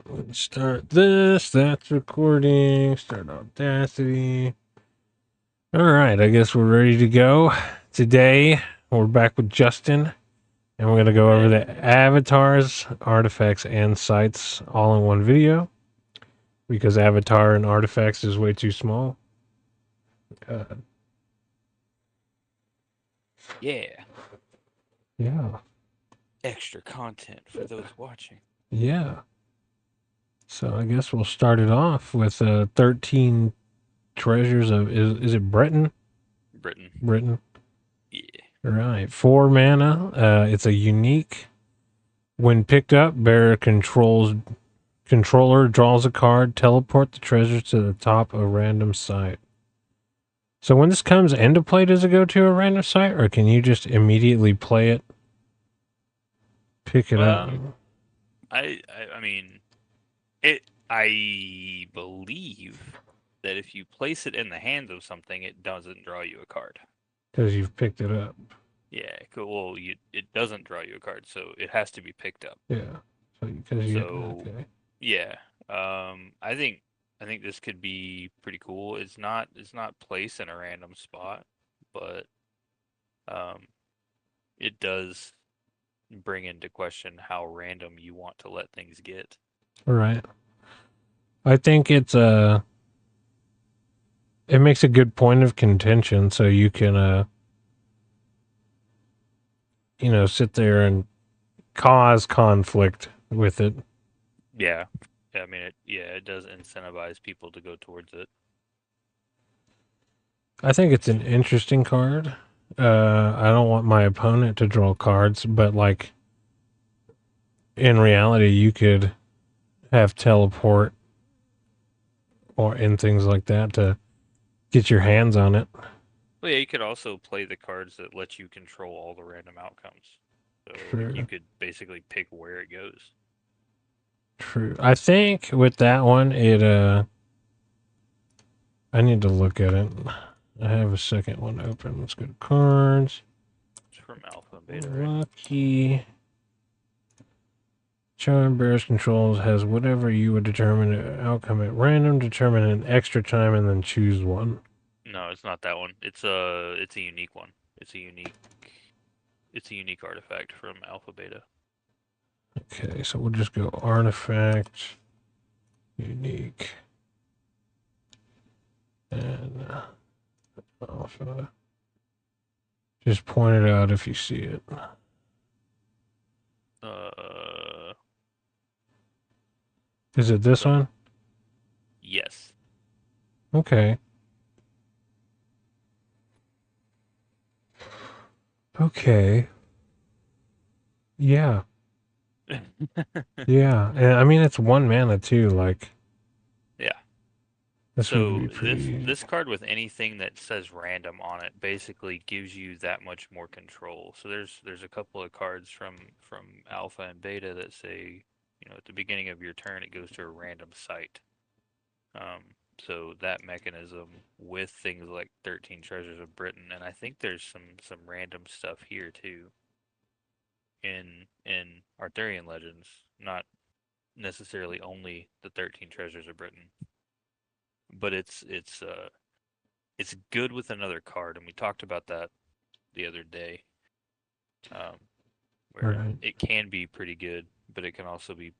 Let's start this. That's recording. Start Audacity. All right, I guess we're ready to go. Today, we're back with Justin, and we're going to go over the avatars, artifacts, and sites all in one video because avatar and artifacts is way too small. Yeah, Yeah. extra content for those watching. Yeah. So I guess we'll start it off with 13 treasures of, is it Britain? Britain. Britain. Yeah. All right. 4 mana. It's a unique. When picked up, bearer controller draws a card, teleport the treasure to the top of a random site. So when this comes into play, does it go to a random site, or can you just immediately play it, pick it up? I mean, it. I believe that if you place it in the hands of something, it doesn't draw you a card. Because you've picked it up. Yeah, cool. Well, it doesn't draw you a card, so it has to be picked up. Yeah. So because you So okay. yeah, I think this could be pretty cool. It's not placed in a random spot, but um, it does bring into question how random you want to let things get. All right. I think it makes a good point of contention, so you can sit there and cause conflict with it. Yeah. I mean, it does incentivize people to go towards it. I think it's an interesting card. I don't want my opponent to draw cards, but like in reality, you could have teleport or and things like that to get your hands on it. Well, yeah, you could also play the cards that let you control all the random outcomes. So, like, you True, could basically pick where it goes. true. I think with that one, I need to look at it. I have a second one open. Let's go to cards. It's from Alpha and Beta, right? Lucky. Charm Bear's controls has whatever you would determine an outcome at random, determine an extra time, and then choose one. No, it's not that one. It's a unique one. It's a unique artifact from Alpha Beta. Okay, so we'll just go artifact, unique, and alpha. Just point it out if you see it. Uh, Is it this so one? yes. Okay. Okay. Yeah. Yeah. And I mean, it's 1 mana too. Like, Yeah. this would So be this pretty. this card with anything that says random on it basically gives you that much more control. So there's a couple of cards from Alpha and Beta that say, at the beginning of your turn it goes to a random site. So that mechanism with things like 13 Treasures of Britain, and I think there's some random stuff here too in Arthurian Legends, not necessarily only the 13 Treasures of Britain, but it's good with another card, and we talked about that the other day, um, All where right. it can be pretty good, but it can also be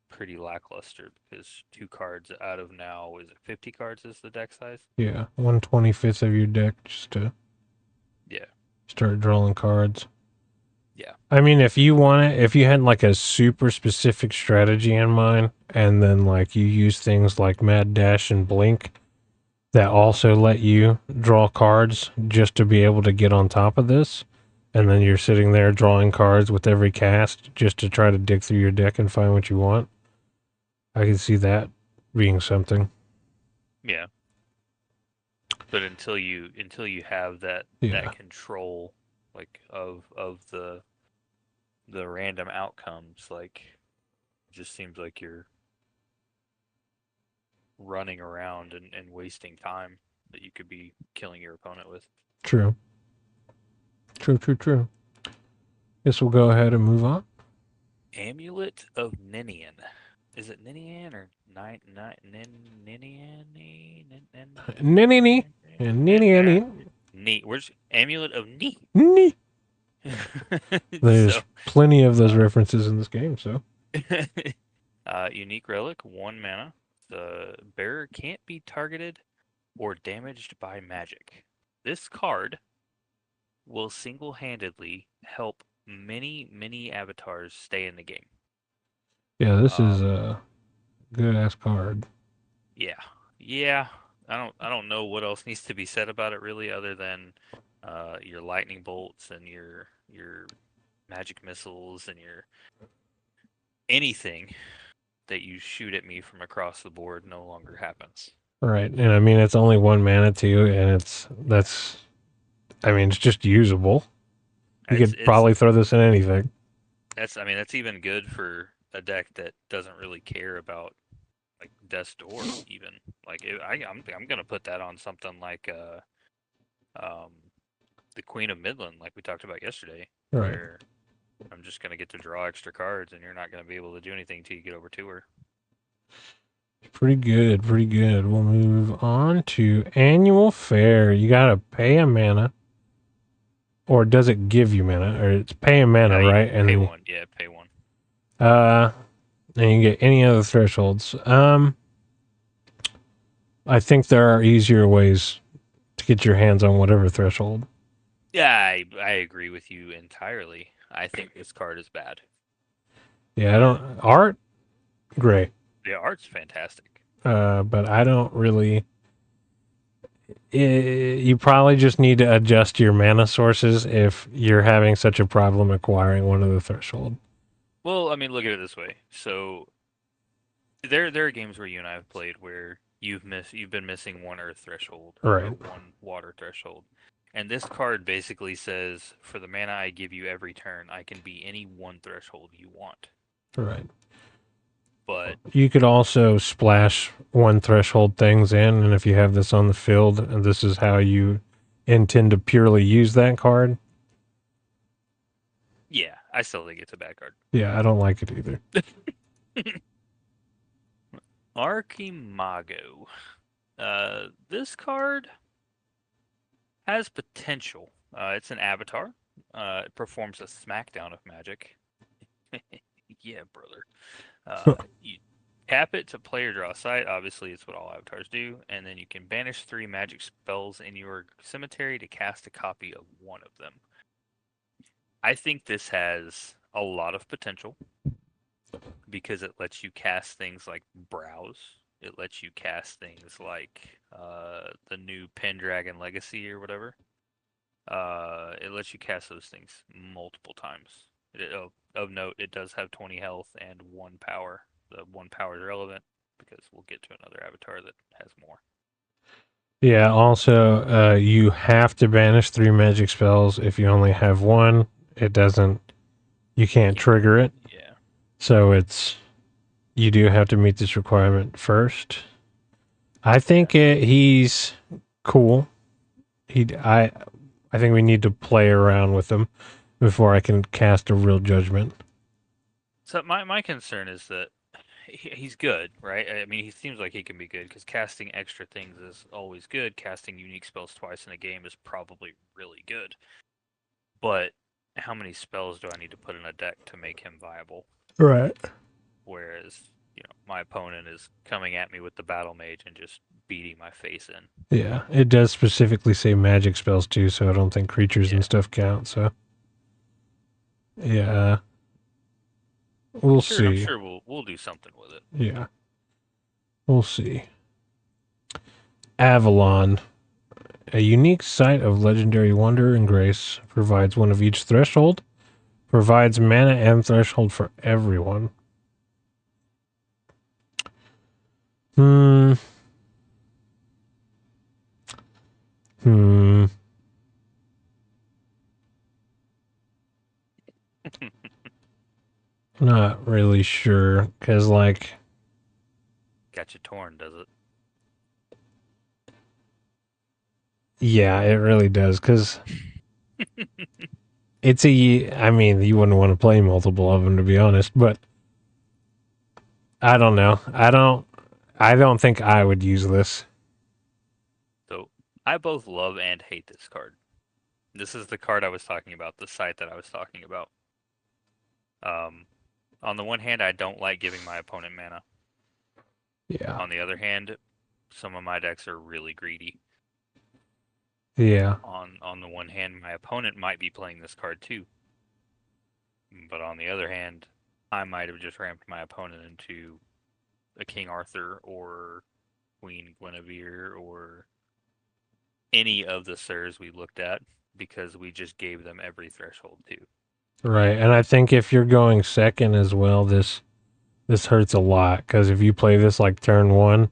pretty lackluster because 2 cards out of now is it 50 cards is the deck size? Yeah. 1/25 of your deck just to Yeah, start drawing cards. yeah, I mean, if you had like a super specific strategy in mind, and then like you use things like Mad Dash and Blink that also let you draw cards just to be able to get on top of this, and then you're sitting there drawing cards with every cast just to try to dig through your deck and find what you want. I can see that being something. yeah. But until you have that Yeah, control, like of the random outcomes, like it just seems like you're running around and wasting time that you could be killing your opponent with. true. True, true, true. Guess we'll go ahead and move on. Amulet of Ninian. is it Ninian or Ninian? Ninny and ninny. Neat. Where's Amulet of Neat? There's So, plenty of those uh, references in this game, so. unique relic, 1 mana. The bearer can't be targeted or damaged by magic. This card will single-handedly help many avatars stay in the game. Yeah, this is Um, a good ass card. yeah, yeah. I don't know what else needs to be said about it really, other than your lightning bolts and your magic missiles and your anything that you shoot at me from across the board no longer happens. Right. And I mean, it's only 1 mana too, and Yeah, I mean, it's just usable. You it's could it's probably throw this in anything. that's I mean that's even good for a deck that doesn't really care about like Death's Door even. Like I'm gonna put that on something like um the Queen of Midland, like we talked about yesterday, Right. where I'm just gonna get to draw extra cards and you're not gonna be able to do anything till you get over to her. Pretty good. Pretty good. We'll move on to Annual Fair. You got to pay a mana, or does it give you mana? Or it's pay a mana, You right? And pay then, one, yeah, pay one. uh, and you get any other thresholds. I think there are easier ways to get your hands on whatever threshold. Yeah, I agree with you entirely. I think this card is bad. Yeah, I But don't. Art, great. the art's fantastic. But I don't really. You probably just need to adjust your mana sources if you're having such a problem acquiring one of the threshold. Well, I mean, look at it this way. So there are games where you and I have played where you've been missing one earth threshold or Right. one water threshold. And this card basically says for the mana I give you every turn, I can be any one threshold you want. Right. But You could also splash one threshold things in, and if you have this on the field, and this is how you intend to purely use that card. yeah, I still think it's a bad card. Yeah, I don't like it either. Archimago. This card has potential. It's an avatar. It performs a smackdown of magic. Yeah, brother. You tap it to play or draw a site. Obviously, it's what all avatars do. And then you can banish 3 magic spells in your cemetery to cast a copy of one of them. I think this has a lot of potential because it lets you cast things like Browse. It lets you cast things like the new Pendragon Legacy or whatever. It lets you cast those things multiple times. Of note, it does have 20 health and 1 power. The 1 power is relevant because we'll get to another avatar that has more. Yeah, also, you have to banish 3 magic spells. If you only have one, it doesn't, you can't trigger it. Yeah. So you do have to meet this requirement first. I think he's cool. I think we need to play around with him before I can cast a real judgment. So my concern is that he's good, right? I mean, he seems like he can be good because casting extra things is always good. Casting unique spells twice in a game is probably really good. But how many spells do I need to put in a deck to make him viable? Right. Whereas, my opponent is coming at me with the battle mage and just beating my face in. Yeah, it does specifically say magic spells too, so I don't think creatures Yeah, and stuff count. So yeah, we'll I'm see. sure we'll do something with it. Yeah, we'll see. Avalon, a unique site of legendary wonder and grace, provides one of each threshold. Provides mana and threshold for everyone. Hmm. Hmm. Not really sure, because, like, Got you torn, does it? yeah, it really does, because I mean, you wouldn't want to play multiple of them, to be honest, but I don't know. I don't think I would use this. So I both love and hate this card. This is the card I was talking about, the site that I was talking about. Um, on the one hand, I don't like giving my opponent mana. Yeah. On the other hand, some of my decks are really greedy. Yeah. On the one hand, my opponent might be playing this card too. But on the other hand, I might have just ramped my opponent into a King Arthur or Queen Guinevere or any of the sirs we looked at because we just gave them every threshold too. Right. And I think if you're going second as well, this hurts a lot because if you play this like turn one,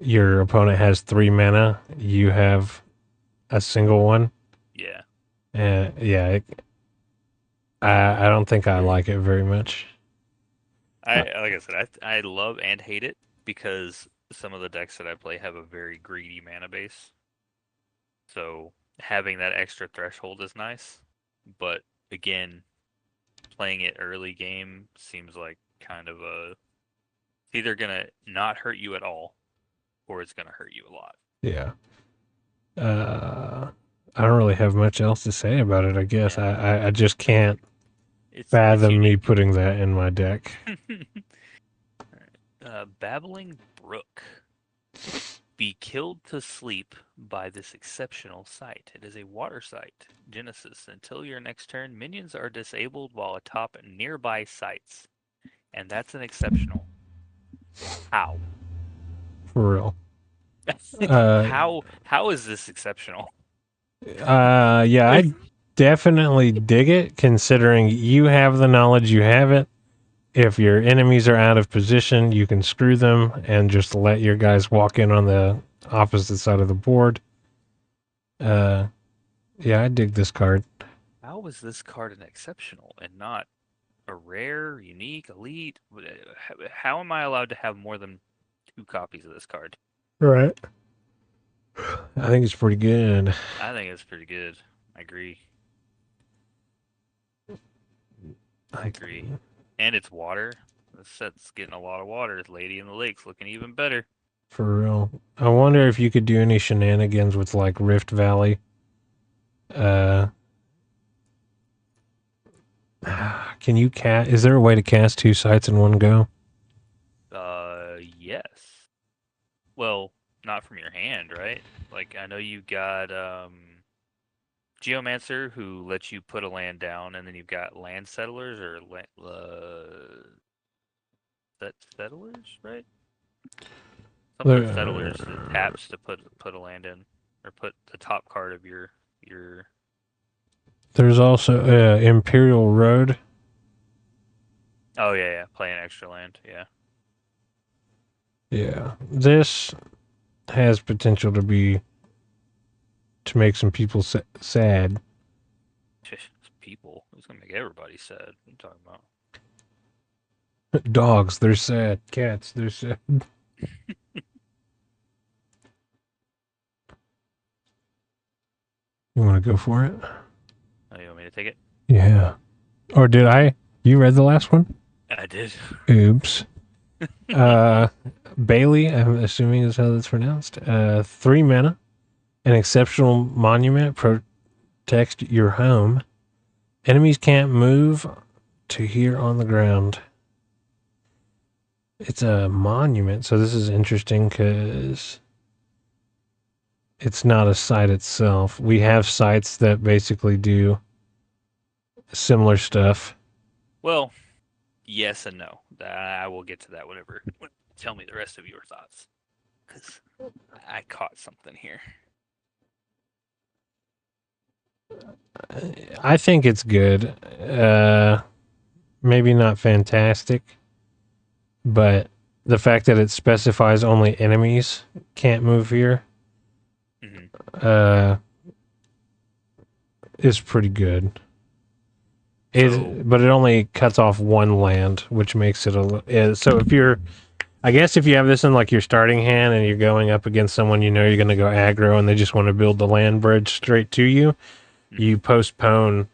your opponent has 3 mana, you have a single one. Yeah. And yeah, I don't think I like it very much. I like I said, I love and hate it because some of the decks that I play have a very greedy mana base. So having that extra threshold is nice. But again, playing it early game seems like kind of a it's either gonna not hurt you at all or it's gonna hurt you a lot. Yeah. Uh, I don't really have much else to say about it. I guess Yeah. I just can't It's fathom me unique. putting that in my deck. Babbling Brook. Be killed to sleep by this exceptional sight. It is a water sight. Genesis. Until your next turn, minions are disabled while atop nearby sites. And that's an exceptional. How? For real. Uh, How is this exceptional? yeah, I definitely dig it considering you have the knowledge you have it. If your enemies are out of position, you can screw them and just let your guys walk in on the opposite side of the board. Uh, yeah, I dig this card. How is this card an exceptional and not a rare, unique, elite? How am I allowed to have more than 2 copies of this card? Right. I think it's pretty good. I think it's pretty good. I agree. I I, agree. And it's water. This set's getting a lot of water. Lady in the Lake's looking even better. for real. I wonder if you could do any shenanigans with like Rift Valley. Uh, can you cast? Is there a way to cast 2 sites in one go? Yes. Well, not from your hand, right? Like I know you got Geomancer who lets you put a land down, and then you've got land settlers or settlers, right? Something settlers that Uh, taps to put a land in, or put the top card of your. there's also Imperial Road. Oh yeah, play an extra land. Yeah, Yeah, this has potential to make some people sad. people. It's gonna make everybody sad. What are you talking about? Dogs, they're sad. Cats, they're sad. You want to go for it? Oh, you want me to take it? Yeah. Or did I? You read the last one? I did. Oops. Uh, Bailey, I'm assuming is how that's pronounced. 3 mana, an exceptional monument protects your home. Enemies can't move to here on the ground. It's a monument, so this is interesting because it's not a site itself. We have sites that basically do similar stuff. Well, yes and no. I will get to that whenever. Tell me the rest of your thoughts, because I caught something here. I think it's good. Maybe not fantastic, but the fact that it specifies only enemies can't move here Mm-hmm. uh, is pretty good. So, But it only cuts off one land, which makes it so if you're, I guess if you have this in like your starting hand and you're going up against someone you know you're going to go aggro and they just want to build the land bridge straight to you, you postpone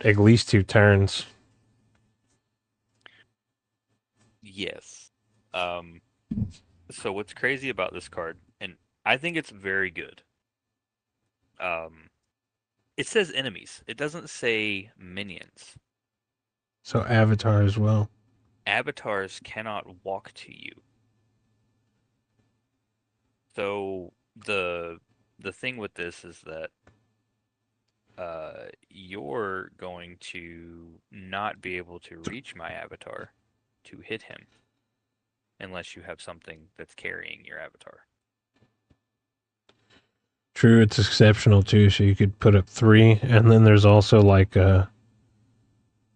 at least 2 turns. yes. Um, so what's crazy about this card, and I think it's very good. Um, it says enemies. It doesn't say minions. So Avatar as well. Avatars cannot walk to you. So the thing with this is that you're going to not be able to reach my avatar to hit him unless you have something that's carrying your avatar. True, it's exceptional too. So you could put up 3, and then there's also like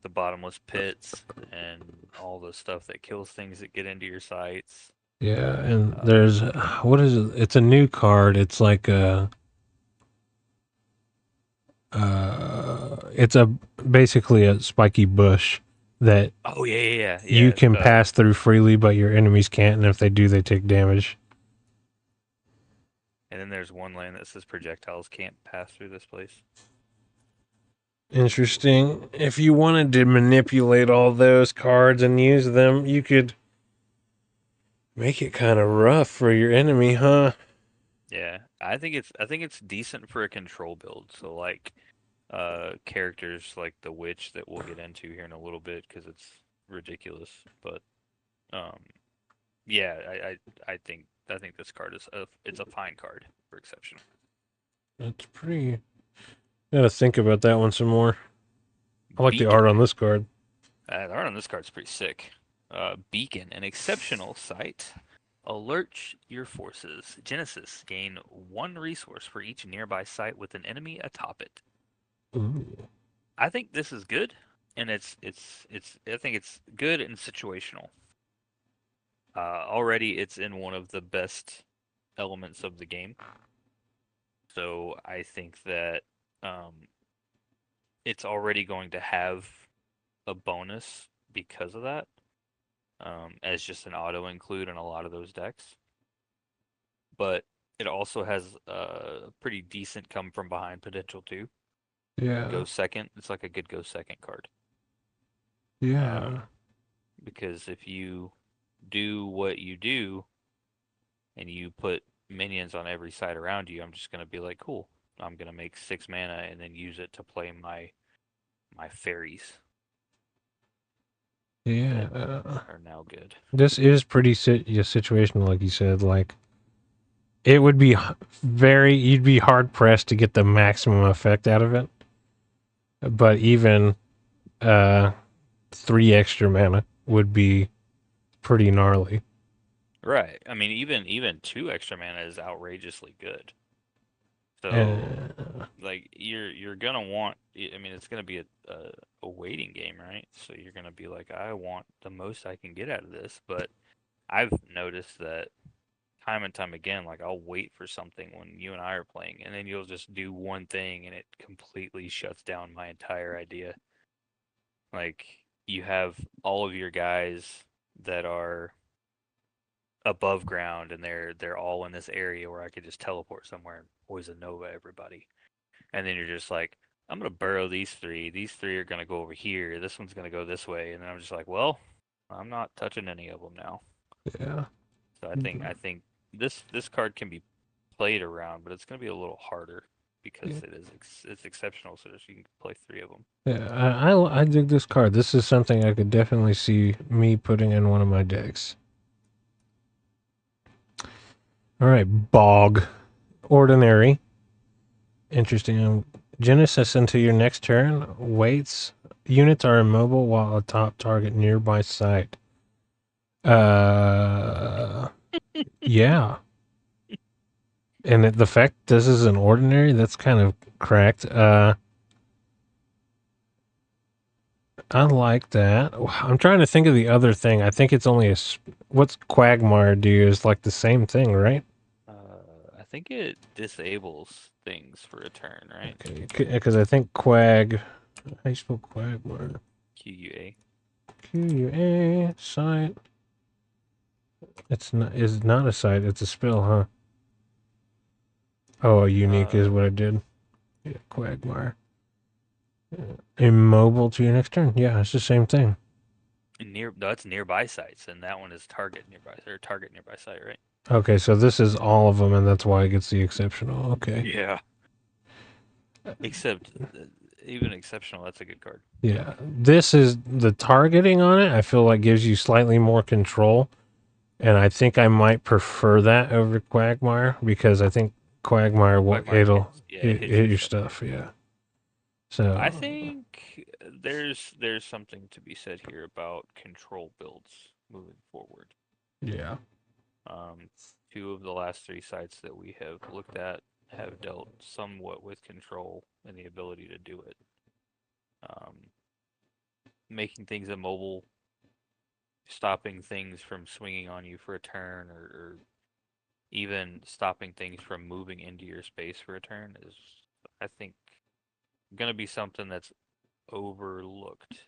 The bottomless pits and all the stuff that kills things that get into your sights. yeah, and Um, there's what is it? It's a new card. It's like it's a basically a spiky bush that oh you yeah. can pass through freely, but your enemies can't, and if they do, they take damage. And then there's one lane that says projectiles can't pass through this place. Interesting. If you wanted to manipulate all those cards and use them, you could make it kind of rough for your enemy, huh? Yeah, I think it's decent for a control build. So like characters like the witch that we'll get into here in a little bit because it's ridiculous. But um yeah, I think this card is it's a fine card for exceptional. That's pretty. Gotta think about that one some more. I like the art Beacon. on this card. The art on this card's pretty sick. Beacon, an exceptional sight. Alert your forces. Genesis, gain one resource for each nearby site with an enemy atop it. Ooh. I think this is good, and it's I think it's good and situational. Already, it's in one of the best elements of the game, so I think that um, it's already going to have a bonus because of that, as just an auto include in a lot of those decks. But it also has a pretty decent come from behind potential too. Go Yeah. second, it's like a good go second card. Yeah. Um, because if you do what you do and you put minions on every side around you, I'm just gonna be like, cool. I'm gonna make 6 mana and then use it to play my fairies that Yeah. are now good. This is pretty situational, like you said. Like, it would be you'd be hard pressed to get the maximum effect out of it. But even uh, 3 extra mana would be pretty gnarly. Right. I mean, even 2 extra mana is outrageously good. So Uh, like you're gonna want. I mean, it's gonna be a waiting game, right? So you're gonna be like, I want the most I can get out of this. But I've noticed that time and time again, like I'll wait for something when you and I are playing, and then you'll just do one thing, and it completely shuts down my entire idea. Like you have all of your guys that are above ground, and they're all in this area where I could just teleport somewhere and poison Nova everybody. And then you're just like, I'm gonna burrow these three. These three are gonna go over here. This one's gonna go this way. And then I'm just like, well, I'm not touching any of them now. yeah. So I think this card can be played around, but it's gonna be a little harder because it's exceptional. So you can play 3 of them. Yeah, I dig this card. This is something I could definitely see me putting in one of my decks. All right, Bog. Ordinary. Interesting. Genesis until your next turn. Waits. Units are immobile while a top target nearby site. Uh, yeah. And the fact this is an ordinary, that's kind of cracked. I like that. I'm trying to think of the other thing. I think it's only what's Quagmire do is like the same thing, right? I think it disables things for a turn, right? Okay, because I think Quag. How do you spell Quagmire? QUA. QUA site. It's not. Is not a site. It's a spell, huh? Oh, unique is Uh, what I did. Yeah, Quagmire. Immobile to your next turn. Yeah, it's the same thing. No, it's nearby sites, and that one is target nearby or target nearby site, right? Okay, so this is all of them, and that's why it gets the exceptional. Okay. Yeah. Except, even exceptional, that's a good card. Yeah. This is the targeting on it, I feel like gives you slightly more control. And I think I might prefer that over Quagmire because I think Quagmire will Quagmire it hits hit your your stuff. stuff. Yeah. I So think there's something to be said here about control builds moving forward. yeah. Um, two of the last three sites that we have looked at have dealt somewhat with control and the ability to do it. Um, Making things immobile, stopping things from swinging on you for a turn, or even stopping things from moving into your space for a turn is, I think, going to be something that's overlooked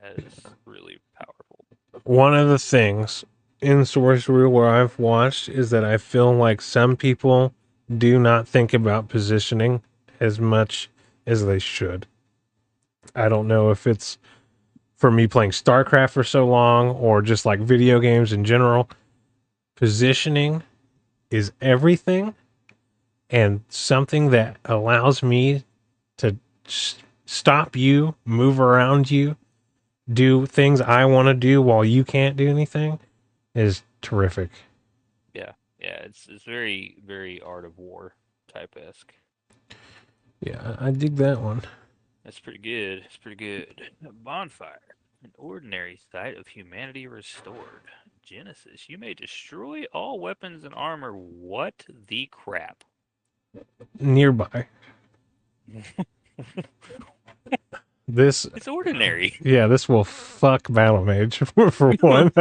as really powerful. One of the things in Sorcery where I've watched is that I feel like some people do not think about positioning as much as they should. I don't know if it's for me playing StarCraft for so long or just like video games in general. Positioning is everything and something that allows me to stop you, move around you, do things I want to do while you can't do anything is terrific. Yeah, yeah, it's very very Art of War type esque. Yeah, I dig that one. That's pretty good. It's pretty good. A bonfire, an ordinary sight of humanity restored. Genesis, you may destroy all weapons and armor. What the crap? Nearby. This, It's ordinary. yeah, this will fuck Battle Mage for one.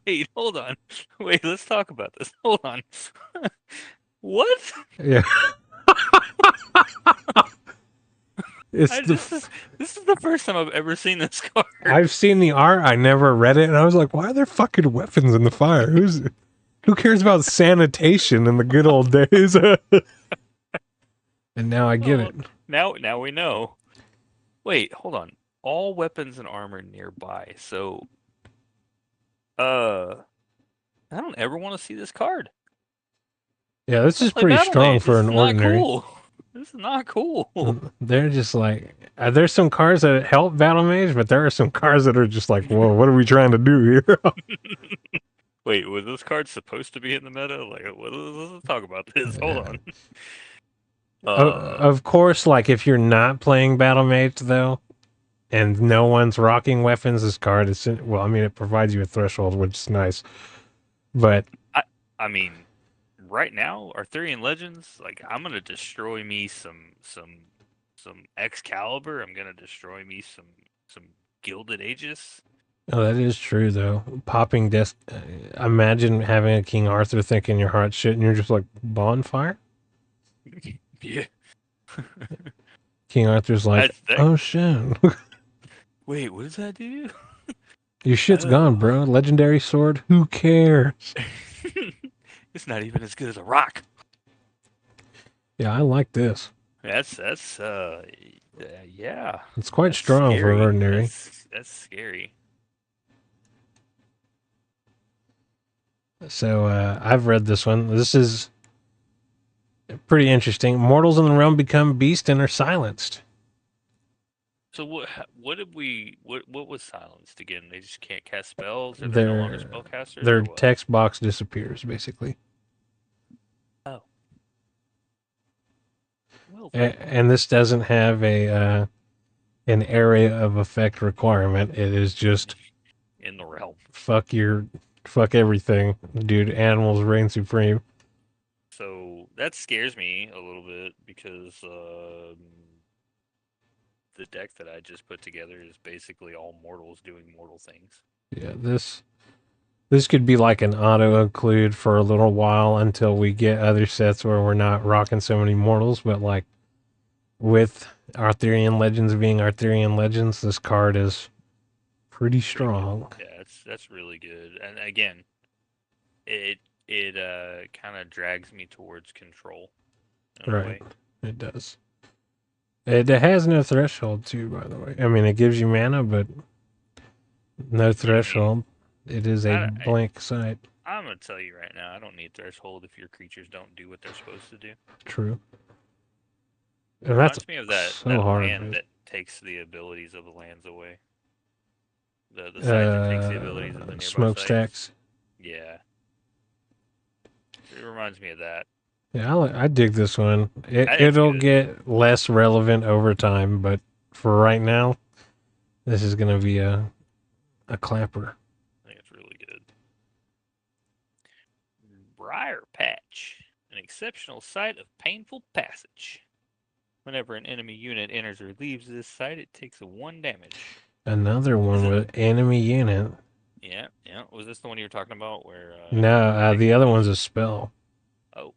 Wait, hold on. Wait, let's talk about this. Hold on. What? Yeah, it's I, the. this is the first time I've ever seen this card. I've seen the art. I never read it, and I was like, "Why are there fucking weapons in the fire? Who cares about sanitation in the good old days?" And now I get Oh, it. now we know. Wait, hold on. All weapons and armor nearby. So, uh, I don't ever want to see this card. Yeah, this I is play pretty Battle strong Mage. for This an is not ordinary. cool. This is not cool. They're just like there's some cars that help Battle Mage, but there are some cars that are just like, whoa, what are we trying to do here? Wait, was this card supposed to be in the meta? Like, let's talk about this. Hold on. Uh, Of course, like if you're not playing Battle Mage though, and no one's rocking weapons, this card is well. I mean, it provides you a threshold, which is nice, but I I mean, right now, Arthurian Legends, like I'm gonna destroy me some Excalibur. I'm gonna destroy me some Gilded Aegis. oh, that is true though. Popping desk. Imagine having a King Arthur thinking your heart shit, and you're just like bonfire. Yeah. King Arthur's like, That. oh shit. Wait, what does that do? Your shit's gone, Oh. bro. Legendary sword. Who cares? It's not even as good as a rock. Yeah, I like this. That's yeah. It's quite That's strong for scary. ordinary. That's scary. So I've read this one. This is pretty interesting. Mortals in the realm become beast and are silenced. So what did we what was silenced again? They just can't cast spells, or they're no longer Their spellcasters, their or what? text box disappears basically. Oh, well then. And this doesn't have a an area of effect requirement. It is just In the realm. fuck everything, dude. Animals reign supreme. So that scares me a little bit because the deck that I just put together is basically all mortals doing mortal things. Yeah, this could be like an auto include for a little while until we get other sets where we're not rocking so many mortals. But like with Arthurian Legends being Arthurian Legends, this card is pretty Pretty good. strong. Yeah, that's really good. And again, it kind of drags me towards control in a Right. way. It does. It has no threshold too, by the way. I mean, it gives you mana, but No What do you mean? threshold. It is a I blank site. I'm gonna tell you right now, I don't need threshold if your creatures don't do what they're supposed to do. True. It And that's reminds me of so that hard, land dude. that takes the abilities of the lands away. The site that takes the abilities of the nearby sites. Smokestacks. Yeah, it reminds me of that. Yeah, I dig this one. I think it's It'll good. get less relevant over time, but for right now, this is gonna be a clapper. I think it's really good. Briar Patch, an exceptional site of painful passage. Whenever an enemy unit enters or leaves this site, it takes a 1 damage. Another Is one it? with enemy unit. Yeah, yeah. Was this the one you were talking about where No, you take the other damage? one's a spell. Oh.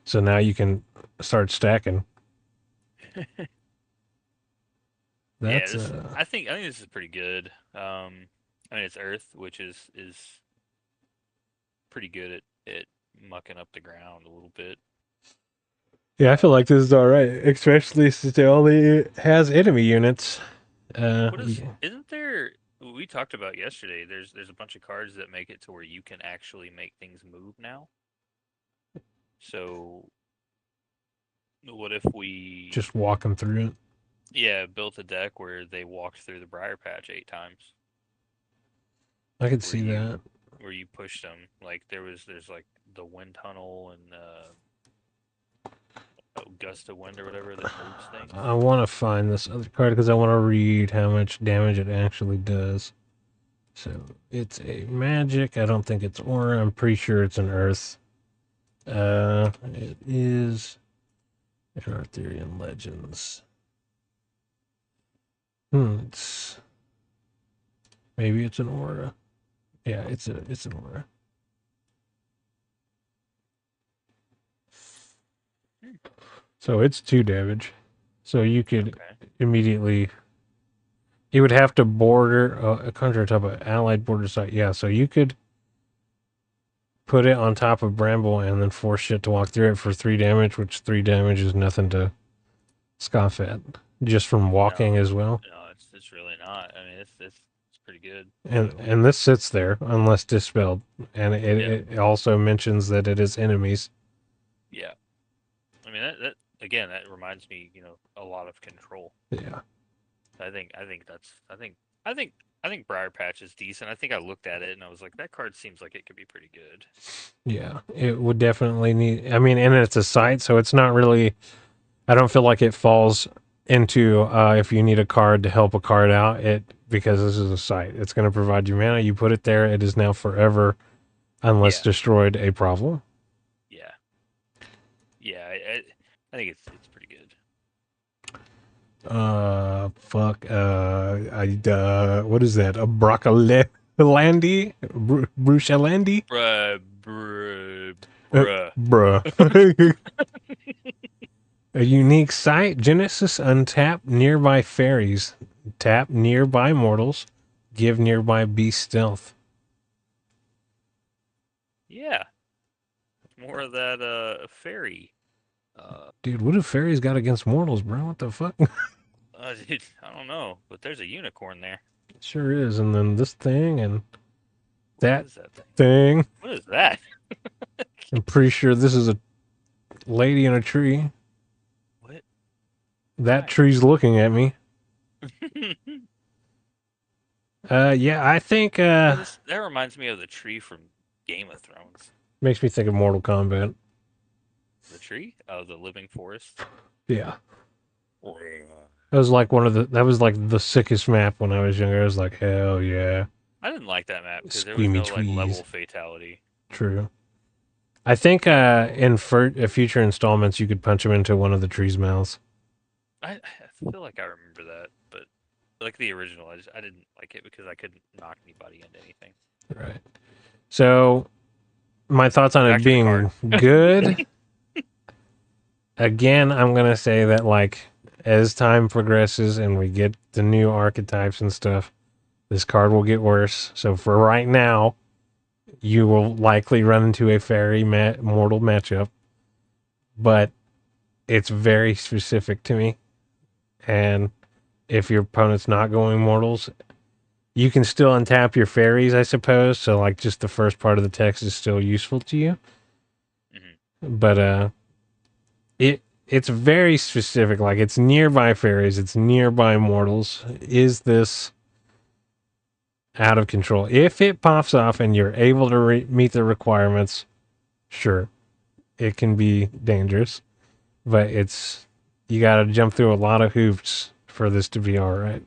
So now you can start stacking. Yeah, That's this I think this is pretty good. I mean it's Earth, which is pretty good at mucking up the ground a little bit. yeah. I feel like Um, this is all right, especially since it only has enemy units. what is Yeah. isn't there? We talked about yesterday. There's a bunch of cards that make it to where you can actually make things move now. So what if we, Just walking through it. yeah, built a deck where they walked through the Briar Patch 8 times, I could where see you that. pushed them like there's like the wind tunnel and gust of wind or whatever that moves things. I want to find this other card because I want to read how much damage it actually does. So it's a magic. I don't think it's aura. I'm pretty sure it's an earth. It is Arthurian Legends. It's maybe it's an aura. Yeah, it's an aura. Hmm. So it's 2 damage. So you could Okay. immediately. You would have to border a country on top of allied border site. Yeah, so you could put it on top of Bramble and then force shit to walk through it for 3 damage, which 3 damage is nothing to scoff at. Just from walking No, as well. no, it's really not. I mean, it's pretty good. So And this sits there unless dispelled. And yeah, it also mentions that it is enemies. yeah. I mean that again that reminds me, a lot of control. Yeah. I think that's I think I think Briar Patch is decent. I think I looked at it and I was like, that card seems like it could be pretty good. Yeah. It would definitely need I mean, and it's a site, so it's not really I don't feel like it falls into if you need a card to help a card out, it because this is a site. It's gonna provide you mana, you put it there, it is now forever unless Yeah, destroyed a problem. yeah, yeah. I think it's pretty good. Fuck. What is that? A broccolandi? Bruchelandi? Bruh, Uh, bruh. bruh. A unique site. Genesis untap nearby fairies. Tap nearby mortals. Give nearby beast stealth. Yeah, more of that fairy. Uh, Dude, what have fairies got against mortals, bro? What the fuck? dude, I don't know, but there's a unicorn there. Sure is. And then this thing and What that is that thing? thing. What is that? I'm pretty sure this is a lady in a tree. What? That Why? tree's looking at me. Yeah, I think That reminds me of the tree from Game of Thrones. makes me think of Mortal Kombat. The tree? Oh, the living forest. Yeah. I That was like that was like the sickest map when I was younger. I was like, hell yeah. didn't like that map because there was Squeamy no like tweeze. level fatality. True. I think in future installments you could punch him into one of the tree's mouths. I feel like I remember that, but like the original, I didn't like it because I couldn't knock anybody into anything. Right. So my thoughts on it Back to the card. being good. Again, I'm gonna say that like as time progresses and we get the new archetypes and stuff, this card will get worse. So for right now, you will likely run into a fairy mortal matchup, but it's very specific to me. And if your opponent's not going mortals, You can still untap your fairies, I suppose. So like just the first part of the text is still useful to you. Hmm. But it's very specific. Like it's nearby fairies, it's nearby mortals. Is this out of control? If it pops off and you're able to meet the requirements, sure, it can be dangerous. But it's you got to jump through a lot of hoops for this to be all right.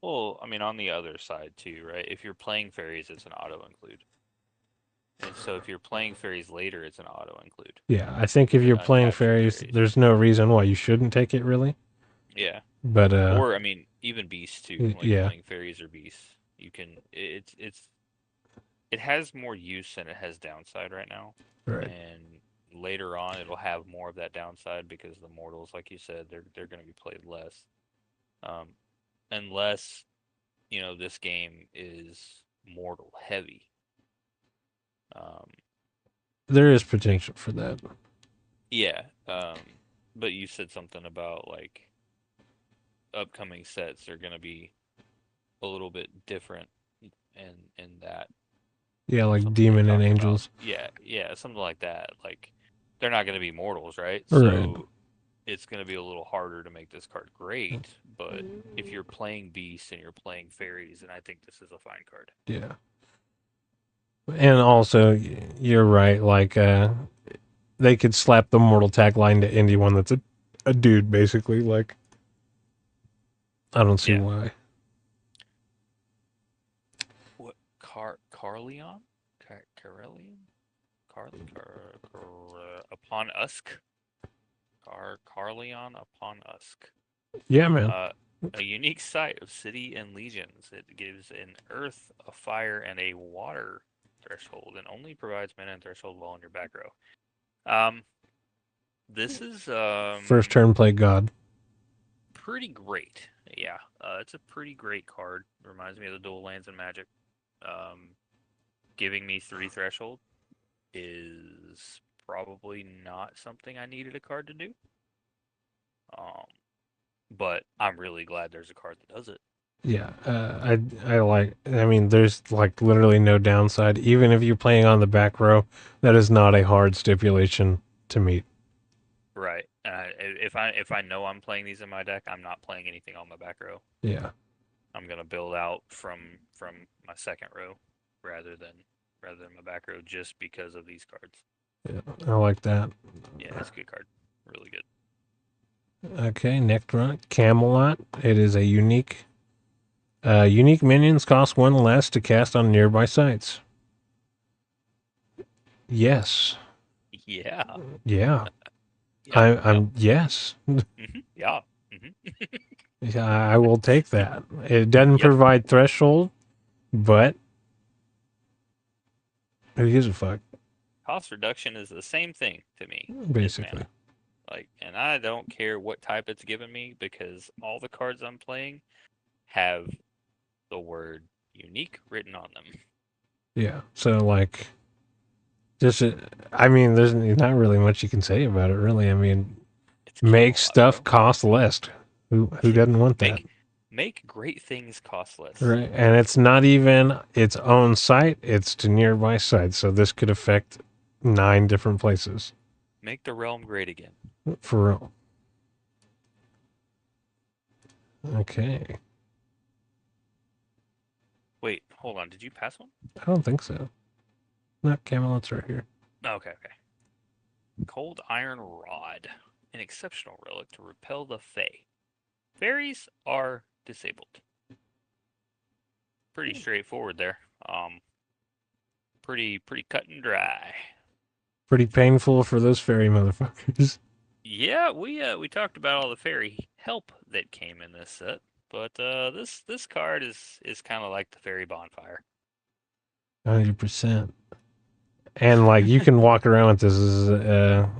Well, I mean, on the other side too, right? If you're playing fairies, it's an auto include. And so if you're playing fairies later, it's an auto include. Yeah, I think if It you're playing untaps your fairies, fairies. there's no reason why you shouldn't take it really. Yeah. But Or I mean, even beasts too, like yeah, playing fairies or beasts. You can it has more use than it has downside right now. right. And later on it'll have more of that downside because the mortals, like you said, they're gonna be played less. Um, unless, this game is mortal heavy. Um, There is potential for that. yeah. But you said something about like upcoming sets are gonna be a little bit different in that Yeah, like something they demon and talked about. angels. Yeah, yeah, something like that. Like they're not going to be mortals, right? Right. So it's going to be a little harder to make this card great. But if you're playing beasts and you're playing fairies, then I think this is a fine card. Yeah. And also, you're right. Like, they could slap the mortal tagline to anyone that's a dude, basically. Like, I don't see Yeah. why. What Carleon? Carelion? Upon Usk? Carleon upon Usk. Yeah, man. Uh, a unique site of city and legions. It gives an earth, a fire, and a water threshold, and only provides mana and threshold while in your back row. Um, this is First turn play God. pretty great. Yeah, it's a pretty great card. Reminds me of the dual lands and Magic. Um, giving me 3 threshold is probably not something I needed a card to do. Um, but I'm really glad there's a card that does it. Yeah, I like. I mean, there's like literally no downside. Even if you're playing on the back row, that is not a hard stipulation to meet. Right. If I know I'm playing these in my deck, I'm not playing anything on my back row. Yeah, I'm gonna build out from my second row rather than rather than my back row just because of these cards. yeah, I like that. Yeah, it's a good card. Really good. Okay, next run, Camelot. It is a unique. Unique minions cost 1 less to cast on nearby sites. Yes. Yeah. Yeah. Yep. Yep. I'm yes. Yeah. Hmm. Yeah, I will take that. It doesn't Yep. provide threshold, but who gives a fuck? Cost reduction is the same thing to me as Basically. mana. Like, and I don't care what type it's given me because all the cards I'm playing have the word unique written on them. Yeah. So like, just I mean, there's not really much you can say about it, really. I mean, It's make Camelot, stuff bro. cost less. Who doesn't want that? Make great things cost less. Right. And it's not even its own site, it's to nearby sites. So this could affect 9 different places. Make the realm great again. For real. Okay. Wait, hold on. Did you pass one? I don't think so. Not Camelot's right here. Okay, okay. Cold Iron Rod. An exceptional relic to repel the Fae. Fairies are disabled. Pretty straightforward there. Pretty cut and dry. Pretty painful for those fairy motherfuckers. Yeah, we talked about all the fairy help that came in this set, but this card is kind of like the fairy bonfire. 100%. And like you can walk around with this.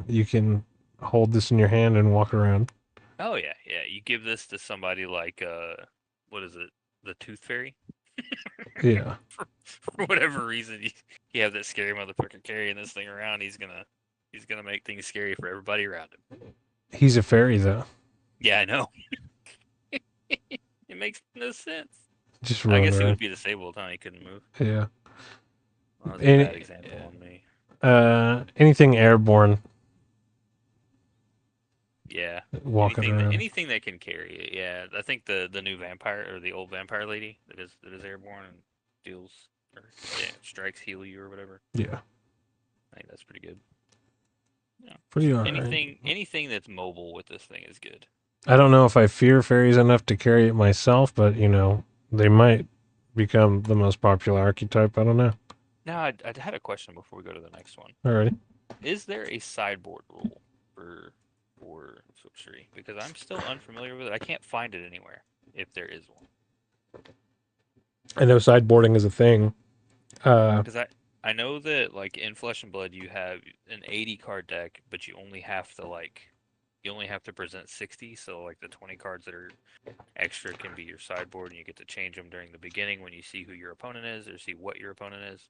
You can hold this in your hand and walk around. Oh yeah, yeah. You give this to somebody like what is it? The Tooth Fairy? Yeah. For whatever reason, you have that scary motherfucker carrying this thing around. He's gonna make things scary for everybody around him. He's a fairy though. Yeah, I know. It makes no sense. Just I run guess he would around. be disabled, huh? He couldn't move. Yeah. Well, that was a bad Any, example on me. anything airborne, Yeah. walking around. Anything that can carry it. Yeah. I think the new vampire or the old vampire lady that is airborne and deals or strikes heal you or whatever. Yeah. I think that's pretty good. Yeah. Pretty alright. Anything that's mobile with this thing is good. I don't know if I fear fairies enough to carry it myself, but they might become the most popular archetype. I don't know. Now, I had a question before we go to the next one. Alrighty. Is there a sideboard rule for sorcery? Because I'm still unfamiliar with it. I can't find it anywhere. If there is one, I know sideboarding is a thing. because I know that like in Flesh and Blood you have an 80 card deck, but you only have to present 60. So like the 20 cards that are extra can be your sideboard, and you get to change them during the beginning when you see who your opponent is or see what your opponent is.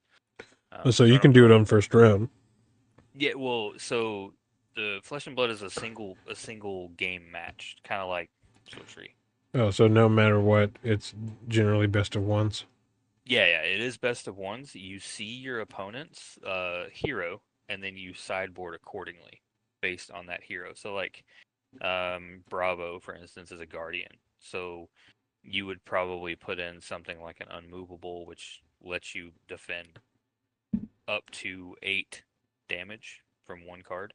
So So you I can don't do it know. on first round. Yeah, well, so the Flesh and Blood is a single game match, kind of like sorcery. Oh, so no matter what, it's generally best of ones. Yeah, it is best of ones. You see your opponent's hero, and then you sideboard accordingly based on that hero. So, like, Bravo, for instance, is a guardian. So you would probably put in something like an unmovable, which lets you defend up to 8 damage from one card.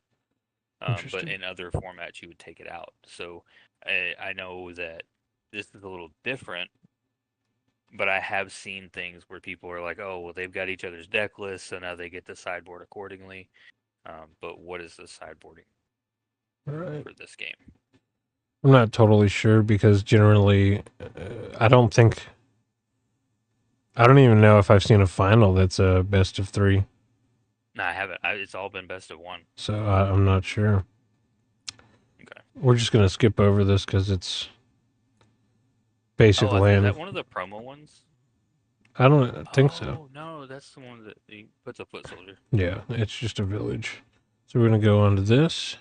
But Interesting. in other formats, you would take it out. So I know that this is a little different, but I have seen things where people are like, oh, well, they've got each other's deck lists, so now they get to sideboard accordingly. But what is the sideboarding All right. for this game? I'm not totally sure because generally, I don't even know if I've seen a final that's a best of three. No, I haven't. It's all been best of one. So I'm not sure. Okay. We're just going to skip over this because it's basic Oh, is land. that one of the promo ones? I don't think so. Oh no, that's the one that he puts a foot soldier. Yeah, it's just a village. So we're going to go on to this.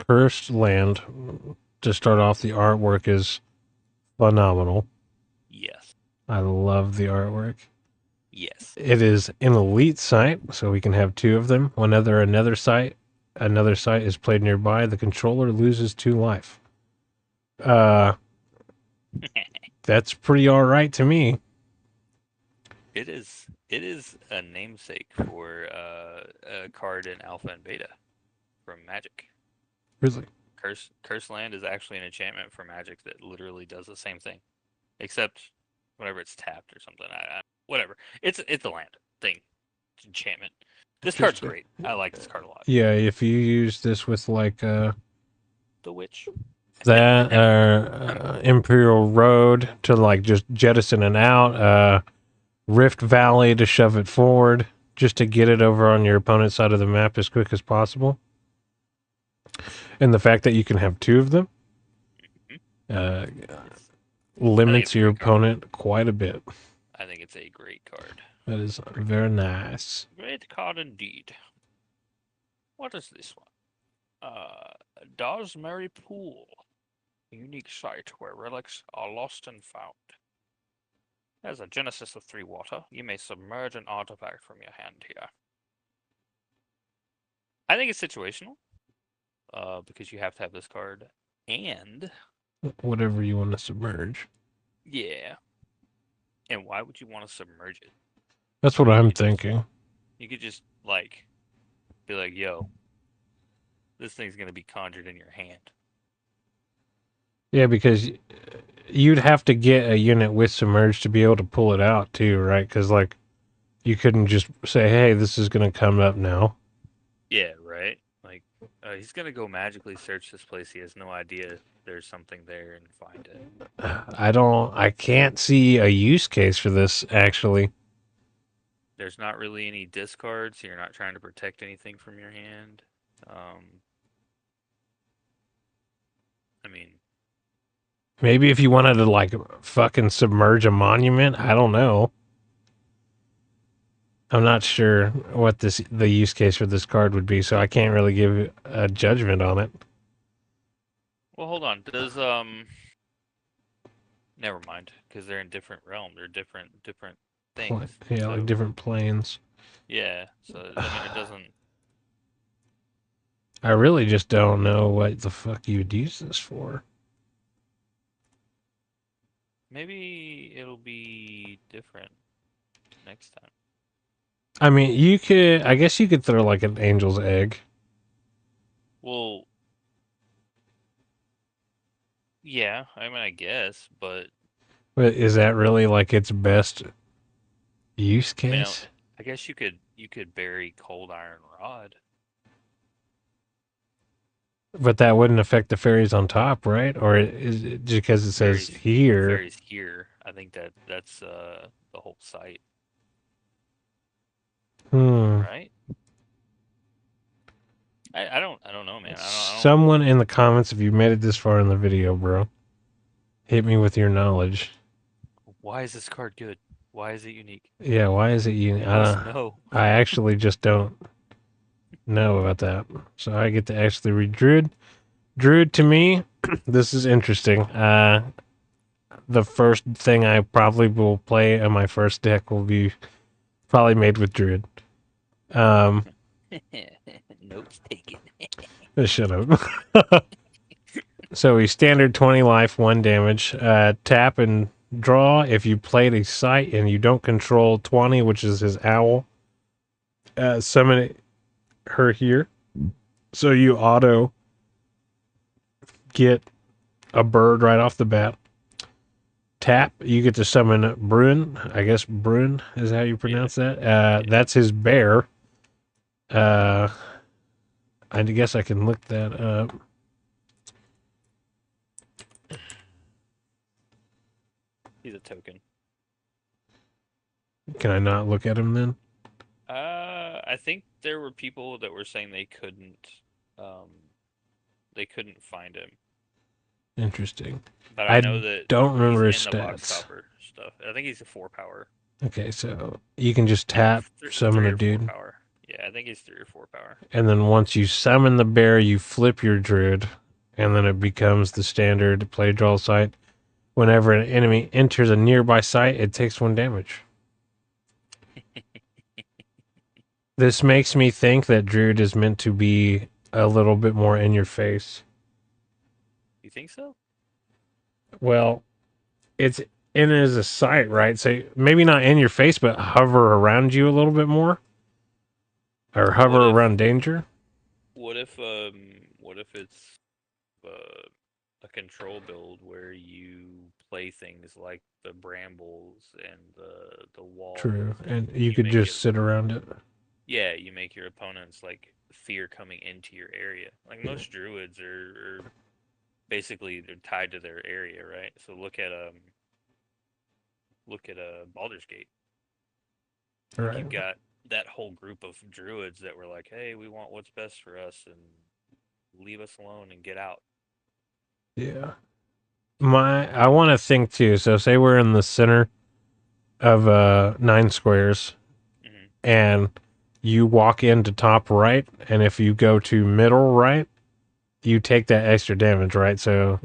Cursed land. To start off, the artwork is phenomenal. Yes. I love the artwork. Yes. It is an elite site, so we can have two of them. Whenever another site is played nearby, the controller loses 2 life. Uh, that's pretty all right to me. It is. It is a namesake for a card in Alpha and Beta from Magic. Really. Curse Land is actually an enchantment for Magic that literally does the same thing, except whenever it's tapped or something. Whatever. It's a land thing. It's enchantment. This card's great. I like this card a lot. Yeah, if you use this with like The Witch. that Imperial Road to like just jettison it out, Rift Valley to shove it forward, just to get it over on your opponent's side of the map as quick as possible. And the fact that you can have two of them uh, limits your opponent quite a bit. I think it's a great card. That is very nice. Great card indeed. What is this one? Dawsbury Pool. A unique site where relics are lost and found. As a genesis of 3 water, you may submerge an artifact from your hand here. I think it's situational. Because you have to have this card. And Whatever you want to submerge. yeah. And why would you want to submerge it? That's what I'm thinking. You could just be like, yo, this thing's gonna be conjured in your hand. Yeah, because you'd have to get a unit with submerge to be able to pull it out too, right? Because like you couldn't just say, "Hey, this is going to come up now." Yeah, right. Like he's gonna go magically search this place. He has no idea there's something there and find it. I can't see a use case for this actually. There's not really any discards, so you're not trying to protect anything from your hand. I mean, Maybe if you wanted to like fucking submerge a monument, I don't know. I'm not sure what the use case for this card would be, so I can't really give a judgment on it. well, hold on. Never mind, because they're in different realm. They're different things. Yeah, like So different planes. yeah. So I mean, it doesn't. I really just don't know what the fuck you would use this for. Maybe it'll be different next time. I mean, you could. I guess you could throw like an angel's egg. Well, yeah. I mean, I guess, but But is that really like its best use I mean, case? I guess you could bury cold iron rod. But that wouldn't affect the fairies on top, right? Or is it just because it says The here? fairies here. I think that's the whole site, Hmm. right? I don't know, man. I don't. Someone in the comments, if you made it this far in the video, bro, hit me with your knowledge. Why is this card good? Why is it unique? Yeah, why is it you? You must know. I actually just don't know about that. So I get to actually read Druid. Druid to me, this is interesting. The first thing I probably will play in my first deck will be probably made with Druid. Um, Notes taken. Shut up. So we standard 20 life, 1 damage. Tap and draw. If you played a site and you don't control 20, which is his owl, summon her here. So you auto get a bird right off the bat. Tap, you get to summon Bruin. I guess Bruin is how you Yeah, pronounce that. yeah. That's his bear. Uh, I guess I can look that up. He's a token. Can I not look at him then? I think there were people that were saying um, they couldn't find him. Interesting. But I I know that don't he's remember his in the box stats. topper stuff. I think he's a 4 power. Okay, so you can just No, tap, summon three a or four dude, power. Yeah, I think he's 3 or 4 power. and then once you summon the bear, you flip your druid, and then it becomes the standard play draw site. Whenever an enemy enters a nearby site, it takes 1 damage. This makes me think that druid is meant to be a little bit more in your face. You think so? Well, it's in as a site, right? So maybe not in your face, but hover around you a little bit more, or What hover if around danger. what if it's a control build where you play things like the brambles and the True, walls, and and you you could make just it, sit around it. yeah, you make your opponents like fear coming into your area. Like Yeah. most druids are basically they're tied to their area, right? So look at Baldur's Gate. Like Right. you've got that whole group of druids that were like, "Hey, we want what's best for us, and leave us alone and get out." Yeah. I want to think too. So say we're in the center of 9 squares, Hmm. and you walk into top right, and if you go to middle right, you take that extra damage, right? So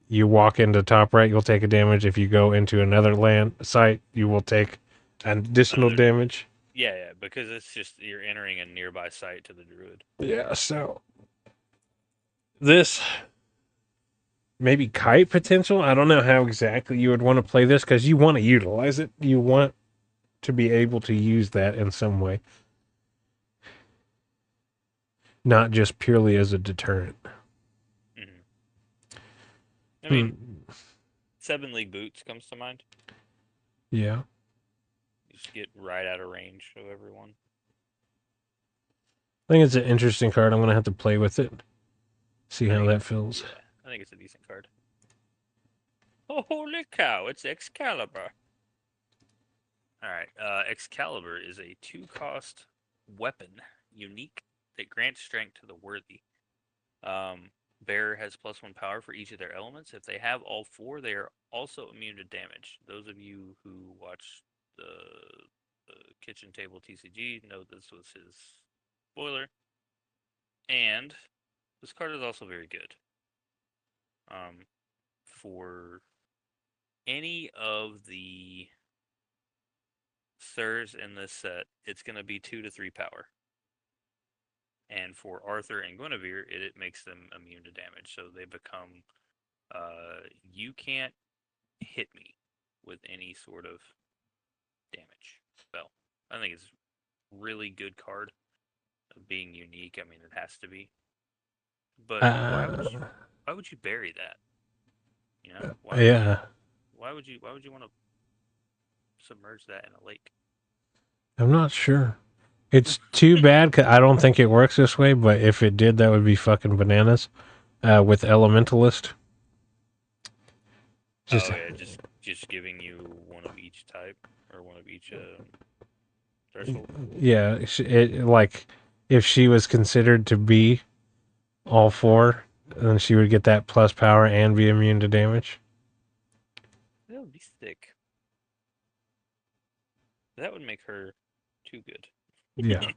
you walk into top right, you'll take a damage. If you go into another land site, you will take an additional Another, damage. yeah, because it's just you're entering a nearby site to the druid. Yeah, so this maybe kite potential. I don't know how exactly you would want to play this because you want to utilize it. You want to be able to use that in some way, not just purely as a deterrent. Hmm. I Hmm. mean, 7 League Boots comes to mind. Yeah, You just get right out of range of everyone. I think it's an interesting card. I'm gonna have to play with it, see I how think that it's feels. yeah, I think it's a decent card. Oh, holy cow! It's Excalibur. All right, Excalibur is a 2 cost weapon, unique, that grants strength to the worthy. Bearer has +1 power for each of their elements. If they have all 4, they are also immune to damage. Those of you who watch the kitchen table TCG know this was his spoiler. And this card is also very good. For any of the Sirs in this set, it's going to be 2 to 3 power. And for Arthur and Guinevere, it makes them immune to damage. So they become, you can't hit me with any sort of damage spell. I think it's really good card. Being unique, I mean, it has to be. But Uh, why would you bury that? You know, yeah. why would you want to submerge that in a lake? I'm not sure. It's too bad 'cause I don't think it works this way, but if it did, that would be fucking bananas. With Elementalist. Just Oh yeah, just giving you one of each type or one of each threshold. yeah, it like if she was considered to be all four, then she would get that plus power and be immune to damage. That would be sick. That would make her too good. Yeah.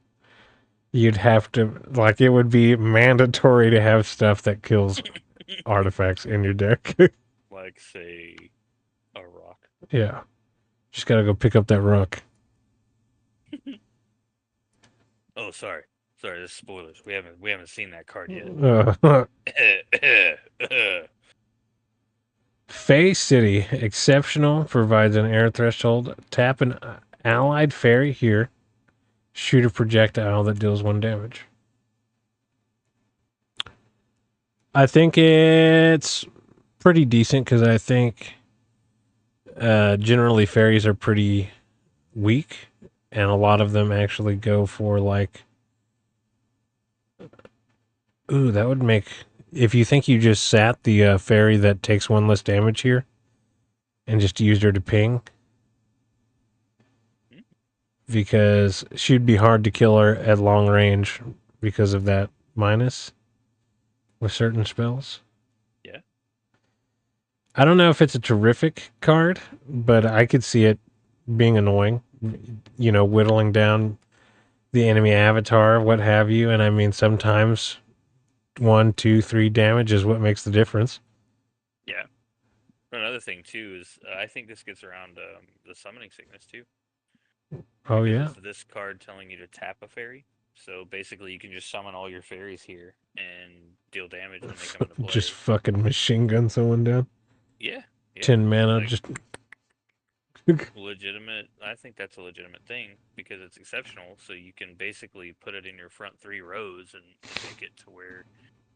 You'd have to like it would be mandatory to have stuff that kills artifacts in your deck. Like say a rock. Yeah. Just gotta go pick up that rock. Oh, sorry. Sorry, this is spoilers. We haven't seen that card yet. Fey City, exceptional, provides an air threshold. Tap an allied fairy here. Shoot a projectile that deals 1 damage. I think it's pretty decent because I think generally fairies are pretty weak, and a lot of them actually go for like. Ooh, that would make. If you think you just sat the fairy that takes 1 less damage here, and just used her to ping, because she'd be hard to kill her at long range because of that minus with certain spells. Yeah. I don't know if it's a terrific card, but I could see it being annoying. You know, whittling down the enemy avatar, what have you. And I mean, sometimes 1, 2, 3 damage is what makes the difference. Yeah. Another thing too is I think this gets around the summoning sickness too, Oh, because yeah. it's this card telling you to tap a fairy. So basically, you can just summon all your fairies here and deal damage when they come into Just play. fucking machine gun someone down. Yeah, yeah. 10 mana, Like just. legitimate. I think that's a legitimate thing because it's exceptional. So you can basically put it in your front 3 rows and make it to where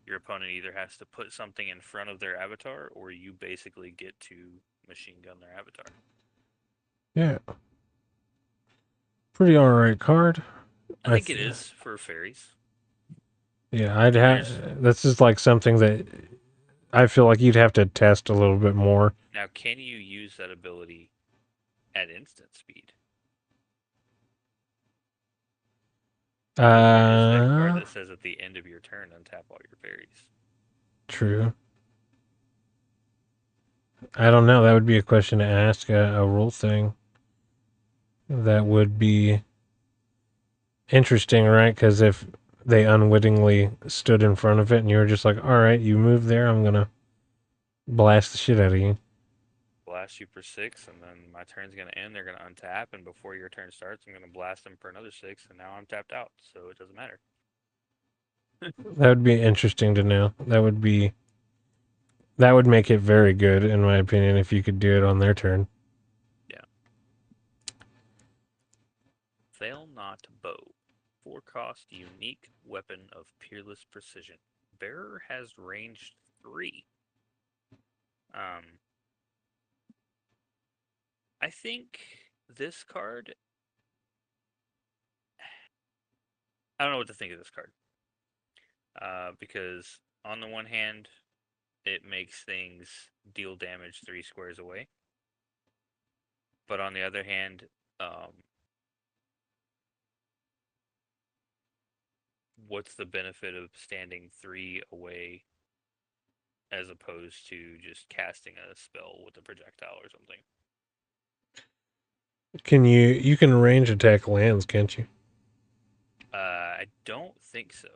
your opponent either has to put something in front of their avatar or you basically get to machine gun their avatar. Yeah. Pretty alright card. I think it is for fairies. Yeah, I'd And there's have. This is like something that I feel like you'd have to test a little bit more. now, can you use that ability at instant speed? Because there is that card Uh, that says at the end of your turn, untap all your fairies. True. I don't know. That would be a question to ask a rule thing. That would be interesting, right? Because if they unwittingly stood in front of it and you were just like, all right, you move there, I'm going to blast the shit out of you. Blast you for 6, and then my turn's going to end. They're going to untap, and before your turn starts, I'm going to blast them for another 6, and now I'm tapped out, so it doesn't matter. That would be interesting to know. That would make it very good, in my opinion, if you could do it on their turn. Yeah. Fail Not Bow. 4-cost unique weapon of peerless precision. Bearer has range 3. I think this card. I don't know what to think of this card. Because on the one hand, it makes things deal damage 3 squares away. But on the other hand, what's the benefit of standing 3 away as opposed to just casting a spell with a projectile or something? You can range attack lands, can't you? I don't think so.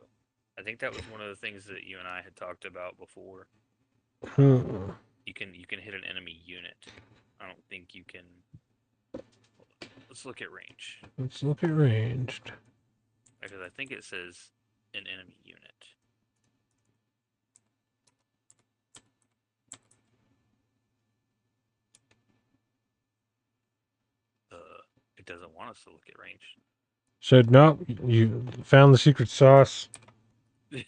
I think that was one of the things that you and I had talked about before. Hmm. You can hit an enemy unit. I don't think you can. Let's look at range. Let's look at ranged. Because I think it says an enemy unit. It doesn't want us to look at range. So, no, you found the secret sauce. Yeah,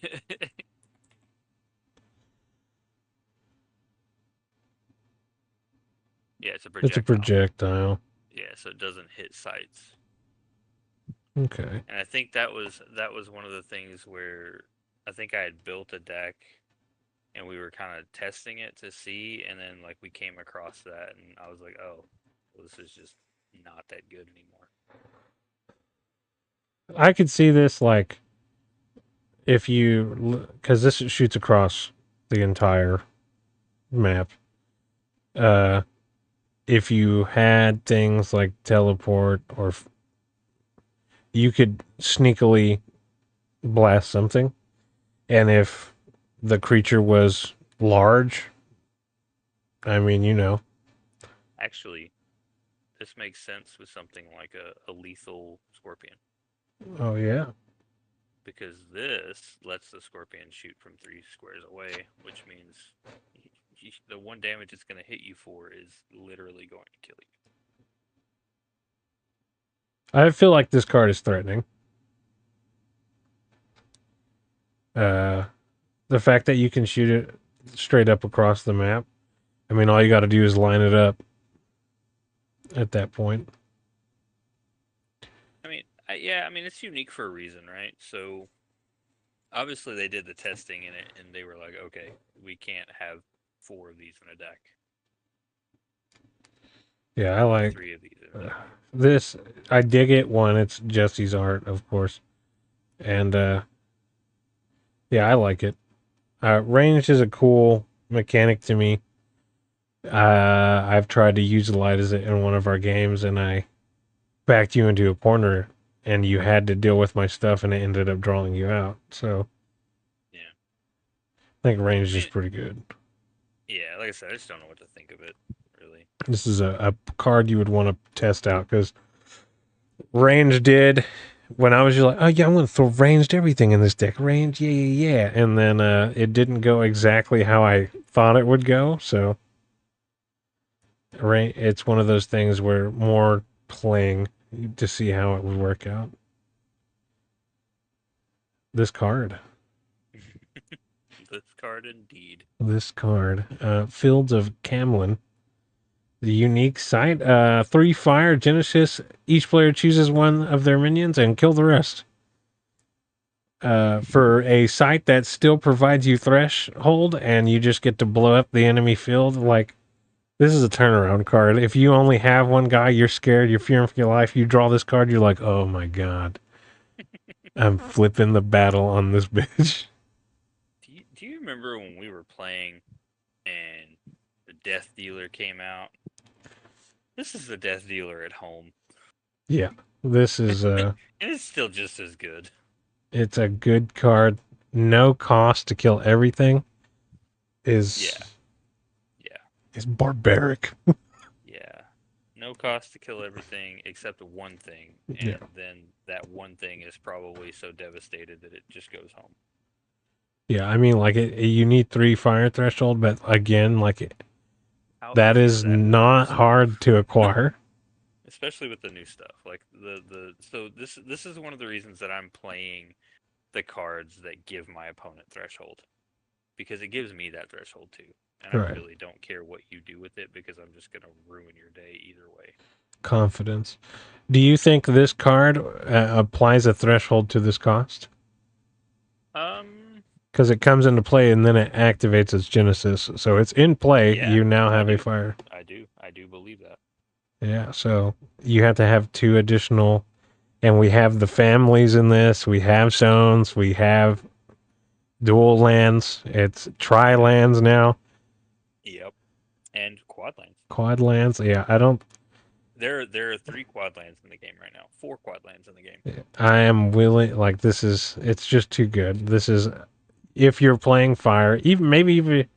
it's a projectile. It's a projectile. Yeah, so it doesn't hit sights. Okay. And I think that was one of the things where I think I had built a deck and we were kind of testing it to see, and then like we came across that and I was like, oh, well, this is just not that good anymore. I could see this like if you, because this shoots across the entire map. If you had things like teleport or you could sneakily blast something, and if the creature was large, I mean, you know. Actually, this makes sense with something like a lethal scorpion. Oh yeah. Because this lets the scorpion shoot from 3 squares away, which means the one damage it's going to hit you for is literally going to kill you. I feel like this card is threatening. The fact that you can shoot it straight up across the map. I mean, all you got to do is line it up at that point. I mean, yeah, I mean, it's unique for a reason, right? So, obviously, they did the testing in it, and they were like, okay, we can't have 4 of these in a deck. Yeah, I like 3 of these in a deck. this. I dig it. One, it's Jesse's art, of course. And, yeah, I like it. Ranged is a cool mechanic to me. I've tried to utilize it in one of our games, and I backed you into a corner, and you had to deal with my stuff, and it ended up drawing you out. So, yeah, I think ranged is pretty good. Yeah, like I said, I just don't know what to think of it, really. This is a card you would want to test out because range did. When I was just like, oh yeah, I'm going to throw ranged everything in this deck. Range, yeah. And then it didn't go exactly how I thought it would go. So it's one of those things where more playing to see how it would work out. This card. This card, indeed. This card. Fields of Camlin. The unique site. 3 fire, Genesis. Each player chooses one of their minions and kill the rest. For a site that still provides you threshold and you just get to blow up the enemy field, like, this is a turnaround card. If you only have one guy, you're scared, you're fearing for your life, you draw this card, you're like, oh my god. I'm flipping the battle on this bitch. Do you remember when we were playing and the Death Dealer came out? This is the Death Dealer at home. Yeah. This is and it's still just as good. It's a good card. No cost to kill everything is barbaric. Yeah. No cost to kill everything except one thing. And then that one thing is probably so devastated that it just goes home. Yeah, I mean, like, you need 3 fire threshold, but again, like, that is not hard to acquire. Especially with the new stuff. Like, so this is one of the reasons that I'm playing the cards that give my opponent threshold. Because it gives me that threshold too. And I really don't care what you do with it because I'm just going to ruin your day either way. Confidence. Do you think this card applies a threshold to this cost? Because it comes into play and then it activates its Genesis. So it's in play. Yeah, you now have a fire. I do believe that. Yeah, so you have to have 2 additional. And we have the families in this. We have zones. We have dual lands. It's tri-lands now. Yep. And quad lands. Quad lands. Yeah, I don't. There are 3 quad lands in the game right now. 4 quad lands in the game. I am willing. Like, this is. It's just too good. This is. If you're playing fire, even if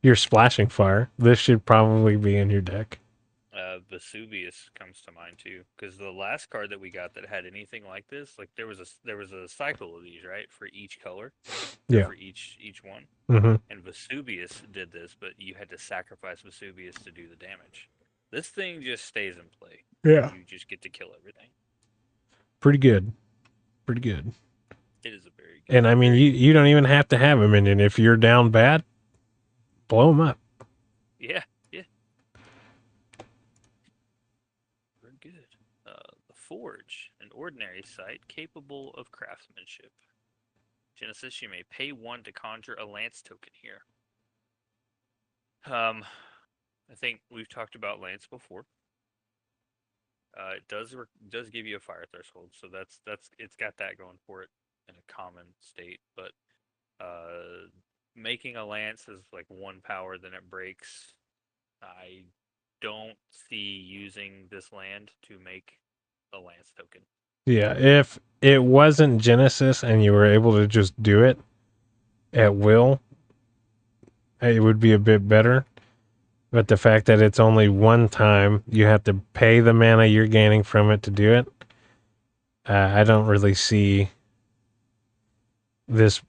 you're splashing fire, this should probably be in your deck. Vesuvius comes to mind too, because the last card that we got that had anything like this, like there was a cycle of these, right, for each color or Yeah. for each one, Mm-hmm. and Vesuvius did this, but you had to sacrifice Vesuvius to do the damage. This thing just stays in play, and Yeah. you just get to kill everything. Pretty good. Pretty good. It is a very good, And I mean, very you don't even have to have a minion. If you're down bad, blow them up. yeah, yeah, very good. The Forge, an ordinary site capable of craftsmanship. Genesis, you may pay 1 to conjure a lance token here. Um, I think we've talked about lance before. It does give you a fire threshold, so that's it's got that going for it in a common state. But making a lance is like 1 power, then it breaks. I don't see using this land to make a lance token. Yeah. If it wasn't Genesis and you were able to just do it at will, it would be a bit better. But the fact that it's only one time, you have to pay the mana you're gaining from it to do it. I don't really see this.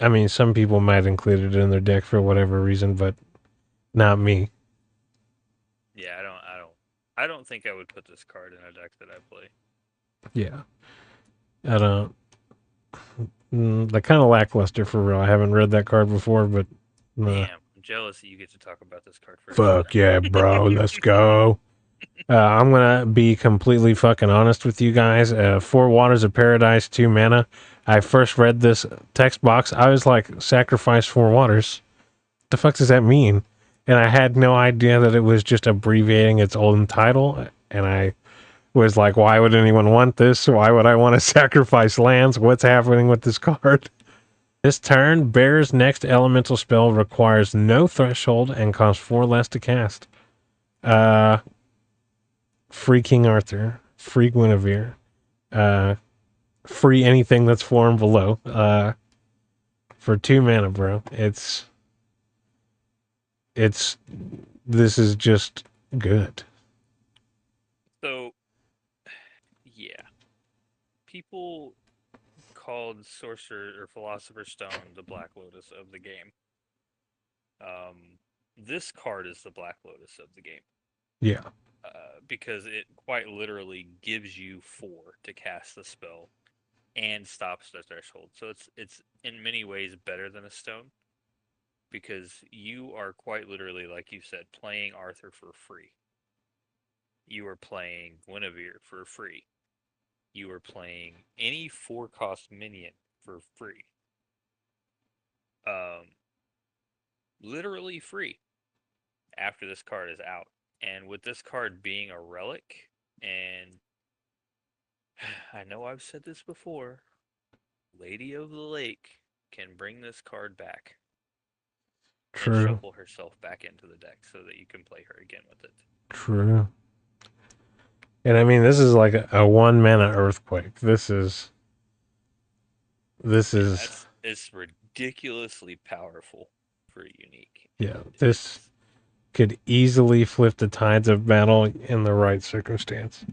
I mean, some people might include it in their deck for whatever reason, but not me. Yeah, I don't think I would put this card in a deck that I play. Yeah, I don't. They're kind of lackluster for real. I haven't read that card before, but Damn, I'm jealous that you get to talk about this card first. fuck yeah, bro. Let's go. I'm gonna be completely fucking honest with you guys. 4 Waters of Paradise, 2 mana. I first read this text box. I was like, sacrifice 4 Waters. What the fuck does that mean? And I had no idea that it was just abbreviating its own title. And I was like, why would anyone want this? Why would I want to sacrifice lands? What's happening with this card? This turn, Bear's next elemental spell requires no threshold and costs 4 less to cast. Uh, Free King Arthur, free Guinevere, uh, free anything that's 4 and below. For 2 mana, bro. It's this is just good. So, yeah, people called Sorcerer or Philosopher's Stone the Black Lotus of the game. This card is the Black Lotus of the game Yeah, because it quite literally gives you 4 to cast the spell and stops the threshold. So it's in many ways better than a stone because you are quite literally, like you said, playing Arthur for free. You are playing Guinevere for free. You are playing any 4 cost minion for free. Um, Literally free after this card is out. And with this card being a relic, and I know I've said this before, Lady of the Lake can bring this card back and true, shuffle herself back into the deck so that you can play her again with it. true. And I mean, this is like a 1 mana earthquake. This Yeah, is it's ridiculously powerful for unique, yeah. and This could easily flip the tides of battle in the right circumstance.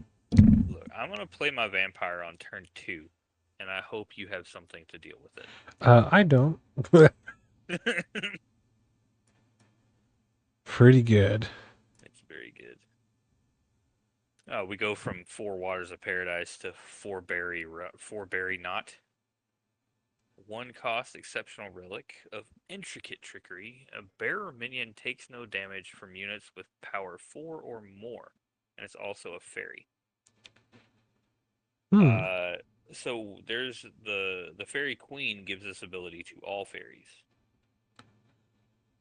look. I'm gonna play my vampire on turn 2, and I hope you have something to deal with I don't. it. Pretty good. It's very good. We go from 4 Waters of Paradise to four berry knot. 1 cost exceptional relic of intricate trickery. A bearer minion takes no damage from units with power 4 or more, and it's also a fairy. Hmm. Uh, so there's the fairy queen gives this ability to all fairies.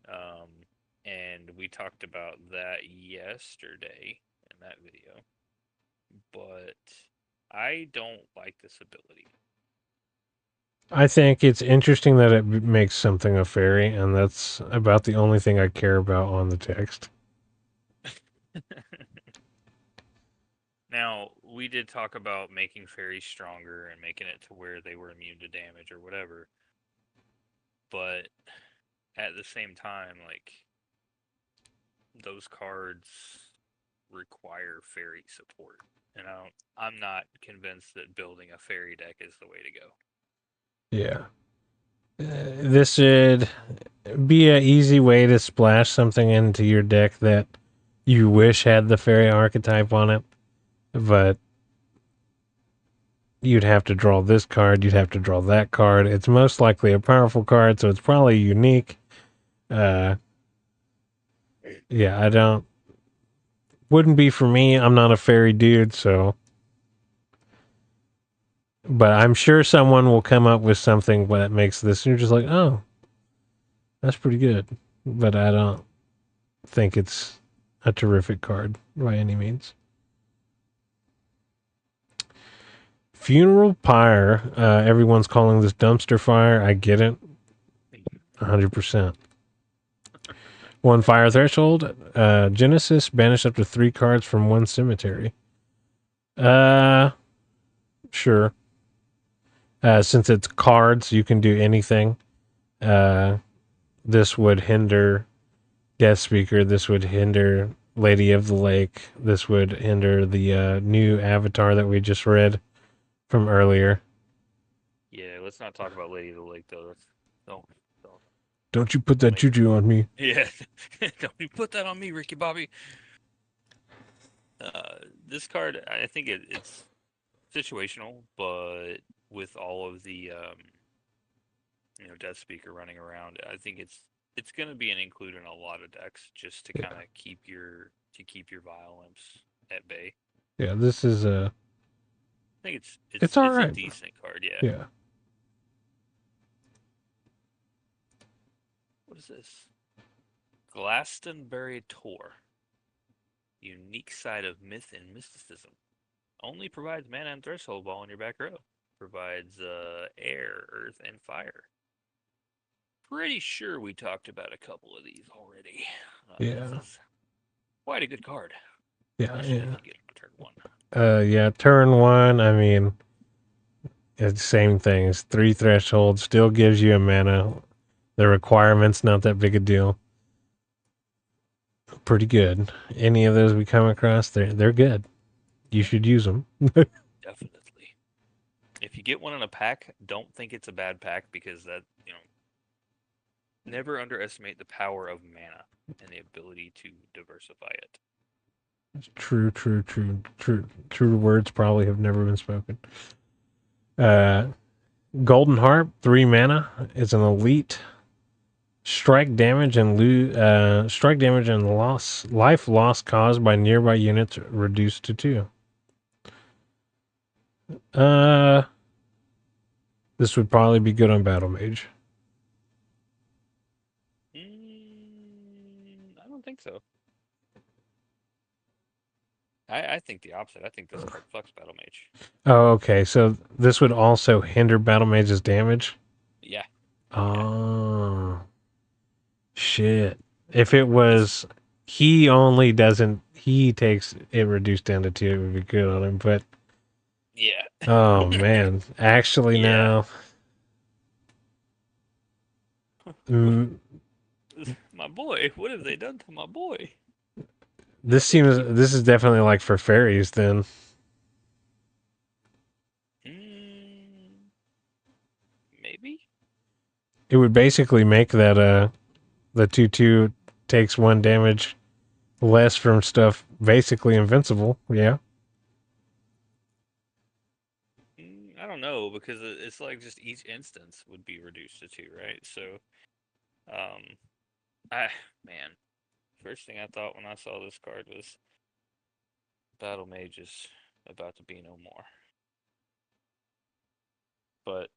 Um, and we talked about that yesterday in that video, but I don't like this ability. I think it's interesting that it makes something a fairy, and that's about the only thing I care about on the text. Now, we did talk about making fairies stronger and making it to where they were immune to damage or whatever, but at the same time, like, those cards. require fairy support, and I'm not convinced that building a fairy deck is the way to go. Yeah. This should be an easy way to splash something into your deck that you wish had the fairy archetype on it, but you'd have to draw this card, you'd have to draw that card. It's most likely a powerful card, so it's probably unique. Uh, yeah, I don't. Wouldn't be for me. I'm not a fairy dude, so. But I'm sure someone will come up with something that makes this, and you're just like, oh, that's pretty good. But I don't think it's a terrific card by any means. Funeral Pyre. Everyone's calling this dumpster fire. I get it. 100%. One fire threshold. Genesis banish up to 3 cards from one cemetery. Sure. Since it's cards, you can do anything. This would hinder Death Speaker. This would hinder Lady of the Lake. This would hinder the new avatar that we just read from earlier. Yeah, let's not talk about Lady of the Lake though. Don't Don't you put that juju on me. Yeah, don't you put that on me, Ricky Bobby. This card, I think it's situational, but with all of the Death Speaker running around, I think it's going to be an include in a lot of decks just to kind of keep your violence at bay. Yeah, this is a. I think it's all right. A decent card, yeah. Yeah. What is this? Glastonbury Tour. Unique side of myth and mysticism. Only provides mana and threshold ball in your back row. Provides air, earth, and fire. Pretty sure we talked about a couple of these already. Yeah. This is quite a good card. Yeah. Especially if you get it on turn 1. Yeah, turn 1, I mean, it's the same things. 3 thresholds still gives you a mana. The requirement's not that big a deal. Pretty good. Any of those we come across, they're good. You should use them. Definitely. If you get one in a pack, don't think it's a bad pack because that, never underestimate the power of mana and the ability to diversify it. True words probably have never been spoken. Golden Harp, 3 mana. It's an elite. Strike damage and life loss caused by nearby units reduced to 2. This would probably be good on Battle Mage. I don't think so. I think the opposite. I think this card fucks Battle Mage. Oh, okay. So this would also hinder Battle Mage's damage? Yeah. Oh. Shit. If it was he takes it reduced down to 2, it would be good on him, but yeah. Oh man. Actually now. My boy, what have they done to my boy? This is definitely like for fairies then. Maybe. It would basically make that the 2/2 takes 1 damage less from stuff basically invincible. Yeah. I don't know because it's like just each instance would be reduced to 2, right? So, first thing I thought when I saw this card was Battle Mage is about to be no more. But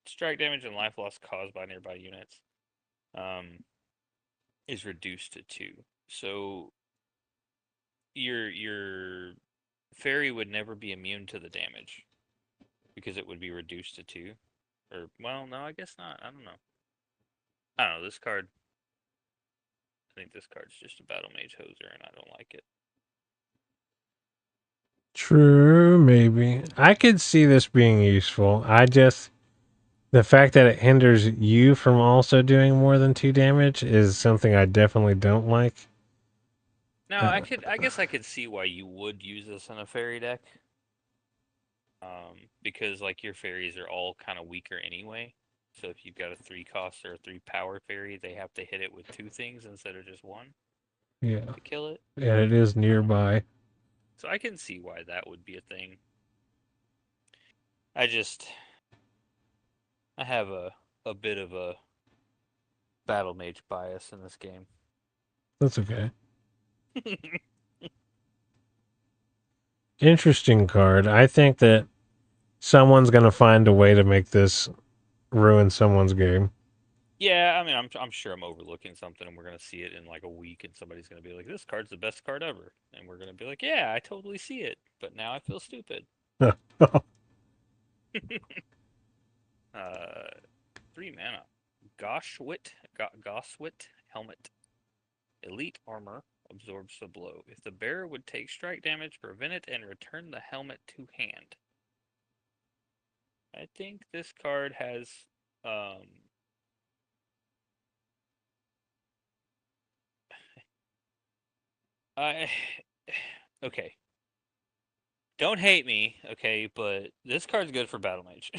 strike damage and life loss caused by nearby units is reduced to 2. So your fairy would never be immune to the damage because it would be reduced to 2. Or well, no, I guess not. I don't know. This card. I think this card's just a Battle Mage hoser, and I don't like it. True, maybe. I could see this being useful. The fact that it hinders you from also doing more than 2 damage is something I definitely don't like. Now, Uh, I guess I could see why you would use this in a fairy deck. Because like your fairies are all kind of weaker anyway. So if you've got a 3 cost or a 3 power fairy, they have to hit it with 2 things instead of just one yeah, to kill it. and it is Um, nearby. so I can see why that would be a thing. I just I have a bit of a battle mage bias in this game. That's okay. Interesting card. I think that someone's gonna find a way to make this ruin someone's game. Yeah, I mean, I'm sure I'm overlooking something, and we're gonna see it in like a week, and somebody's gonna be like, "This card's the best card ever," and we're gonna be like, "Yeah, I totally see it," but now I feel stupid. uh, 3 mana, Goswit helmet, elite armor, absorbs the blow. If the bearer would take strike damage, prevent it, and return the helmet to hand. I think this card has, um, I okay. Don't hate me, okay, but this card's good for Battle Mage.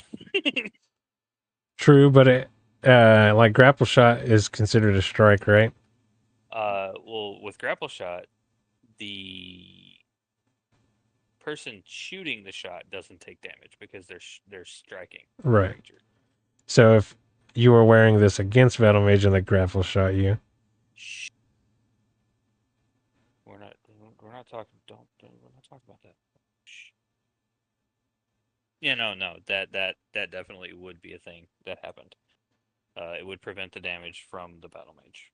True, but it like grapple shot is considered a strike, right? Well, with Grapple Shot, the person shooting the shot doesn't take damage because they're striking the Right. creature. So if you were wearing this against Battle Mage and the grapple shot you, Shh. We're not we're not talking we're not talking about that. Shh. Yeah, no. That definitely would be a thing that happened. It would prevent the damage from the Battle Mage.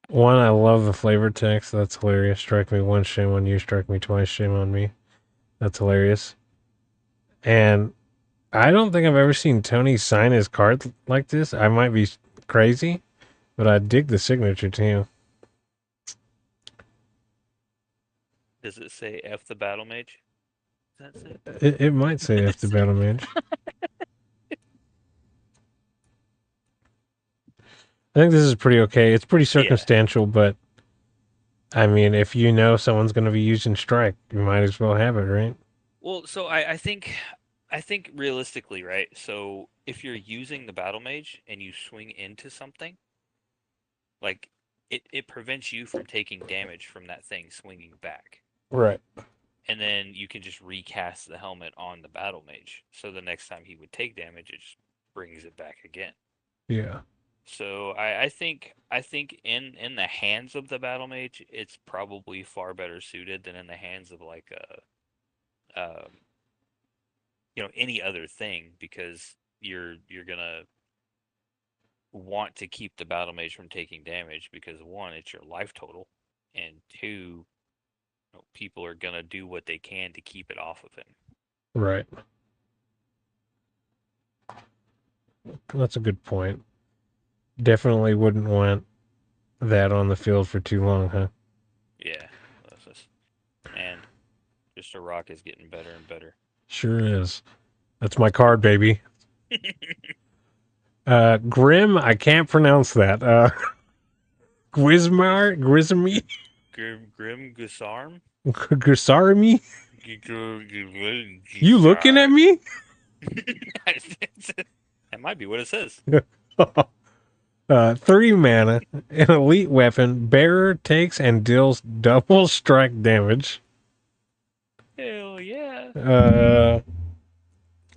one, I love the flavor text. That's hilarious. Strike me once, shame on you. Strike me twice, shame on me. That's hilarious. And I don't think I've ever seen Tony sign his card like this. I might be crazy, but I dig the signature too. Does it say F the Battle Mage? Does that say? It might say F the Battle Mage. I think this is pretty okay. It's pretty Yeah. circumstantial, but I mean, if you know someone's going to be using strike, you might as well have it, right? Well, so I think realistically, right? So if you're using the Battle Mage and you swing into something, like it prevents you from taking damage from that thing swinging back. Right. And then you can just recast the helmet on the Battle Mage. So the next time he would take damage, it just brings it back again. Yeah. So I think in the hands of the Battle Mage, it's probably far better suited than in the hands of like a any other thing because you're gonna want to keep the battle mage from taking damage because one, it's your life total, and two, people are gonna do what they can to keep it off of him. Right. That's a good point. Definitely wouldn't want that on the field for too long, huh? Yeah, that's just, man, Mr. Rock is getting better and better. Sure is. That's my card, baby. Grim, I can't pronounce that. Grismy, Grim Gusarm. Grisarmy. You looking at me? That might be what it says. 3 mana, an elite weapon. Bearer takes and deals double strike damage. Hell yeah. Uh,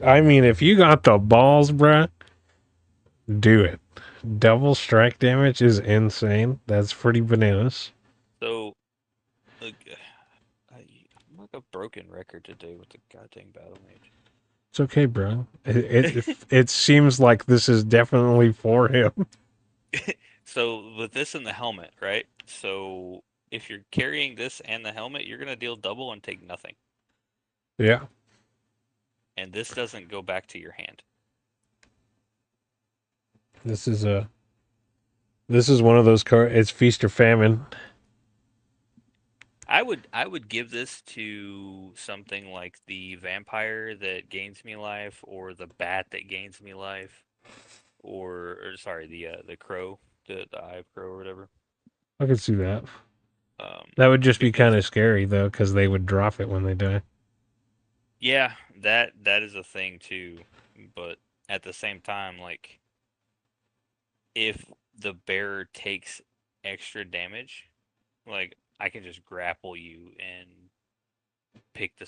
I mean, if you got the balls, bruh, do it. Double strike damage is insane. That's pretty bananas. So, like, I'm like a broken record today with the goddamn battle mage. It's okay, bro. It seems like this is definitely for him. So with this and the helmet, right? So if you're carrying this and the helmet, you're gonna deal double and take nothing. Yeah. And this doesn't go back to your hand. This is a this is one of those cards. It's feast or famine. I would give this to something like the vampire that gains me life, or the bat that gains me life, or sorry, the crow, the eye of crow or whatever. I can see that. That would just be kind Because of scary though, because they would drop it when they die. yeah, that is a thing too. But at the same time, like if the bearer takes extra damage, like I can just grapple you and pick the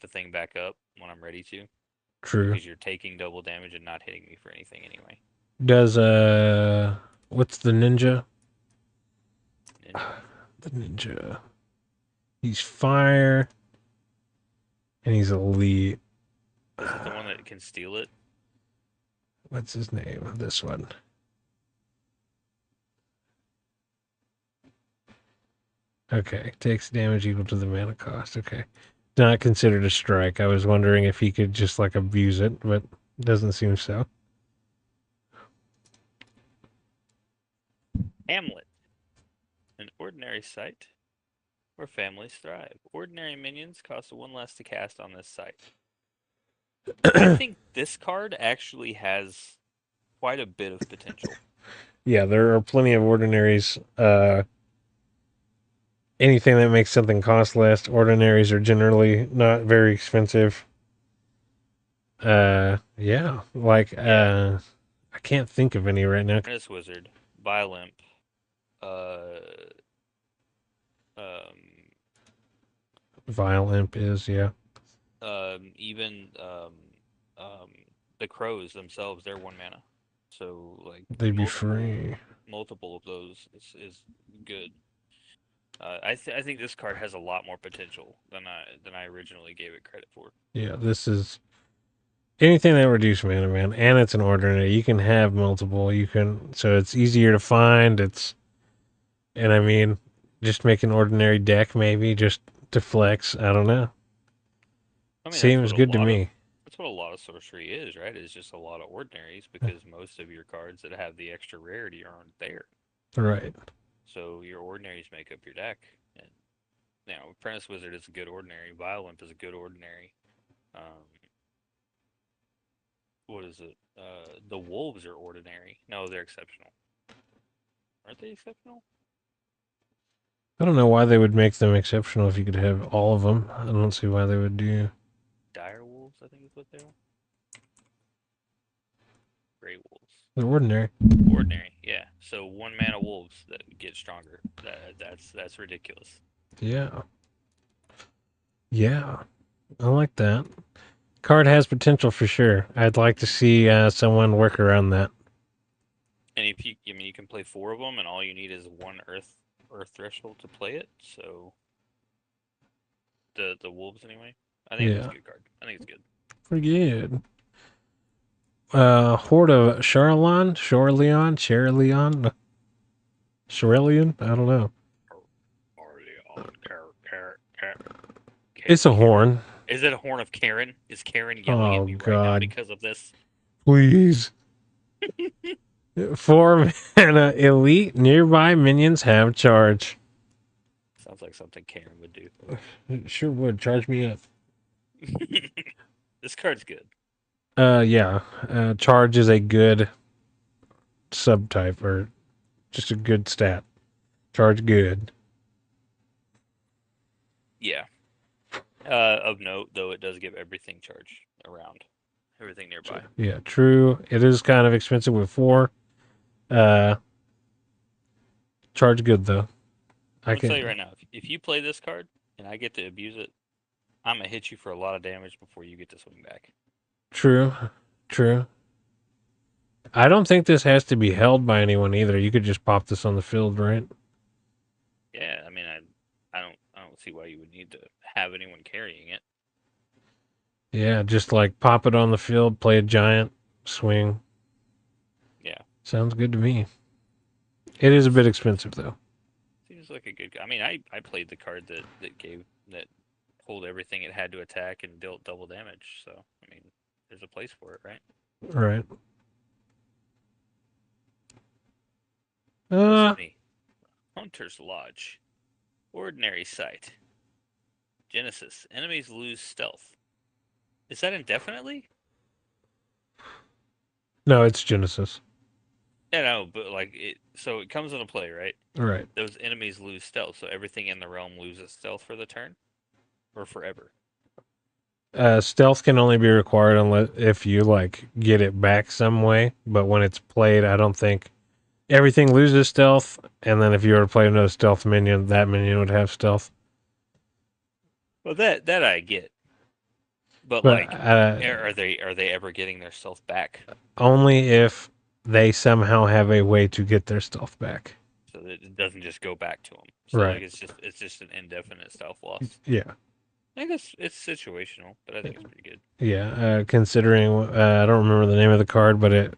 thing back up when I'm ready to, True. because you're taking double damage and not hitting me for anything anyway. Does what's the ninja? Ninja. The ninja. He's fire and he's elite. Is it the one that can steal it? What's his name? This one. Okay, takes damage equal to the mana cost. Okay, not considered a strike. I was wondering if he could just like abuse it, but doesn't seem so. Hamlet. An ordinary site where families thrive. Ordinary minions cost one less to cast on this site. I think this card actually has quite a bit of potential. Yeah, there are plenty of ordinaries. Anything that makes something cost less. Ordinaries are generally not very expensive. Yeah, like Yeah. I can't think of any right now. Apprentice Wizard, Violent, uh, um, Vile Imp is, yeah. even um, the crows themselves, they're 1 mana. So like They'd be free. multiple of those is good. I think this card has a lot more potential than I originally gave it credit for. Yeah, this is anything that reduces mana, man, and it's an ordinary. You can have multiple. You can, so it's easier to find. And I mean, just make an ordinary deck maybe just to flex. I don't know. I mean, Seems good to me. that's what a lot of sorcery is, right? It's just a lot of ordinaries because most of your cards that have the extra rarity aren't there. Right. So your ordinaries make up your deck. And Apprentice Wizard is a good ordinary. Violent is a good ordinary. Um, what is it? The wolves are ordinary. No, they're exceptional. Aren't they exceptional? I don't know why they would make them exceptional if you could have all of them. I don't see why they would do. Dire wolves, I think is what they are. Gray wolves. They're ordinary. Ordinary, yeah. So 1 mana wolves that get stronger. That's ridiculous. Yeah. Yeah. I like that. Card has potential for sure. I'd like to see someone work around that. And if you, I mean, you can play 4 of them, and all you need is one Earth threshold to play it. So the wolves anyway. I think that's Yeah. a good card. I think it's good. Pretty good. Horde of Shirelion? I don't know. It's a horn. Is it a horn of Karen? Is Karen yelling at Oh me right now god. because of this? Please. 4 mana elite nearby minions have charge. Sounds like something Karen would do. It sure would. Charge me up. This card's good. Yeah. Charge is a good subtype or just a good stat. Charge good. Yeah. Of note, though, it does give everything charge around, everything nearby. Yeah, true. It is kind of expensive with 4. Uh, charge good though. I'm gonna tell you right now, if you play this card and I get to abuse it, I'm gonna hit you for a lot of damage before you get to swing back. True. True. I don't think this has to be held by anyone either. You could just pop this on the field, right? Yeah, I mean, I don't see why you would need to have anyone carrying it. Yeah, just like pop it on the field, play a giant, swing. Yeah, Sounds good to me. It is a bit expensive though. seems like a good. I mean, I played the card that pulled everything it had to attack and dealt double damage. So I mean, there's a place for it, right? All right. This is me. Hunter's Lodge. Ordinary sight. Genesis. Enemies lose stealth. Is that indefinitely? No, it's Genesis. Yeah, no, but like it. So it comes into play, right? Right. Those enemies lose stealth, so everything in the realm loses stealth for the turn or forever. Stealth can only be required unless if you like get it back some way. But when it's played, I don't think everything loses stealth. And then if you were to play another stealth minion, that minion would have stealth. Well, that I get, but But like, are they ever getting their stealth back? only if they somehow have a way to get their stealth back. So that it doesn't just go back to them. So like Right. it's just an indefinite stealth loss. Yeah. I guess it's situational, but I think it's pretty good. Yeah. Considering I don't remember the name of the card, but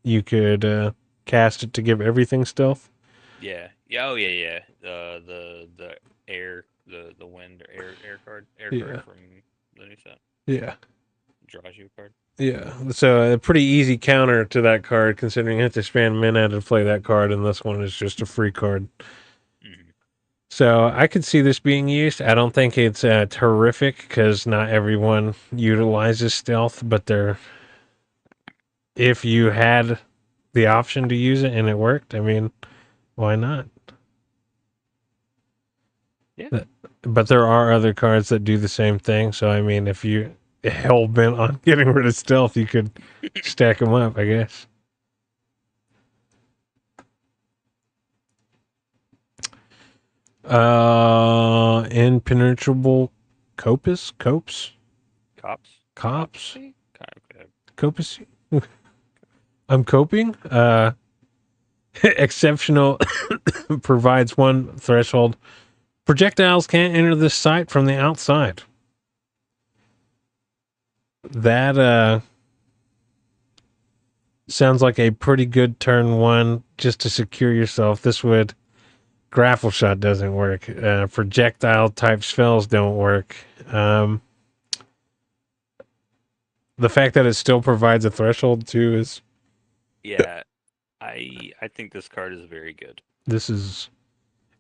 you could cast it to give everything stealth. Yeah. Yeah. Oh yeah. Yeah. The air the wind or air card Yeah. from the new set Yeah. draws you a card. Yeah. So a pretty easy counter to that card, considering you have to spend mana to play that card, and this one is just a free card. Mm-hmm. So I could see this being used. I don't think it's terrific because not everyone utilizes stealth, but if you had the option to use it and it worked, I mean, why not? Yeah. But there are other cards that do the same thing. So I mean, if you hell bent on getting rid of stealth, you could stack them up, I guess. Impenetrable copes, Cops. cops, Kind of. copus. I'm coping. Exceptional provides one threshold. Projectiles can't enter this site from the outside. That sounds like a pretty good turn one just to secure yourself. This would grapple shot doesn't work. Projectile type spells don't work. The fact that it still provides a threshold too is Yeah. I think this card is very good. this is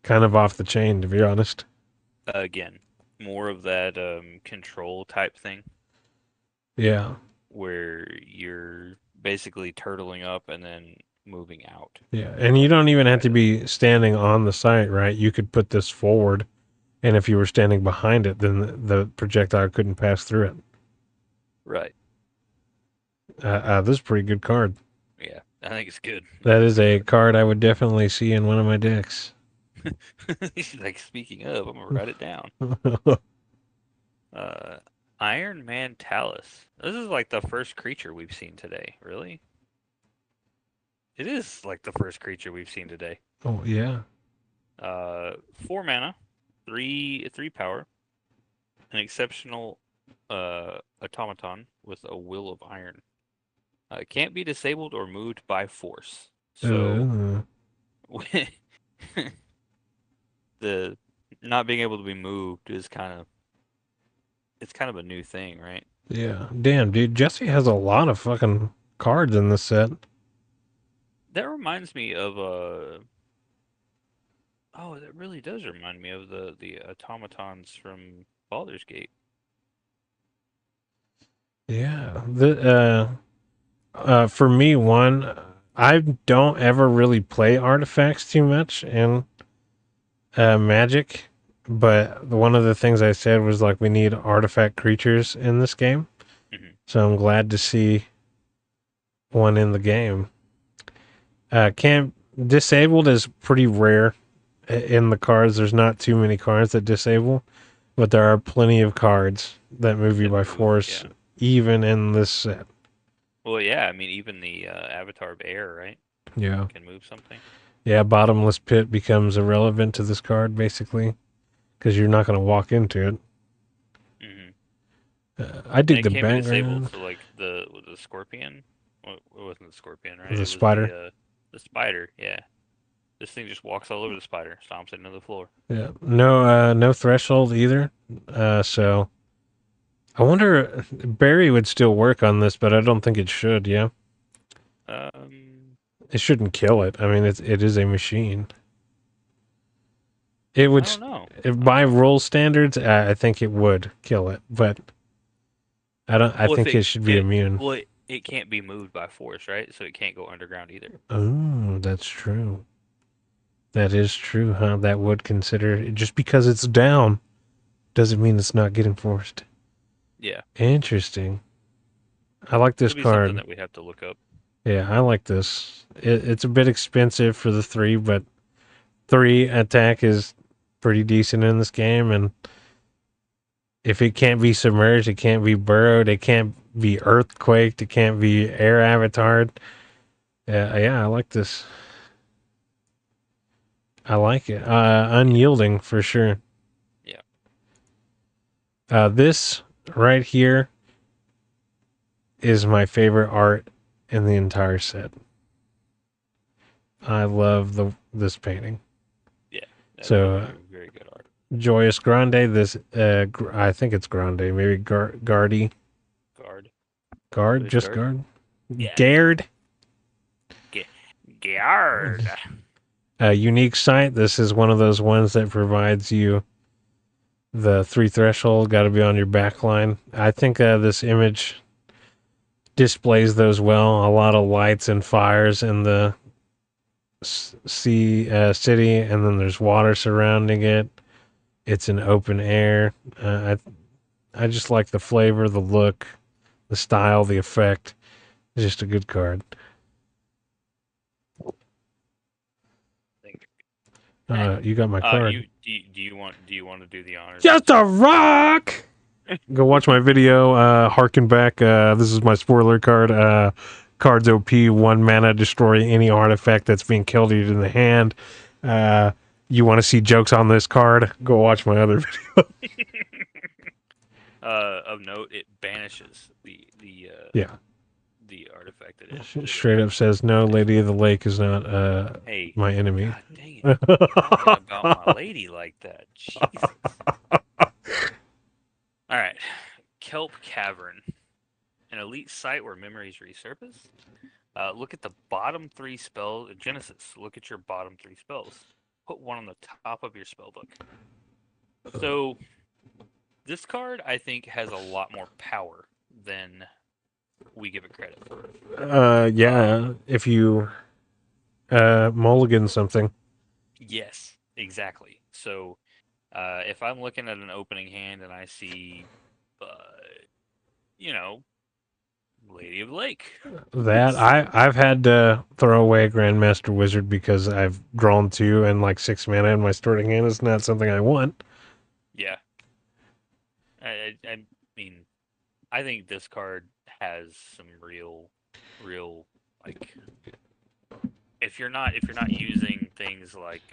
kind of off the chain to be honest. Again, more of that control type thing Yeah. where you're basically turtling up and then moving out. Yeah, and you don't even have to be standing on the site, right? You could put this forward, and if you were standing behind it, then the projectile couldn't pass through it. Right. This is a pretty good card. Yeah, I think it's good. That is a card I would definitely see in one of my decks. Like speaking of, I'm gonna write it down. Uh, Iron Man Talus. This is like the first creature we've seen today. Really? It is like the first creature we've seen today. Oh yeah, 4 mana, three power, an exceptional automaton with a will of iron. It can't be disabled or moved by force. So the not being able to be moved is kind of a new thing, right? yeah. Damn, dude, Jesse has a lot of fucking cards in this set. That reminds me of oh, that really does remind me of the automatons from Baldur's Gate. Yeah, for me, I don't ever really play artifacts too much in Magic, but one of the things I said was like we need artifact creatures in this game, Hmm. so I'm glad to see one in the game. Can't disabled is pretty rare in the cards. There's not too many cards that disable, but there are plenty of cards that move you by force, Yeah. even in this set. Well, yeah. I mean, even the Avatar of Air, right? Yeah. Can move something. Yeah, bottomless pit becomes irrelevant to this card basically because you're not going to walk into it. Hmm. I dig And the it can't be disabled background. for like the scorpion. Well, it wasn't the scorpion, right? The It was spider. the spider. Yeah. This thing just walks all over the spider, stomps it into the floor. Yeah, no threshold either. So I wonder Barry would still work on this, but I don't think it should. Yeah, it shouldn't kill it. I mean, it is a machine. It I would, don't know. if by rule standards, I think it would kill it, but I don't. I Well, if think it it should be immune. well, it can't be moved by force, right? So it can't go underground either. Oh, that's true. That is true, huh? That would consider just because it's down doesn't mean it's not getting forced. Yeah, Interesting. I like this it'll be something card. that we have to look up. Yeah, I like this. It's a bit expensive for the three, but three attack is pretty decent in this game. And if it can't be submerged, it can't be burrowed, it can't be earthquaked, it can't be air avatared. Yeah, I like this. I like it. Yeah, Unyielding for sure. yeah. This right here is my favorite art in the entire set. I love this painting. Yeah, that's So very, very good art. Joyous Grande. This I think it's Grande. Maybe Gardy. Guard. Guard. Joyce Just Guard? guard. Yeah. Gared. Guard. A unique sight. This is one of those ones that provides you the 3 threshold. Got to be on your back line. I think this image displays those well. A lot of lights and fires in the city, and then there's water surrounding it. It's in open air. I just like the flavor, the look, the style, the effect. It's just a good card. Think- You got my card. Do you want to do the honors? Just a rock. Go watch my video. Harken back. This is my spoiler card. Cards OP. 1 mana. Destroy any artifact that's being killed in the hand. You want to see jokes on this card? Go watch my other video. Of note, it banishes Yeah. the artifact that it Straight up says no. Lady of the Lake is not Hey, my enemy. God dang it! Talking about my lady like that, Jesus. All right, Kelp Cavern, an elite site where memories resurface. Look at the bottom 3 spells. Genesis. Look at your bottom 3 spells. Put one on the top of your spell book. So this card, I think, has a lot more power than we give it credit for. Yeah. If you mulligan something. Yes, exactly. So if I'm looking at an opening hand and I see, uh, you know, Lady of the Lake. That I've had to throw away a Grandmaster Wizard because I've drawn 2 and like 6 mana in my starting hand is not something I want. Yeah. I mean, I think this card has some real like if you're not using things like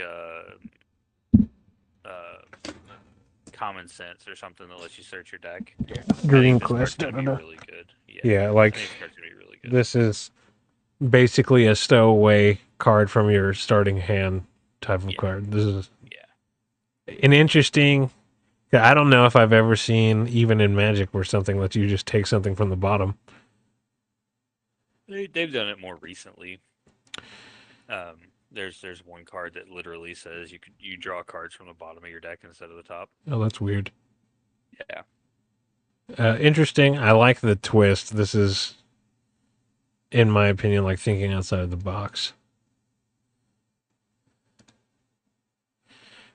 common sense or something that lets you search your deck, I Green think this card's Quest. gonna be really good. Yeah, Yeah, I like think this card's gonna be really good. this is basically a stowaway card from your starting hand type of Yeah. card. This is Yeah. an interesting. I don't know if I've ever seen, even in Magic, where something lets you just take something from the bottom. They've done it more recently. There's one card that literally says you draw cards from the bottom of your deck instead of the top. Oh, that's weird. Yeah. Interesting. I like the twist. This is, in my opinion, like thinking outside of the box.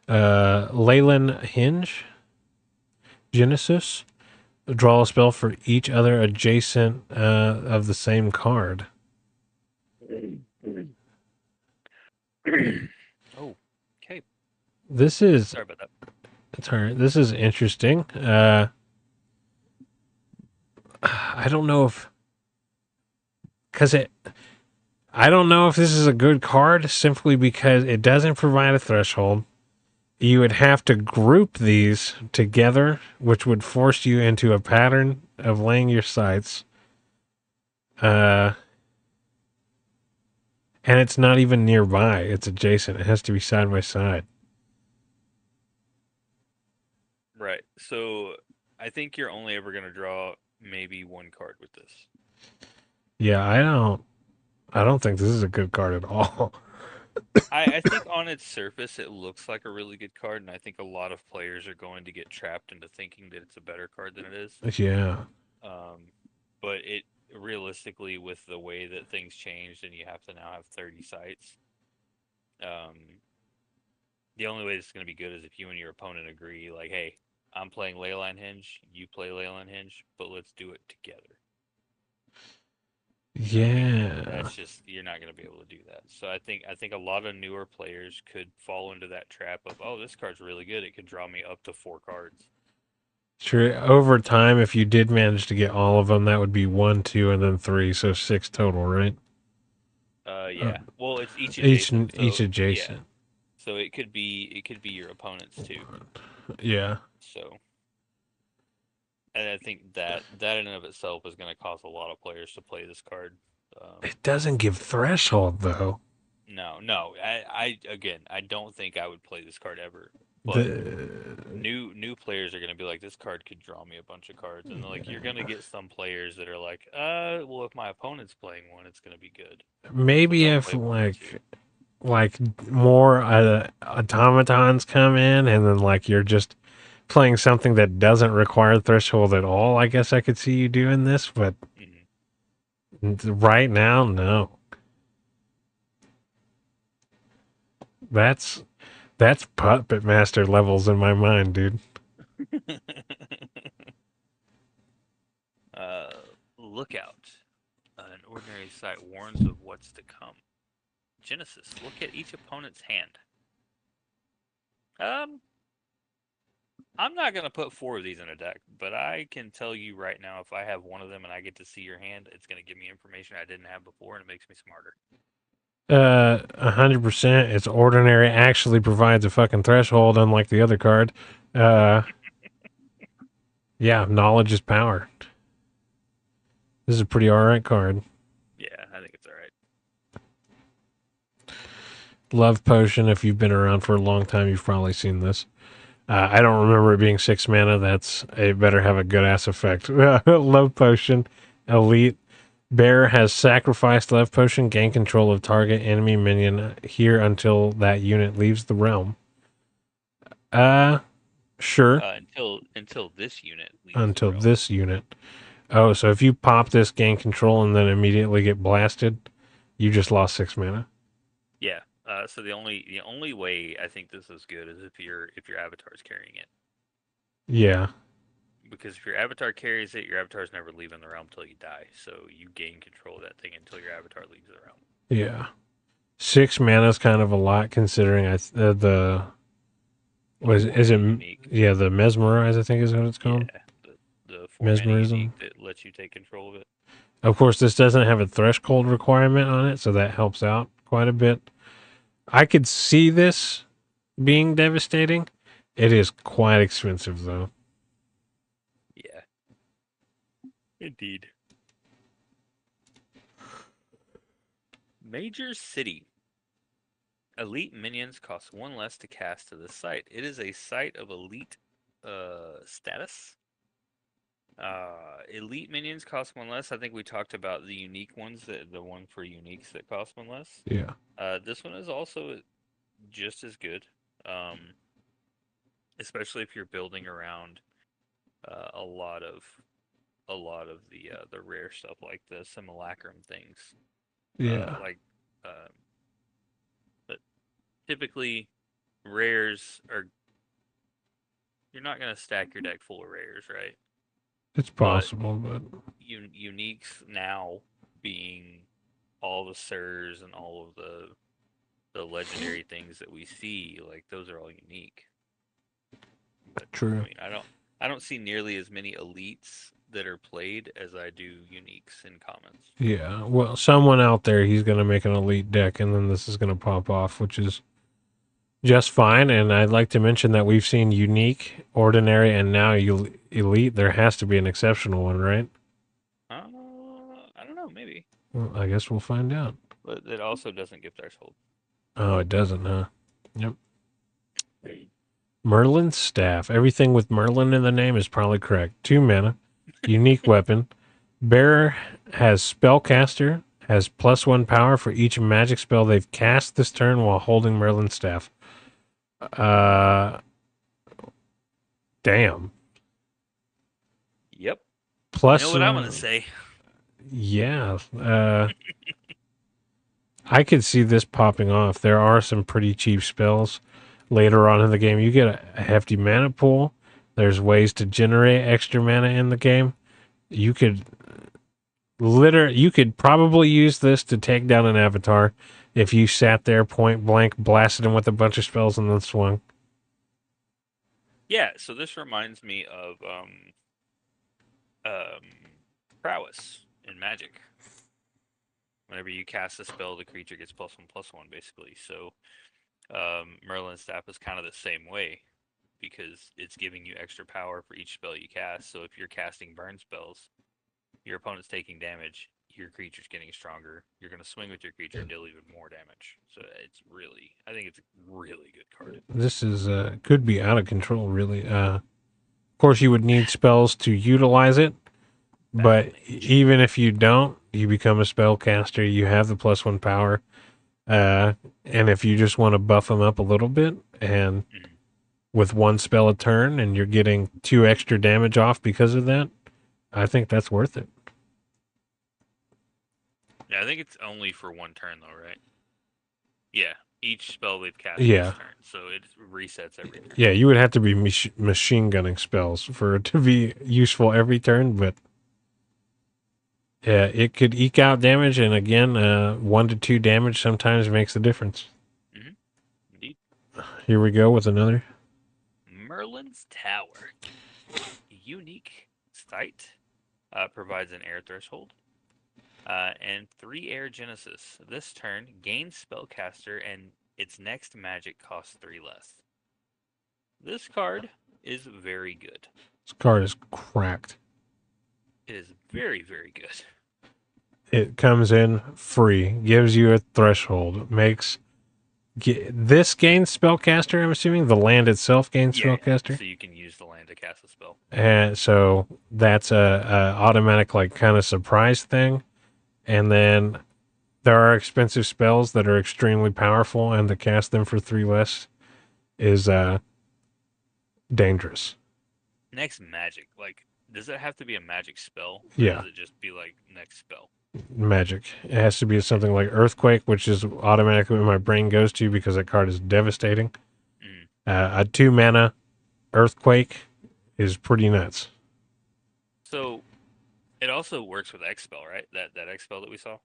Leyland Hinge. Genesis. Draw a spell for each other adjacent of the same card. Oh, okay. This is Sorry about that. it's hard. This is interesting. I don't know if because it. I don't know if this is a good card simply because it doesn't provide a threshold. You would have to group these together, which would force you into a pattern of laying your sights. And it's not even nearby. It's adjacent. It has to be side by side. Right. So I think you're only ever gonna draw maybe one card with this. Yeah, I don't think this is a good card at all. I think on its surface it looks like a really good card, and I think a lot of players are going to get trapped into thinking that it's a better card than it is. Yeah. But it realistically, with the way that things changed, and you have to now have 30 sites. Um, the only way this is going to be good is if you and your opponent agree, like, hey, I'm playing Leyline Hinge, you play Leyline Hinge, but let's do it together. And Yeah. that's just you're not going to be able to do that. So I think a lot of newer players could fall into that trap of, oh, this card's really good. It could draw me up to 4 cards. Sure. Over time, if you did manage to get all of them, that would be 1, 2, and then 3, so 6 total, right? Uh, Yeah. Well, it's each each adjacent, each so yeah. adjacent. So it could be your opponent's too. Yeah. So, and I think that in and of itself is going to cause a lot of players to play this card. It doesn't give threshold though. No, no. I again, I don't think I would play this card ever. But The new players are going to be like, this card could draw me a bunch of cards, and like you're going to get some players that are like, well, if my opponent's playing one, it's going to be good, so maybe they'll if play one or two. like more automatons come in, and then like you're just playing something that doesn't require threshold at all. I guess I could see you doing this, but Mhm. right now, no. That's that's puppet master levels in my mind, dude. uh, Lookout. An ordinary sight warns of what's to come. Genesis. Look at each opponent's hand. Um, I'm not gonna put 4 of these in a deck, but I can tell you right now, if I have one of them and I get to see your hand, it's gonna give me information I didn't have before, and it makes me smarter. 100%. It's ordinary. Actually provides a fucking threshold, unlike the other card. Uh, yeah, knowledge is power. This is a pretty alright card. Yeah, I think it's all right. Love potion. If you've been around for a long time, you've probably seen this. I don't remember it being 6 mana. That's it. Better have a good ass effect. Love potion, elite. Bear has sacrificed love potion. Gain control of target enemy minion here until that unit leaves the realm. Uh, sure. Until this unit leaves the Until realm. this unit. Oh, so if you pop this, gain control, and then immediately get blasted, you just lost 6 mana. Yeah. So the only way I think this is good is if your avatar's carrying it. Yeah, Because if your avatar carries it, your avatar's never leaving the realm until you die. So you gain control of that thing until your avatar leaves the realm. yeah. 6 mana is kind of a lot considering the The was four is mana it unique. yeah the mesmerize I think is what it's Yeah. called. The 4 mana Mesmerism. unique that lets you take control of it. Of course, this doesn't have a threshold requirement on it, so that helps out quite a bit. I could see this being devastating. It is quite expensive though. Yeah. Indeed. Major City. Elite minions cost 1 less to cast to this site. It is a site of elite status. Elite minions cost 1 less. I think we talked about the unique ones, the one for uniques that cost 1 less. Yeah. This one is also just as good, um, especially if you're building around a lot of the rare stuff like the simulacrum things. Yeah. Like, uh, but typically rares are you're not gonna stack your deck full of rares, right? It's But possible, but uniques now being all the sirs and all of the legendary things that we see, like those are all unique. But I true. mean, I don't see nearly as many elites that are played as I do uniques in commons. Yeah. Well, someone out there, he's going to make an elite deck, and then this is going to pop off, which is just fine. And I'd like to mention that we've seen unique, ordinary, and now elite. There has to be an exceptional one, right? I don't know, maybe, Well, I guess we'll find out. but it also doesn't give threshold. Oh, it doesn't, huh? Yep. Merlin's staff. Everything with Merlin in the name is probably correct. 2 mana, unique weapon. Bearer has spellcaster, has +1 power for each magic spell they've cast this turn while holding Merlin's staff. Uh, damn. Yep. You know Plus, what I'm gonna say? Yeah. I could see this popping off. There are some pretty cheap spells later on in the game. You get a hefty mana pool. There's ways to generate extra mana in the game. You could you could probably use this to take down an avatar if you sat there point blank, blasted him with a bunch of spells and then swung. Yeah, so this reminds me of um, prowess in Magic. Whenever you cast a spell, the creature gets +1/+1, basically. So Merlin's staff is kind of the same way because it's giving you extra power for each spell you cast. So if you're casting burn spells, your opponent's taking damage, your creature's getting stronger. You're going to swing with your creature and deal even more damage. So I think it's a really good card. This is could be out of control, really. Of course, you would need spells to utilize it, Battle but Mage. even if you don't, you become a spellcaster. You have the +1 power, and if you just want to buff them up a little bit, and Mhm. with one spell a turn, and you're getting 2 extra damage off because of that, I think that's worth it. Yeah, I think it's only for one turn, though, right? Yeah, each spell they've cast Yeah, this turn. So it resets every turn. yeah, you would have to be machine gunning spells for it to be useful every turn, but yeah, it could eke out damage, and again, 1 to 2 damage sometimes makes the difference. Mm-hmm. Indeed. Here we go with another. Merlin's Tower. Unique sight. Provides an air threshold. And 3 air genesis. This turn, gain spellcaster, and its next magic costs 3 less. This card is very good. This card is cracked. It is very, very good. It comes in free, gives you a threshold, makes this gains spellcaster. I'm assuming the land itself gains Yeah, spellcaster, so you can use the land to cast a spell. and so that's a automatic like kind of surprise thing. And then there are expensive spells that are extremely powerful, and to cast them for 3 less is dangerous. Next magic. Like, does it have to be a magic spell? Or Yeah, does it just be like next spell? magic. It has to be something like Earthquake, which is automatically what my brain goes to because that card is devastating. Mm. A 2 mana Earthquake is pretty nuts. So it also works with X spell, right? That X spell that we saw?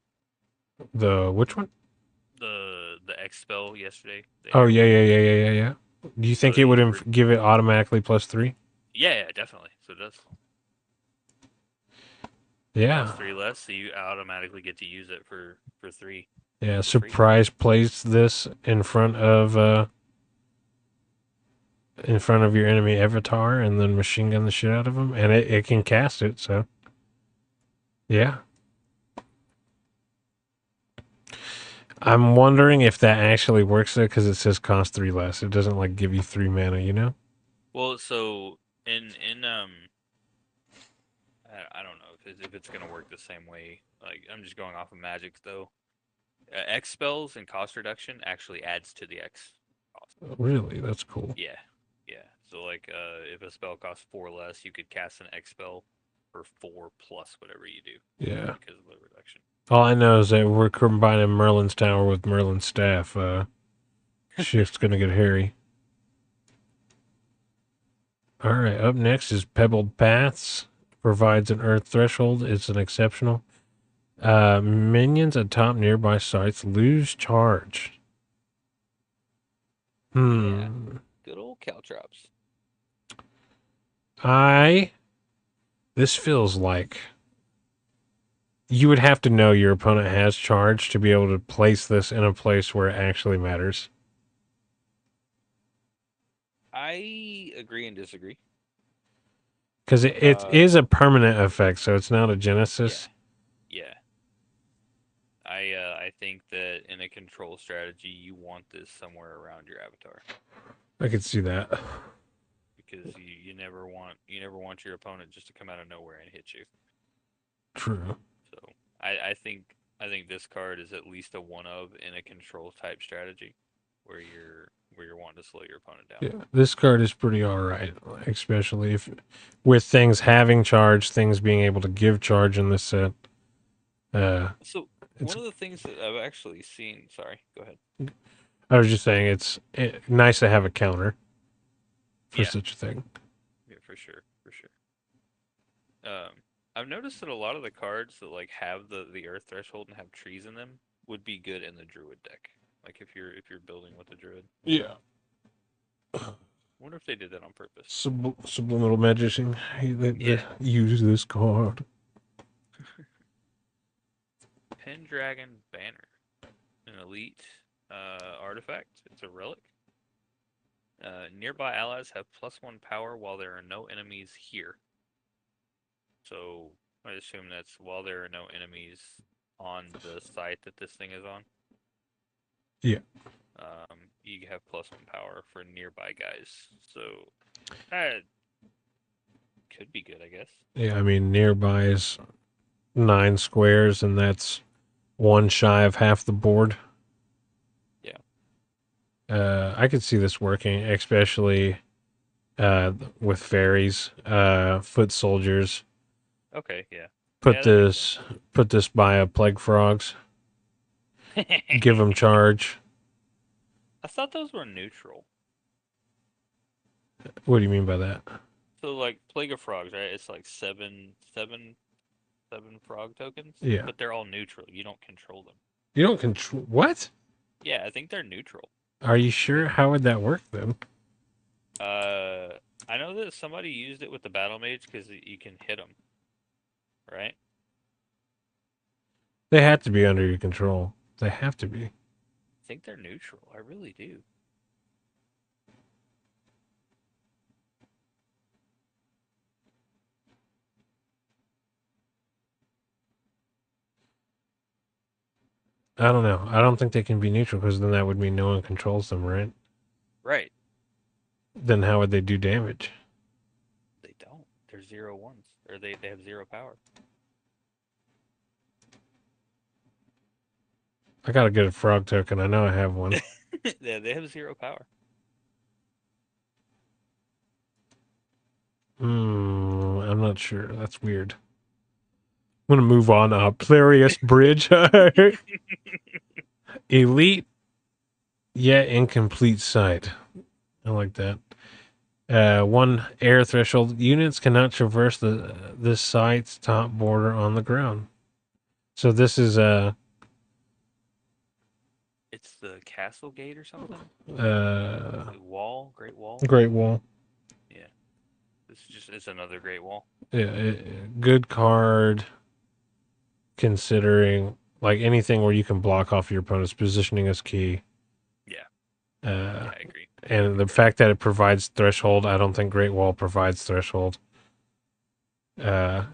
The which one? The X spell yesterday. The Oh air yeah, one. yeah, yeah, yeah, yeah, yeah. Do you So think it would give it automatically +3? yeah, definitely. So it does. Yeah, Cost 3 less, so you automatically get to use it for 3 yeah. for free. Surprise plays this in front of your enemy avatar, and then machine gun the shit out of him, and it can cast it. So yeah, I'm wondering if that actually works there because it says cost 3 less. It doesn't like give you 3 mana, you know? Well, so in I don't know if it's gonna work the same way. Like I'm just going off of Magic though. X spells and cost reduction actually adds to the X cost. Really, that's cool. Yeah, yeah. So like if a spell costs 4 less, you could cast an X spell for 4 plus whatever you do Yeah. because of the reduction. All I know is that we're combining Merlin's Tower with Merlin's staff. Shit's gonna get hairy. All right, up next is Pebbled Paths. Provides an earth threshold. It's an exceptional. Minions atop nearby sites lose charge. Yeah, Hmm. good old Caltrops. This feels like you would have to know your opponent has charge to be able to place this in a place where it actually matters. I agree and disagree. Because it is a permanent effect, so it's not a Yeah, genesis. yeah. I think that in a control strategy, you want this somewhere around your avatar I could see that. because you never want your opponent just to come out of nowhere and hit you. True. So I think this card is at least a one of in a control type strategy where you're wanting to slow your opponent down. Yeah, this card is pretty alright, especially if with things having charge, things being able to give charge in this set. So it's one of the things that I've actually seen. Sorry, go ahead. I was just saying it's nice to have a counter for Yeah, such a thing. yeah, for sure, for sure. I've noticed that a lot of the cards that like have the Earth Threshold and have trees in them would be good in the Druid deck. Like if you're building with the Druid. Yeah. Wonder if they did that on purpose. Subliminal magician. They Yeah. use this card. Pendragon Banner, an elite artifact. It's a relic. Nearby allies have +1 power while there are no enemies here. So I assume that's while there are no enemies on the site that this thing is on. Yeah. You have +1 power for nearby guys. So that could be good, I guess. Yeah, I mean, nearby is 9 squares, and that's one shy of half the board. Yeah. I could see this working, especially with fairies, foot soldiers. Okay, yeah. Put Yeah, that makes sense. this, put this by a plague frogs. Give them charge. I thought those were neutral. What do you mean by that? So like Plague of Frogs, right? It's like seven frog tokens, Yeah, but they're all neutral. You don't control them. you don't control what? Yeah, I think they're neutral. Are you I think sure? How would that work then? uh I know that somebody used it with the battle mage because you can hit them, right? They have to be under your control. They have to be. I think they're neutral. I really do. I don't know. I don't think they can be neutral because then that would mean no one controls them, right? Right. Then how would they do damage? They don't. They're 0/1s. Or they have 0 power. I gotta get a frog token. I know I have one. Yeah, they have 0 power. I'm not sure. That's weird. I'm gonna move on up. Plarius Bridge. Elite yet incomplete sight. I like that. One air threshold. Units cannot traverse this site's top border on the ground. So this is It's the castle gate or something? uh The wall, Great Wall? Great Wall. Yeah. It's another Great Wall. Yeah, good card considering like anything where you can block off your opponent's positioning is key. Yeah. Uh, Yeah, I agree. and Good the card. fact that it provides threshold, I don't think Great Wall provides threshold. Uh,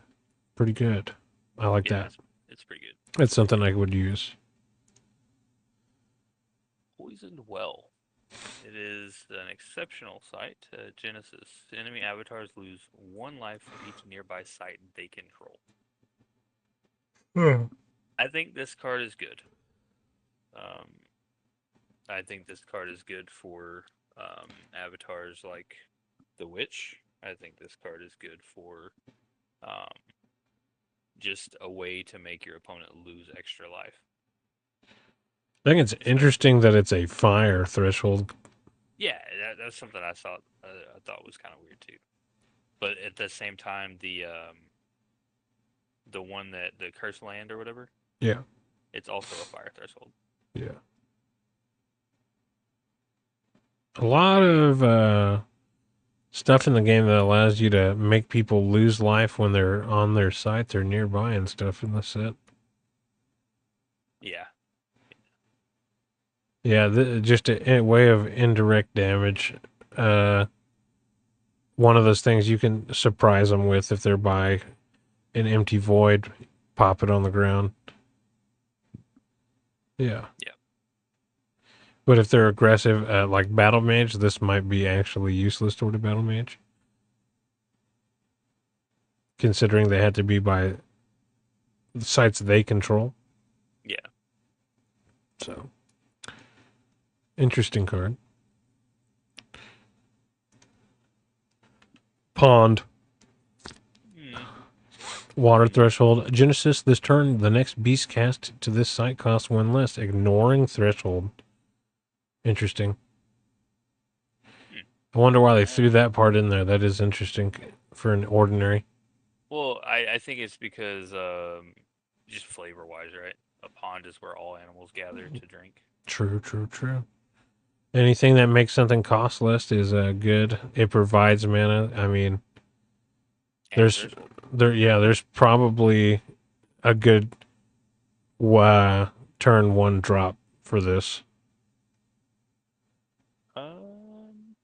Pretty good. I like Yeah, that. it's pretty good. It's something I would use. Poisoned Well. It is an exceptional sight. Genesis. Enemy avatars lose 1 life for each nearby site they control. Hmm. I think this card is good. Um, I think this card is good for avatars like the Witch. I think this card is good for um, just a way to make your opponent lose extra life. I think it's Especially, interesting that it's a fire threshold. yeah, that's something I thought was kind of weird too. But at the same time, the one that the Cursed Land or whatever, Yeah. it's also a fire threshold. Yeah. A lot of stuff in the game that allows you to make people lose life when they're on their sites or nearby and stuff in the set. Yeah, Yeah, just a way of indirect damage. Uh, One of those things you can surprise them with if they're by an empty void, pop it on the ground. Yeah. yeah, But if they're aggressive, like battle mage, this might be actually useless toward a battle mage, considering they had to be by sites they control. yeah. So, interesting card. Pond. Mm. Water threshold. Genesis, this turn, the next beast cast to this site costs one less, ignoring threshold. Interesting. I wonder why they threw that part in there. That is interesting for an ordinary. Well, I think it's because just flavor wise, right? A pond is where all animals gather to drink. True, true, true. Anything that makes something cost less is good. It provides mana. I mean, And there's threshold. there's probably a good turn one drop for this. Um,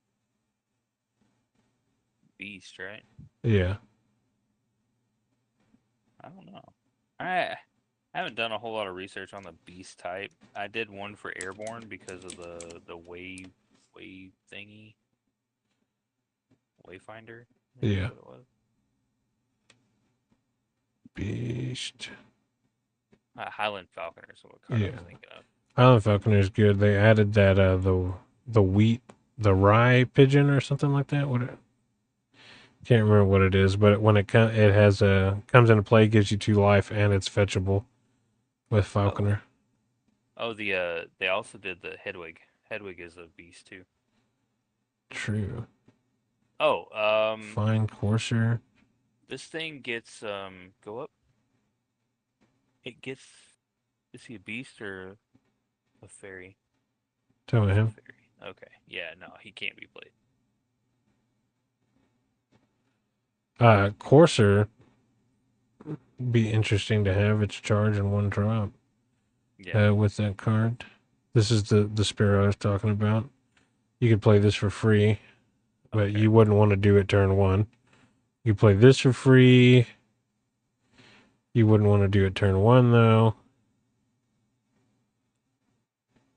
Beast, right? Yeah. I don't know. I haven't done a whole lot of research on the beast type. I did one for airborne because of the wave thingy, wayfinder. I think Yeah. that's what it was. Beast. Highland Falconer is what card I Yeah. was thinking of. Island Falconer is good. They added that the wheat, the rye pigeon or something like that. Can't remember what it is, but when it has comes into play, gives you 2 life, and it's fetchable with Oh, Falconer. they also did the Hedwig. Hedwig is a beast too. True. Oh, Fine Courser. this thing gets go up. It gets, is he a beast or a fairy? Tell He's a him. fairy. Okay. Yeah, no, he can't be played. Courser be interesting to have its charge in one drop. Yeah. With that card. This is the sparrow I was talking about. You could play this for free, but Okay. you wouldn't want to do it turn one. You play this for free. You wouldn't want to do it turn one though.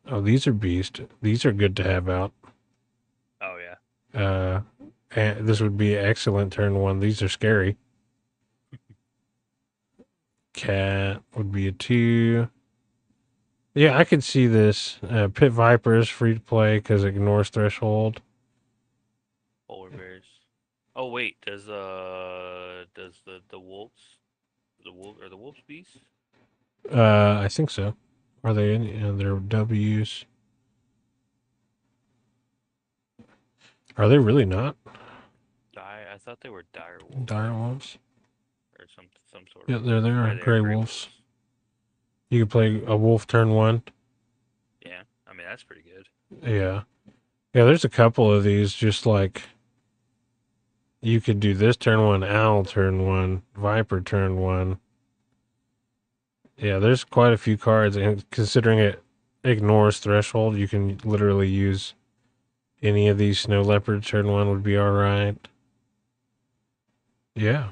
Oh, these are beast. These are good to have out. Oh yeah. And this would be excellent turn one. These are scary. Cat would be a 2. Yeah, I could see this. Pit Viper is free to play because it ignores threshold. Polar bears. Oh wait, does the wolves, the wolves beasts? I think so. Are they in their W's? Are they really not I thought they were dire wolves dire wolves? or some sort of Yeah, wolf. they're Or there. they're Gray gray wolves. wolves. You could play a wolf turn one. Yeah, I mean that's pretty good. Yeah. Yeah, there's a couple of these just like you could do this turn one, owl turn one, viper turn one. Yeah, there's quite a few cards, and considering it ignores threshold, you can literally use any of these. Snow leopard turn one would be all right. Yeah,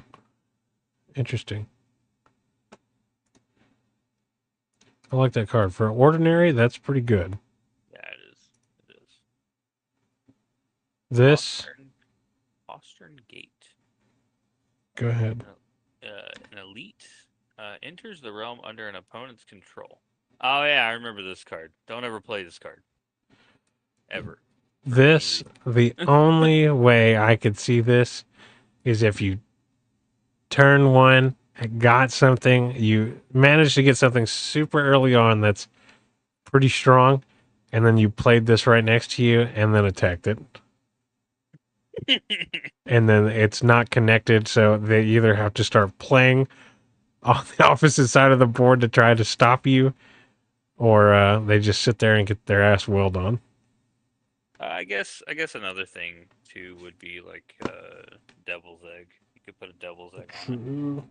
interesting. I like that card for ordinary. That's pretty good. Yeah, it is. It is. This, Postern Gate. go ahead. An elite enters the realm under an opponent's control. Oh yeah, I remember this card. Don't ever play this card. Ever. For any This, reason. the only way I could see this is if you turn one, got something, you managed to get something super early on that's pretty strong, and then you played this right next to you and then attacked it. And then it's not connected, so they either have to start playing on the opposite side of the board to try to stop you, or they just sit there and get their ass wheeled on. I guess another thing too would be like devil's egg. You could put a devil's egg on it. True.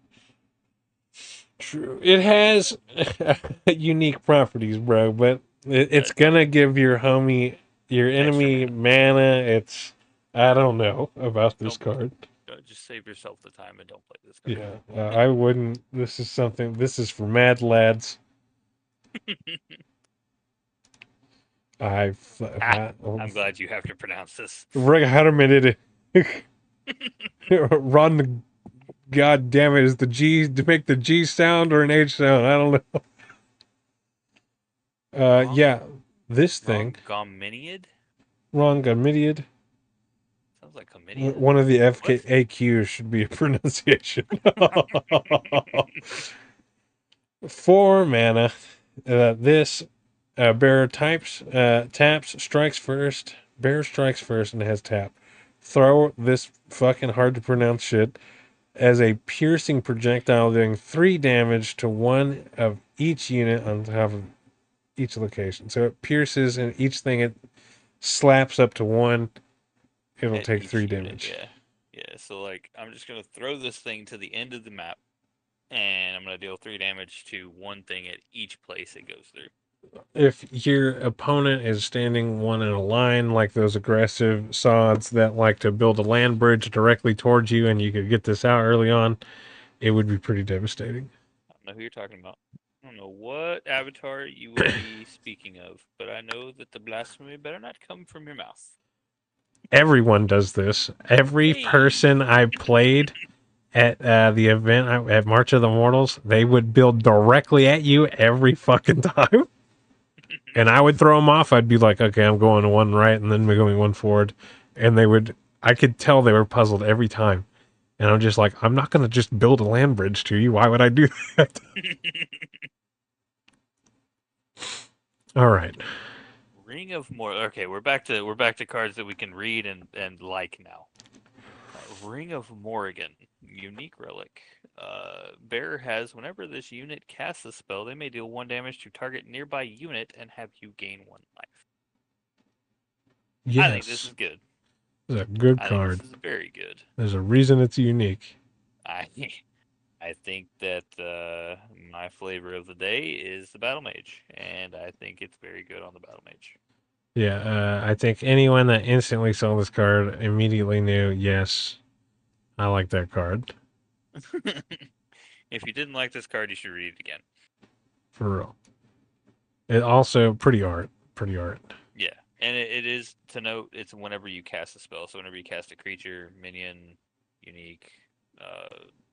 True. It has unique properties, bro, but it's It does. gonna give your homie, your Extra enemy mana. mana. I don't know about this Don't card. just save yourself the time and don't play this card. Yeah, I wouldn't. This is for mad lads. Ah, I'm glad you have to pronounce this. How minute. Run the god damn it, is the G to make the G sound or an H sound? I don't know. Wrong, Yeah, this thing. wrong Gominiad. Wrong Gominiad. Sounds like chlamydia. One of the What? FAQs should be a pronunciation. 4 mana. This bearer taps, strikes first. Bearer strikes first and has tap. Throw this fucking hard to pronounce shit as a piercing projectile doing 3 damage to one of each unit on top of each location. So it pierces and each thing it slaps up to 1, it'll At take each 3 unit, damage. yeah. Yeah, so like I'm just gonna throw this thing to the end of the map and I'm gonna deal 3 damage to one thing at each place it goes through. If your opponent is standing one in a line, like those aggressive sods that like to build a land bridge directly towards you, and you could get this out early on, it would be pretty devastating. I don't know who you're talking about. I don't know what avatar you would be speaking of, but I know that the blasphemy better not come from your mouth. Everyone does this. Every person Hey! I played at the event at March of the Mortals, they would build directly at you every fucking time. And I would throw them off. I'd be like, okay, I'm going one right and then we're going one forward. And I could tell they were puzzled every time. And I'm just like, I'm not going to just build a land bridge to you. Why would I do that? All right. Ring of More. Okay, we're back to cards that we can read and like now. Ring of Morrigan, unique relic. Bearer has whenever this unit casts a spell, they may deal 1 damage to target nearby unit and have you gain 1 life. I think this Yes. is good. This is a good I think this card. is very good. There's a reason it's unique. I I think that my flavor of the day is the Battle Mage, and I think it's very good on the Battle Mage. Yeah, I think anyone that instantly saw this card immediately knew, yes, I like that card. If you didn't like this card, you should read it again. For real. It also pretty art. Pretty art. Yeah, and it is to note. It's whenever you cast a spell. So whenever you cast a creature, minion, unique,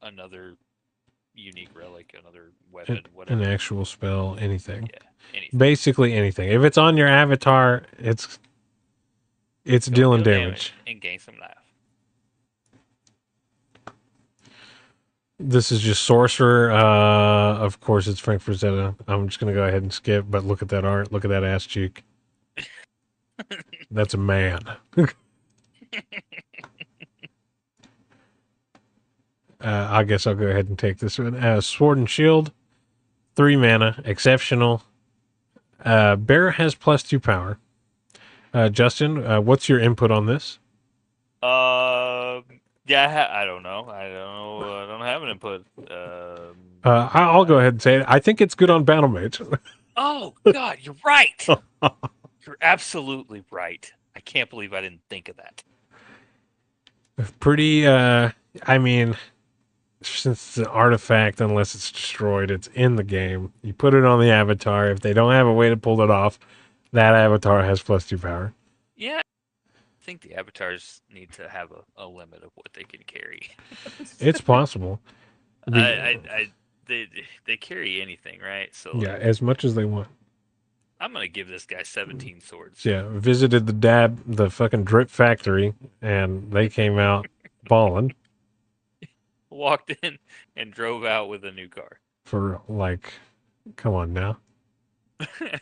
another unique relic, another weapon, An whatever. actual spell, anything. Yeah, anything. Basically anything. If it's on your avatar, it's Go dealing deal damage. damage and gain some life. This is just sorcerer. Of course, it's Frank Frazetta. I'm just gonna go ahead and skip. But look at that art. Look at that ass cheek. That's a man. I guess I'll go ahead and take this one. Sword and Shield, 3 mana, exceptional. Bearer has +2 power. Justin, what's your input on this? Uh, yeah, I don't know. I don't know. I don't have an input. I'll go ahead and say it. I think it's good on Battle Mage. Oh God, you're right. You're absolutely right. I can't believe I didn't think of that. Pretty. I mean, since it's an artifact, unless it's destroyed, it's in the game. You put it on the avatar. If they don't have a way to pull it off, that avatar has +2 power. Yeah, I think the avatars need to have a limit of what they can carry. It's possible. I they carry anything, right? So Yeah, like, as much as they want. I'm gonna give this guy 17 swords. So yeah, visited the fucking drip factory, and they came out balling Walked in and drove out with a new car. for like, come on now. I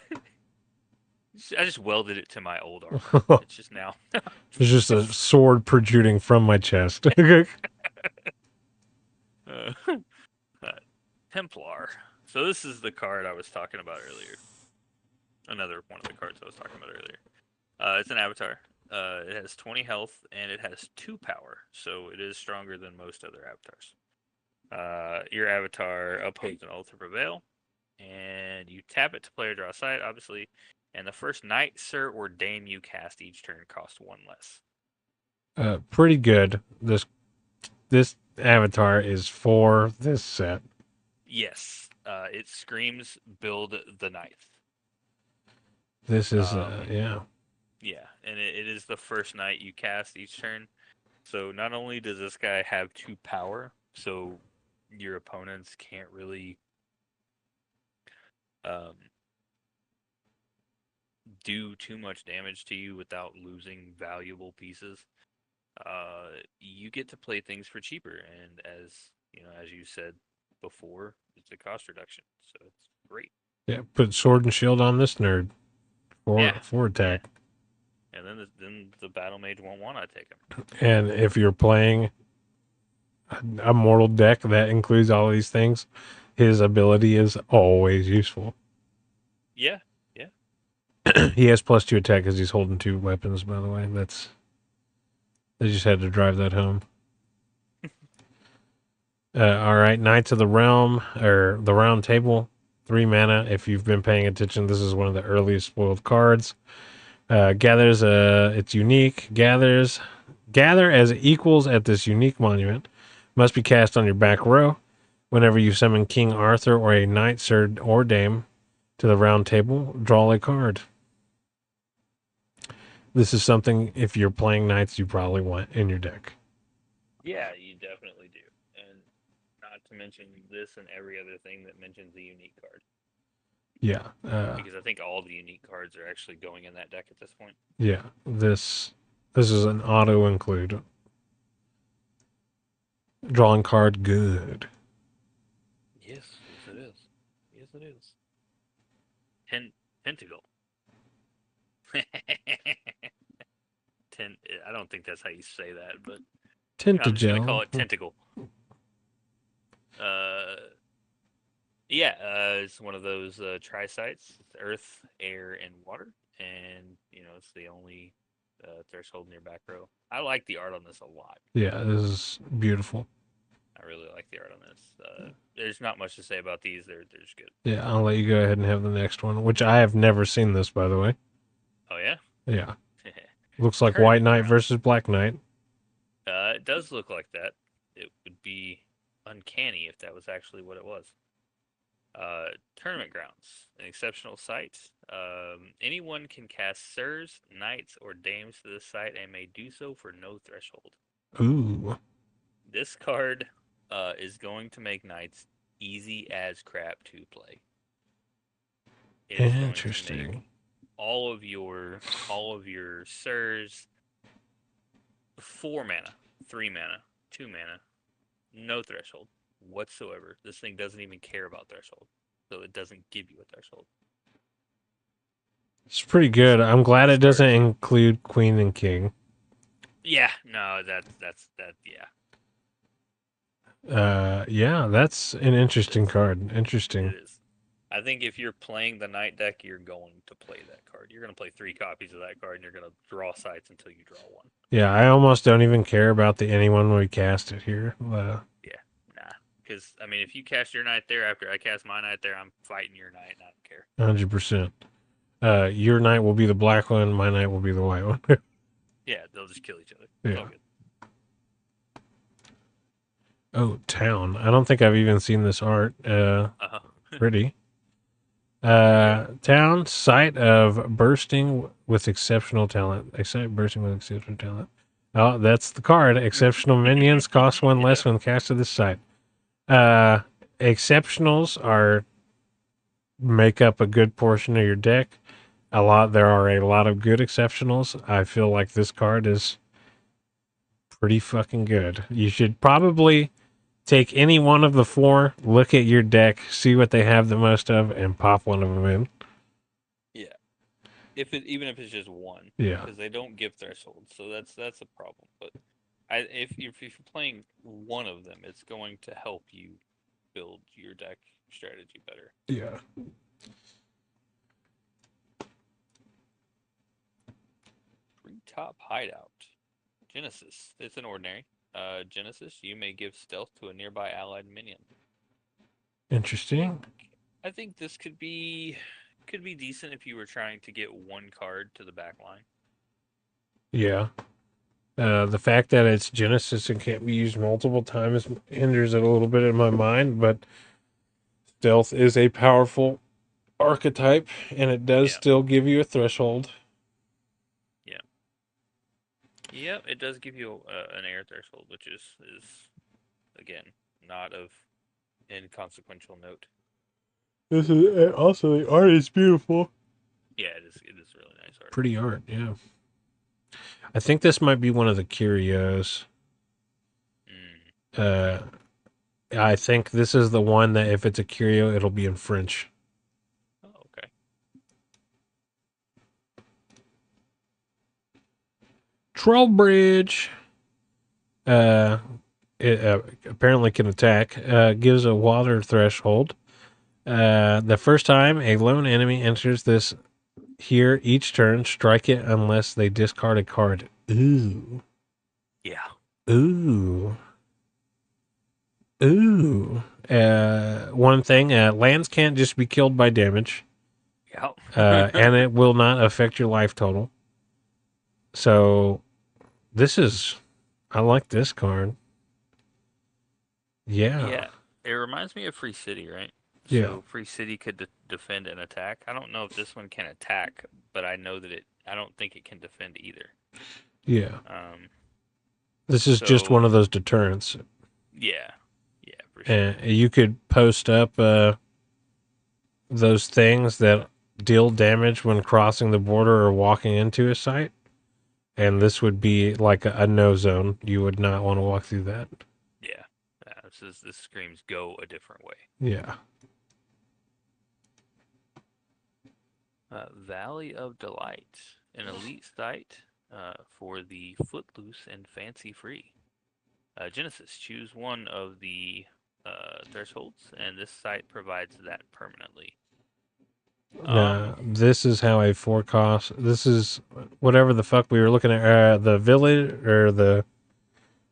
just welded it to my old armor. There's It's just now. just a sword protruding from my chest. uh, Templar. So this is the card I was talking about earlier. Another one of the cards I was talking about earlier. It's an avatar. It has 20 health and it has 2 power, so it is stronger than most other avatars. Your avatar upholds an oath to prevail, and you tap it to play or draw a side, obviously. And the first knight, sir, or dame you cast each turn costs 1 less. Pretty good. This avatar is for this set. Yes, it screams build the knife. This is yeah. Yeah, and it is the first knight you cast each turn. So not only does this guy have 2 power, so your opponents can't really um, do too much damage to you without losing valuable pieces. you get to play things for cheaper, and as you know, as you said before, it's a cost reduction, so it's great. Yeah, put sword and shield on this nerd Yeah, for yeah. attack. And then the battle mage won't want to take him. And if you're playing a mortal deck that includes all these things, his ability is always useful. Yeah, yeah. He has +2 attack because he's holding 2 weapons. By the way, they just had to drive that home. All right, Knights of the Realm or the Round Table, 3 mana. If you've been paying attention, this is one of the earliest spoiled cards. Gathers it's unique. Gather as equals at this unique monument. Must be cast on your back row. Whenever you summon King Arthur or a knight, sir, or dame to the round table, draw a card. This is something, if you're playing knights, you probably want in your deck. Yeah, you definitely do. And not to mention this and every other thing that mentions a unique card. Yeah. Because I think all the unique cards are actually going in that deck at this point. Yeah. This is an auto include. Drawing card good. Yes, yes it is. Yes it is. Pentacle. I don't think that's how you say that, but I'm just gonna call Tentagel. it tentacle. Yeah, it's one of those tri-sites: earth, air, and water, and it's the only threshold in your back row. I like the art on this a lot. Yeah, this is beautiful. I really like the art on this. There's not much to say about these. They're just good. Yeah, I'll let you go ahead and have the next one, which I have never seen this, by the way. Oh yeah. Yeah. Looks like White Tournament Knight grounds. versus Black Knight. It does look like that. It would be uncanny if that was actually what it was. Tournament grounds, an exceptional site. Anyone can cast sirs, knights, or dames to this site and may do so for no threshold. Ooh. This card is going to make knights easy as crap to play. It is going to make Interesting. all of your sirs 4 mana, 3 mana, 2 mana, no threshold whatsoever. This thing doesn't even care about threshold, so it doesn't give you a threshold. It's pretty good. I'm glad it doesn't Stars. include Queen and King. Yeah, no, that's that. Yeah, Yeah, that's an it interesting is. card. It Interesting. is. I think if you're playing the night deck, you're going to play that card. You're going to play 3 copies of that card, and you're going to draw sites until you draw one. Yeah, I almost don't even care about the anyone we cast it here. Yeah, nah. Because I mean, if you cast your knight there after I cast my knight there, I'm fighting your knight, and I don't care. 100%. Your knight will be the black one. My knight will be the white one. Yeah, they'll just kill each other. It's all Yeah. good. Oh, town. I don't think I've even seen this art. Uh-huh. Pretty. Yeah. Town, site of bursting with exceptional talent. Excite bursting with exceptional talent. Oh, that's the card. Exceptional minions cost 1 Yeah. less when cast to this site. Exceptionals are make up a good portion of your deck. There are a lot of good exceptionals. I feel like this card is pretty fucking good. You should probably take any one of the 4, look at your deck, see what they have the most of, and pop one of them in. Yeah. Even if it's just one, Yeah. because they don't give thresholds, so that's a problem. But if you're playing one of them, it's going to help you build your deck strategy better. Yeah. Treetop Hideout. Genesis. It's an ordinary. Genesis, you may give stealth to a nearby allied minion. Interesting. I think this could be decent if you were trying to get one card to the back line. Yeah. The fact that it's Genesis and can't be used multiple times hinders it a little bit in my mind, but stealth is a powerful archetype and it does Yeah. still give you a threshold. Yeah. Yeah, it does give you an air threshold, which is again not of inconsequential note. This is also the art is beautiful. Yeah, it is really nice art. Pretty art, yeah. I think this might be one of the curios. Mm. Uh, I think this is the one that if it's a curio, it'll be in French. Oh, okay. Trowbridge. Uh, it apparently can attack. Gives a water threshold. The first time a lone enemy enters this here each turn, strike it unless they discard a card. Ooh. Yeah. Ooh. Ooh. One thing, lands can't just be killed by damage, and Yep. it will not affect your life total. So this is, I like this card. Yeah. Yeah. It reminds me of Free City, right? Yeah. So Free City could defend and attack. I don't know if this one can attack, but I know that I don't think it can defend either. Yeah. Um, This is just one so of those deterrents. yeah, yeah, for sure. And you could post up those things that deal damage when crossing the border or walking into a site. And Hmm. this would be like a no zone. You would not want to walk through that. Yeah, this screams go a different way. Yeah. Valley of Delight, an elite site for the footloose and fancy free. Genesis, choose one of the thresholds, and this site provides that permanently. Um, This is how a forecast. This is whatever the fuck we were looking at. The village or the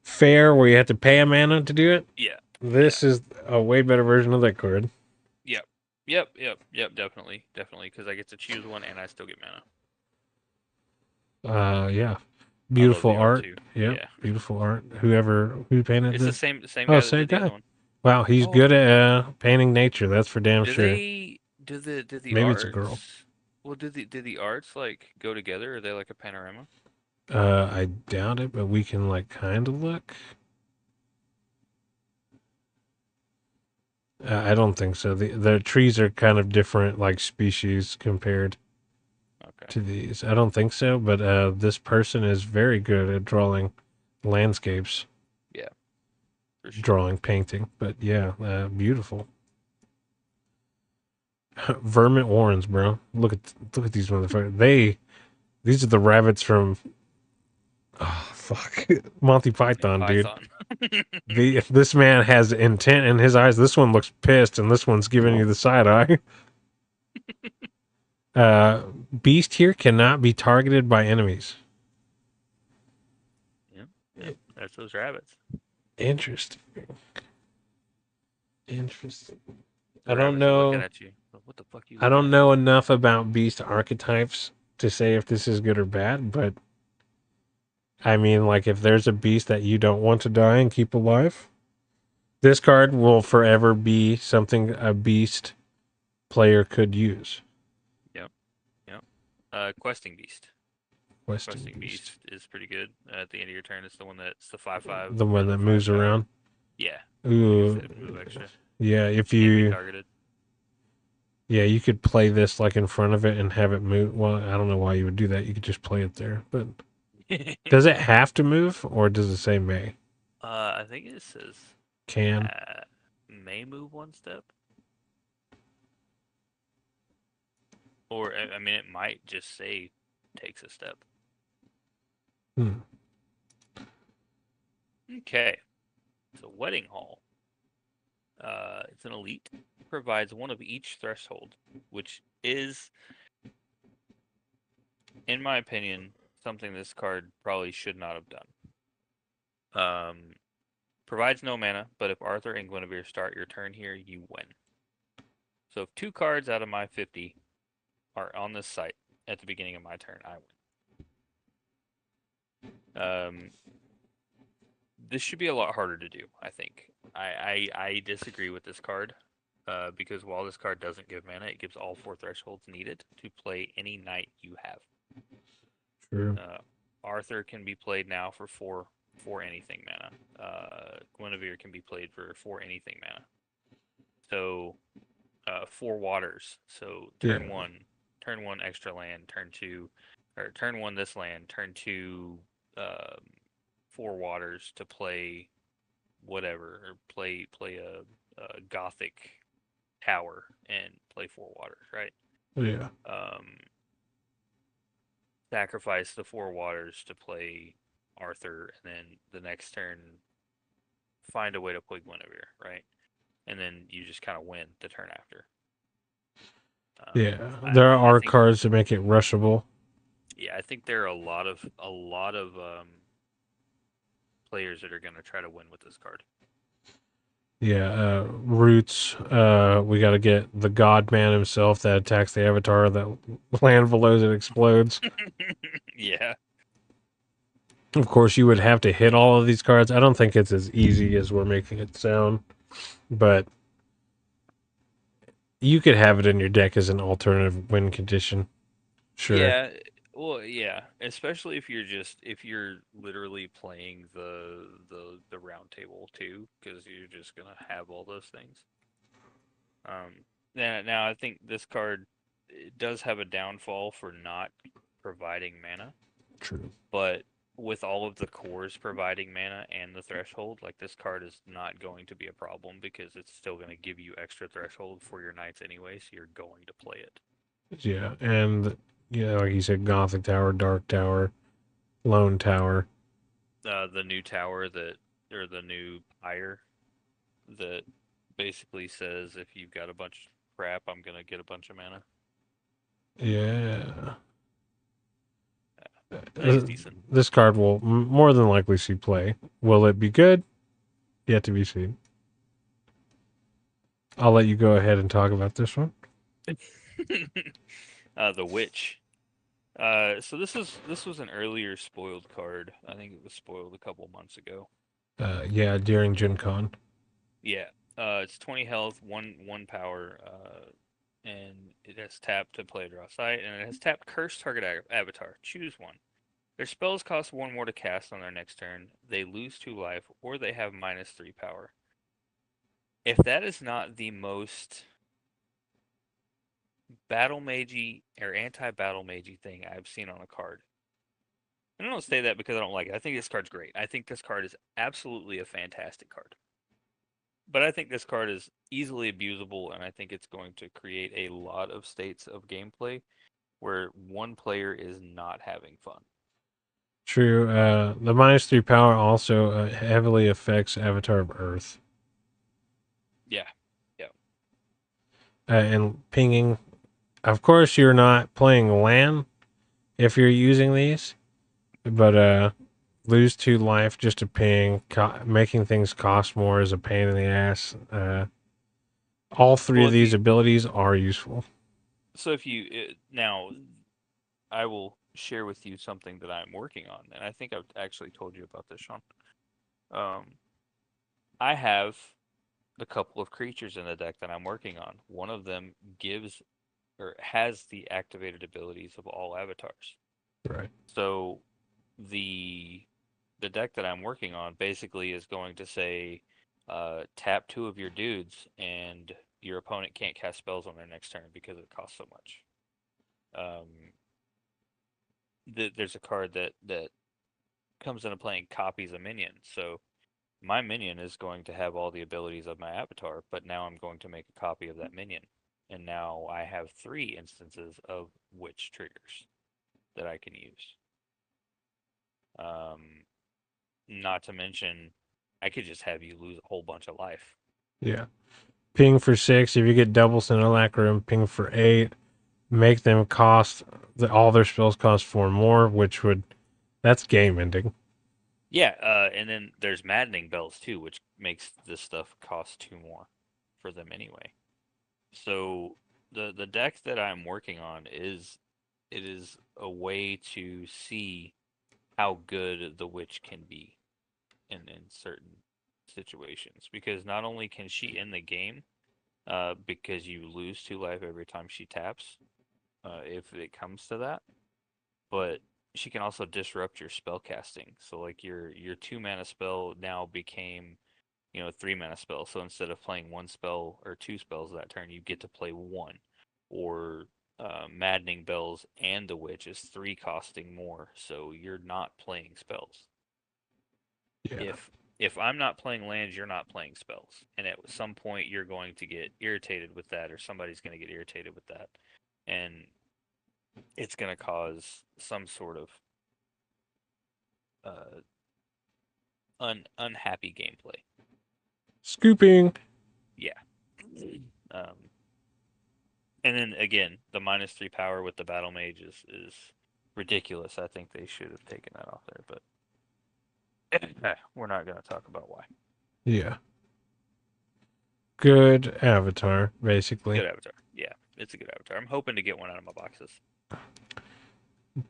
fair where you have to pay a mana to do it. yeah, yeah, This is a way better version of that card. yep, yep, definitely, because I get to choose one and I still get mana. Yeah. I love Beautiful the art art. too. Yep. Yeah, Beautiful art. Who painted it's the this? same Oh, guy that same did the other guy. one. Wow, he's Oh, good at painting nature. That's for damn do sure. they do the Maybe it's a girl. arts? Well, do the arts like go together? Are they like a panorama? I doubt it, but we can like kind of look. I don't think so. The trees are kind of different, like species compared Okay, to these. I don't think so, but this person is very good at drawing landscapes, yeah, for sure. drawing, painting. But yeah, beautiful. Vermint Warrens, bro. Look at these motherfuckers. These are the rabbits from oh fuck Monty Monty Python, dude. Python. This man has intent in his eyes. This one looks pissed, and this one's giving you the side eye. Uh, Beast here cannot be targeted by enemies. Yep, yep. That's those rabbits. Interesting. Interesting. The I don't rabbits are looking know. at you. What the fuck you I looking don't at? know enough about beast archetypes to say if this is good or bad, but I mean, like, if there's a beast that you don't want to die and keep alive, this card will forever be something a beast player could use. Yep, yep. Questing Beast. Western Questing beast, Beast is pretty good. At the end of your turn, it's the one that's the 5/5 the or one the that five moves power. around. Yeah, it gets Ooh, that move extra. yeah. If Can't be you, targeted. yeah, you could play this like in front of it and have it move. Well, I don't know why you would do that. You could just play it there. But does it have to move, or does it say may? I think it says Can. may move one step, or I mean, it might just say takes a step. Hmm. Okay, it's a wedding hall. It's an elite. Provides one of each threshold, which is, in my opinion, something this card probably should not have done. Provides no mana, but if Arthur and Guinevere start your turn here, you win. So if 2 cards out of my 50 are on this site at the beginning of my turn, I win. This should be a lot harder to do, I think. I disagree with this card. Because while this card doesn't give mana, it gives all 4 thresholds needed to play any knight you have. True. Arthur can be played now for four anything mana. Guinevere can be played for 4 anything mana. So 4 waters. So Yeah. turn one extra land. Turn 2 or turn one this land, turn two, um, four waters to play whatever, or play a gothic tower and play four waters, right? Yeah. Um, Sacrifice the four waters to play Arthur, and then the next turn find a way to play Guinevere, right? And then you just kind of win the turn after. Um, Yeah. I, There I are think, cards to make it rushable. yeah, I think there are a lot of players that are going to try to win with this card. Yeah, roots. We got to get the God Man himself that attacks the Avatar that land below it explodes. Yeah, Of course, you would have to hit all of these cards. I don't think it's as easy as we're making it sound, but you could have it in your deck as an alternative win condition. Sure. yeah. Well, yeah, especially if you're literally playing the round table too, because you're just gonna have all those things. Now I think this card, it does have a downfall for not providing mana, True. but with all of the cores providing mana and the threshold, like this card is not going to be a problem because it's still going to give you extra threshold for your knights anyway, so you're going to play it. Yeah, and yeah, like you said, Gothic Tower, Dark Tower, Lone Tower. The new tower that, or the new pyre that basically says if you've got a bunch of crap, I'm going to get a bunch of mana. Yeah. I think it's decent. This card will more than likely see play. Will it be good? Yet to be seen. I'll let you go ahead and talk about this one. The witch. So this was an earlier spoiled card. I think it was spoiled a couple months ago. Yeah, during Gen Con. Yeah. It's 20 health, one power, and it has tap to play a draw site, and it has tap curse target avatar. Choose one. Their spells cost one more to cast on their next turn. They lose two life, or they have -3 power. If that is not the most battle magey or anti-battle magey thing I've seen on a card. And I don't say that because I don't like it. I think this card's great. I think this card is absolutely a fantastic card. But I think this card is easily abusable, and I think it's going to create a lot of states of gameplay where one player is not having fun. True. The -3 power also heavily affects Avatar of Earth. Yeah, yeah. And pinging. Of course, you're not playing land if you're using these, but lose two life just to ping, making things cost more is a pain in the ass. All three Well, of these abilities are useful. if you now, I will share with you something that I'm working on, and I think I've actually told you about this, Sean. Um, I have a couple of creatures in the deck that I'm working on. One of them gives or has the activated abilities of all avatars. Right. So the the deck that I'm working on basically is going to say, tap two of your dudes, and your opponent can't cast spells on their next turn because it costs so much. Um, there's a card that comes into play and copies a minion. So my minion is going to have all the abilities of my avatar, but now I'm going to make a copy of that minion. And now I have three instances of witch triggers that I can use. Um, Not to mention, I could just have you lose a whole bunch of life. Yeah. Ping for 6. If you get double Simulacrum, ping for 8. Make them cost all their spells cost 4 more, which would that's game ending. Yeah, and then there's maddening bells too, which makes this stuff cost two more for them anyway. So the deck that I'm working on is, it is a way to see how good the witch can be in certain situations, because not only can she end the game, because you lose two life every time she taps, if it comes to that, but she can also disrupt your spell casting. So like your 2 mana spell now became, 3 mana spell. So instead of playing one spell or two spells that turn, you get to play one. Or Maddening Bells and the Witch is 3 costing more, so you're not playing spells. Yeah. If I'm not playing lands, you're not playing spells, and at some point you're going to get irritated with that, or somebody's going to get irritated with that, and it's going to cause some sort of uh, unhappy gameplay. Scooping. Yeah. Um, and then again, the -3 power with the Battle Mage is ridiculous. I think they should have taken that off there, but we're not going to talk about why. Yeah. Good avatar, basically. Good avatar. Yeah, it's a good avatar. I'm hoping to get one out of my boxes.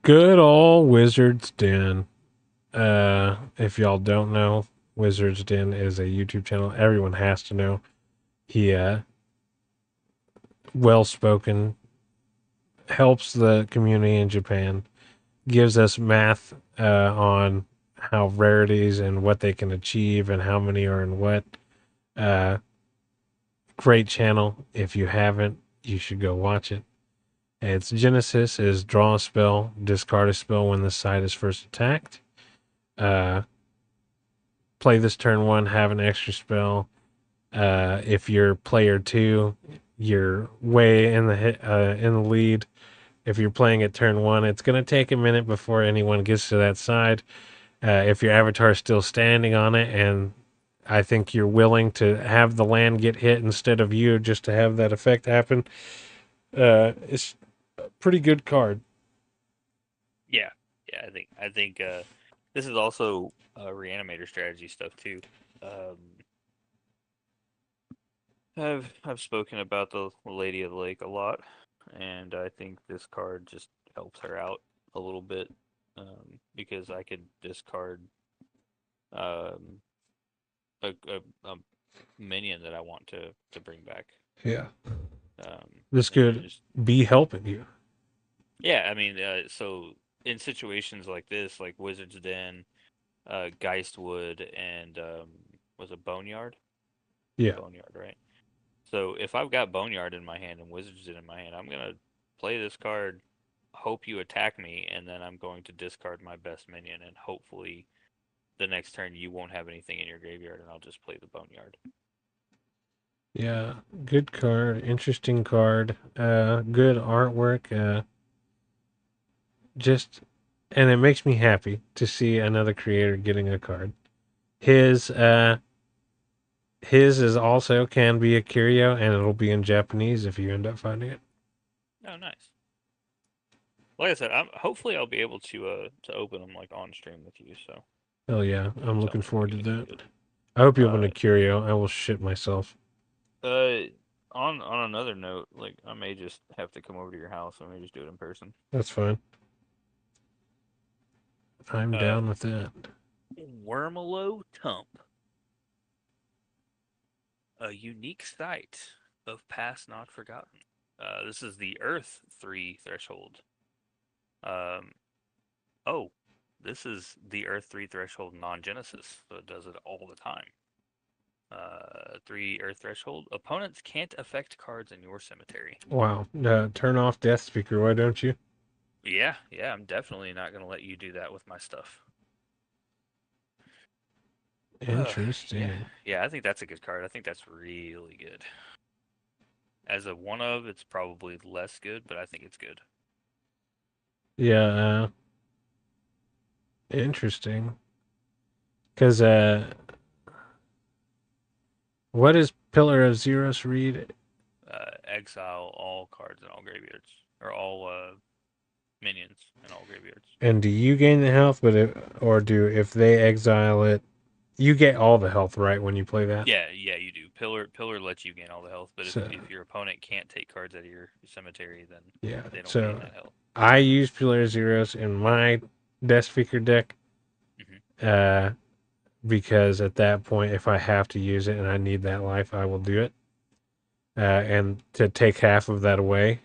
Good old Wizard's Den. If y'all don't know, Wizard's Den is a YouTube channel everyone has to know. He well spoken, helps the community in Japan, gives us math on how rarities and what they can achieve and how many are in what. Uh, Great channel. If you haven't, you should go watch it. Its genesis is draw a spell, discard a spell when the side is first attacked. Uh, Play this turn one, have an extra spell. If you're player two, you're way in the lead. If you're playing at turn one, it's going to take a minute before anyone gets to that side. If your avatar is still standing on it, and I think you're willing to have the land get hit instead of you just to have that effect happen, it's a pretty good card. Yeah, yeah. I think this is also reanimator strategy stuff too. Um, I've spoken about the Lady of the Lake a lot, and I think this card just helps her out a little bit because I could discard um, a minion that I want to bring back. Yeah. This And could just be helping you. yeah, I mean, so in situations like this, like Wizard's Den, Geistwood, and was it Boneyard? Yeah. Boneyard, right? So if I've got Boneyard in my hand and Wizard's Den in my hand, I'm gonna play this card, hope you attack me, and then I'm going to discard my best minion, and hopefully the next turn you won't have anything in your graveyard, and I'll just play the Boneyard. Yeah. Good card. Interesting card. Good artwork. Just, and it makes me happy to see another creator getting a card. His, uh, his is also can be a curio, and it'll be in Japanese if you end up finding it. Oh, nice. Like I said, hopefully I'll be able to open them like on stream with you. So Oh yeah, I'm tell looking me if you forward get to anything that. good. I hope you open Uh, a curio. I will shit myself. uh, on another note, like I may just have to come over to your house. I may just do it in person. That's fine. I'm Uh, down with that. Wormelo Tump, a unique site of past not forgotten. This is the Earth 3 threshold. Um, oh, this is the Earth 3 threshold non-Genesis, so it does it all the time. 3 Earth threshold. Opponents can't affect cards in your cemetery. Wow. Turn off Death Speaker, why don't you? Yeah, yeah, I'm definitely not going to let you do that with my stuff. Yeah, Interesting. yeah, I think that's a good card. I think that's really good. As a one of, it's probably less good, but I think it's good. Yeah, interesting. Because, what does Pillar of Zeros read? Exile all cards in all graveyards, or all minions in all graveyards. And do you gain the health, or do if they exile it, you get all the health, right, when you play that? Yeah, yeah, you do. Pillar lets you gain all the health, but So, if your opponent can't take cards out of your cemetery, then yeah. they don't gain So, that health. I use Pillar of Zeros in my Death Speaker deck. Hmm. Uh, because at that point, if I have to use it and I need that life, I will do it. And to take half of that away,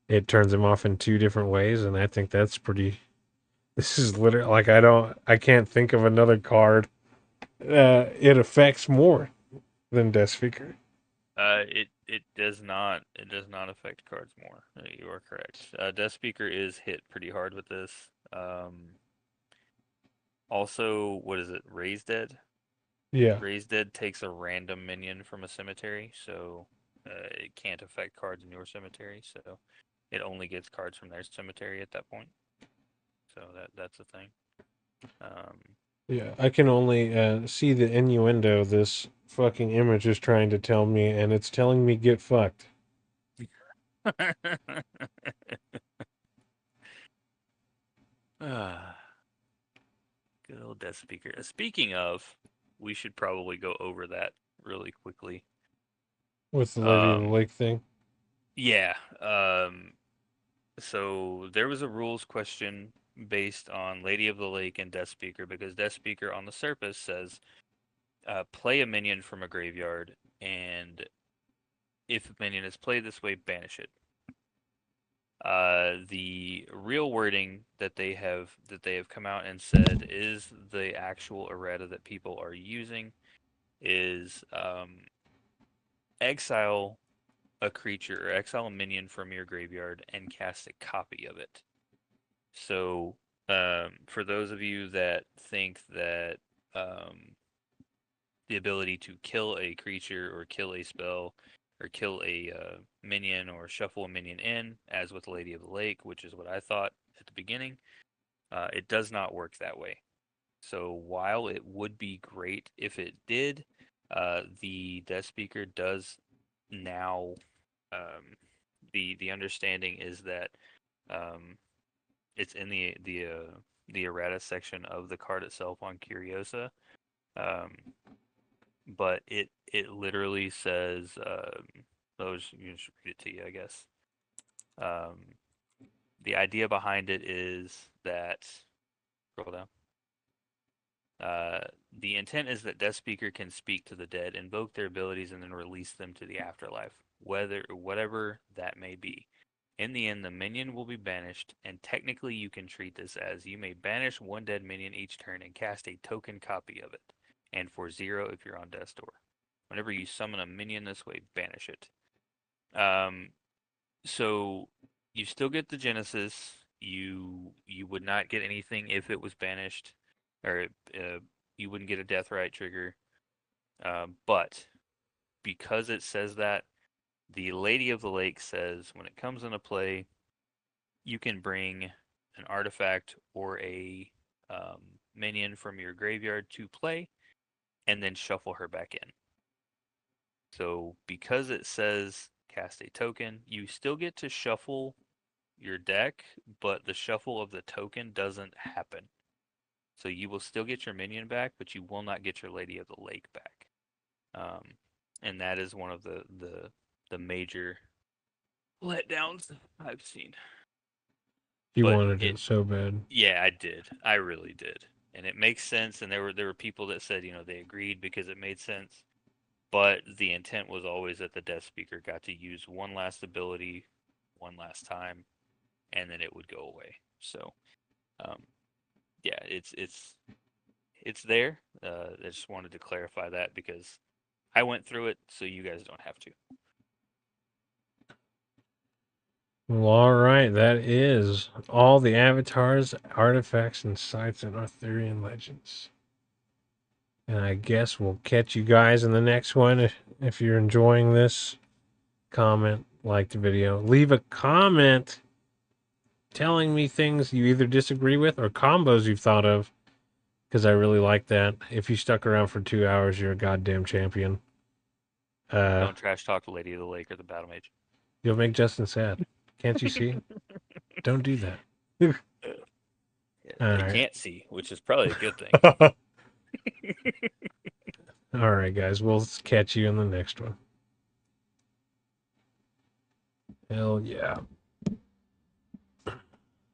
it turns him off in two different ways, and I think that's pretty. This is literally like I can't think of another card. It affects more than Death Speaker. It It does not. It does not affect cards more. You are correct. Death Speaker is hit pretty hard with this. Also, what is it? Raise Dead. Yeah. Raise Dead takes a random minion from a cemetery, so it can't affect cards in your cemetery. So it only gets cards from their cemetery at that point. So that's the thing. Um, Yeah. I can only see the innuendo this fucking image is trying to tell me, and it's telling me get fucked. ah, good old Death Speaker. Speaking of, we should probably go over that really quickly. With the Lady of the Um, Lake thing. yeah. So there was a rules question based on Lady of the Lake and Death Speaker because Death Speaker on the surface says play a minion from a graveyard, and if a minion is played this way, banish it. The real wording that they have come out and said is the actual errata that people are using is exile a creature or exile a minion from your graveyard and cast a copy of it. So for those of you that think that the ability to kill a creature or kill a spell or kill a minion or shuffle a minion in, as with Lady of the Lake, which is what I thought at the beginning, it does not work that way. So while it would be great if it did, the Death Speaker does now. The understanding is that um, it's in the errata section of the card itself on Curiosa. Um, but it literally says I'll just read it to you, I guess. Um, the idea behind it is that scroll down. The intent is that Death Speaker can speak to the dead, invoke their abilities, and then release them to the afterlife, whatever that may be. In the end, the minion will be banished, and technically you can treat this as you may banish one dead minion each turn and cast a token copy of it, and for 0 if you're on death's door. Whenever you summon a minion this way, banish it. Um, so you still get the Genesis. You would not get anything if it was banished, or you wouldn't get a death right trigger. But because it says that, the Lady of the Lake says when it comes into play, you can bring an artifact or a minion from your graveyard to play, and then shuffle her back in. So because it says cast a token, you still get to shuffle your deck, but the shuffle of the token doesn't happen. So you will still get your minion back, but you will not get your Lady of the Lake back. Um, and that is one of the major letdowns I've seen. You But wanted it, it so bad. yeah, I did. I really did. And it makes sense. And there were people that said, they agreed because it made sense. But the intent was always that the Death Speaker got to use one last ability, one last time, and then it would go away. So, um, yeah, it's there. I just wanted to clarify that because I went through it, so you guys don't have to. Well, all right. That is all the avatars, artifacts, and sites in Arthurian Legends. And I guess we'll catch you guys in the next one. If you're enjoying this, comment, like the video, leave a comment telling me things you either disagree with or combos you've thought of, because I really like that. If you stuck around for 2 hours, you're a goddamn champion. Don't trash talk the Lady of the Lake or the Battle Mage. You'll make Justin sad. Can't you see? Don't do that. All Yeah, they right. can't see, which is probably a good thing. All right, guys. We'll catch you in the next one. Hell yeah.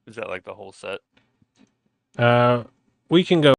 Is that like the whole set? Uh, we can go.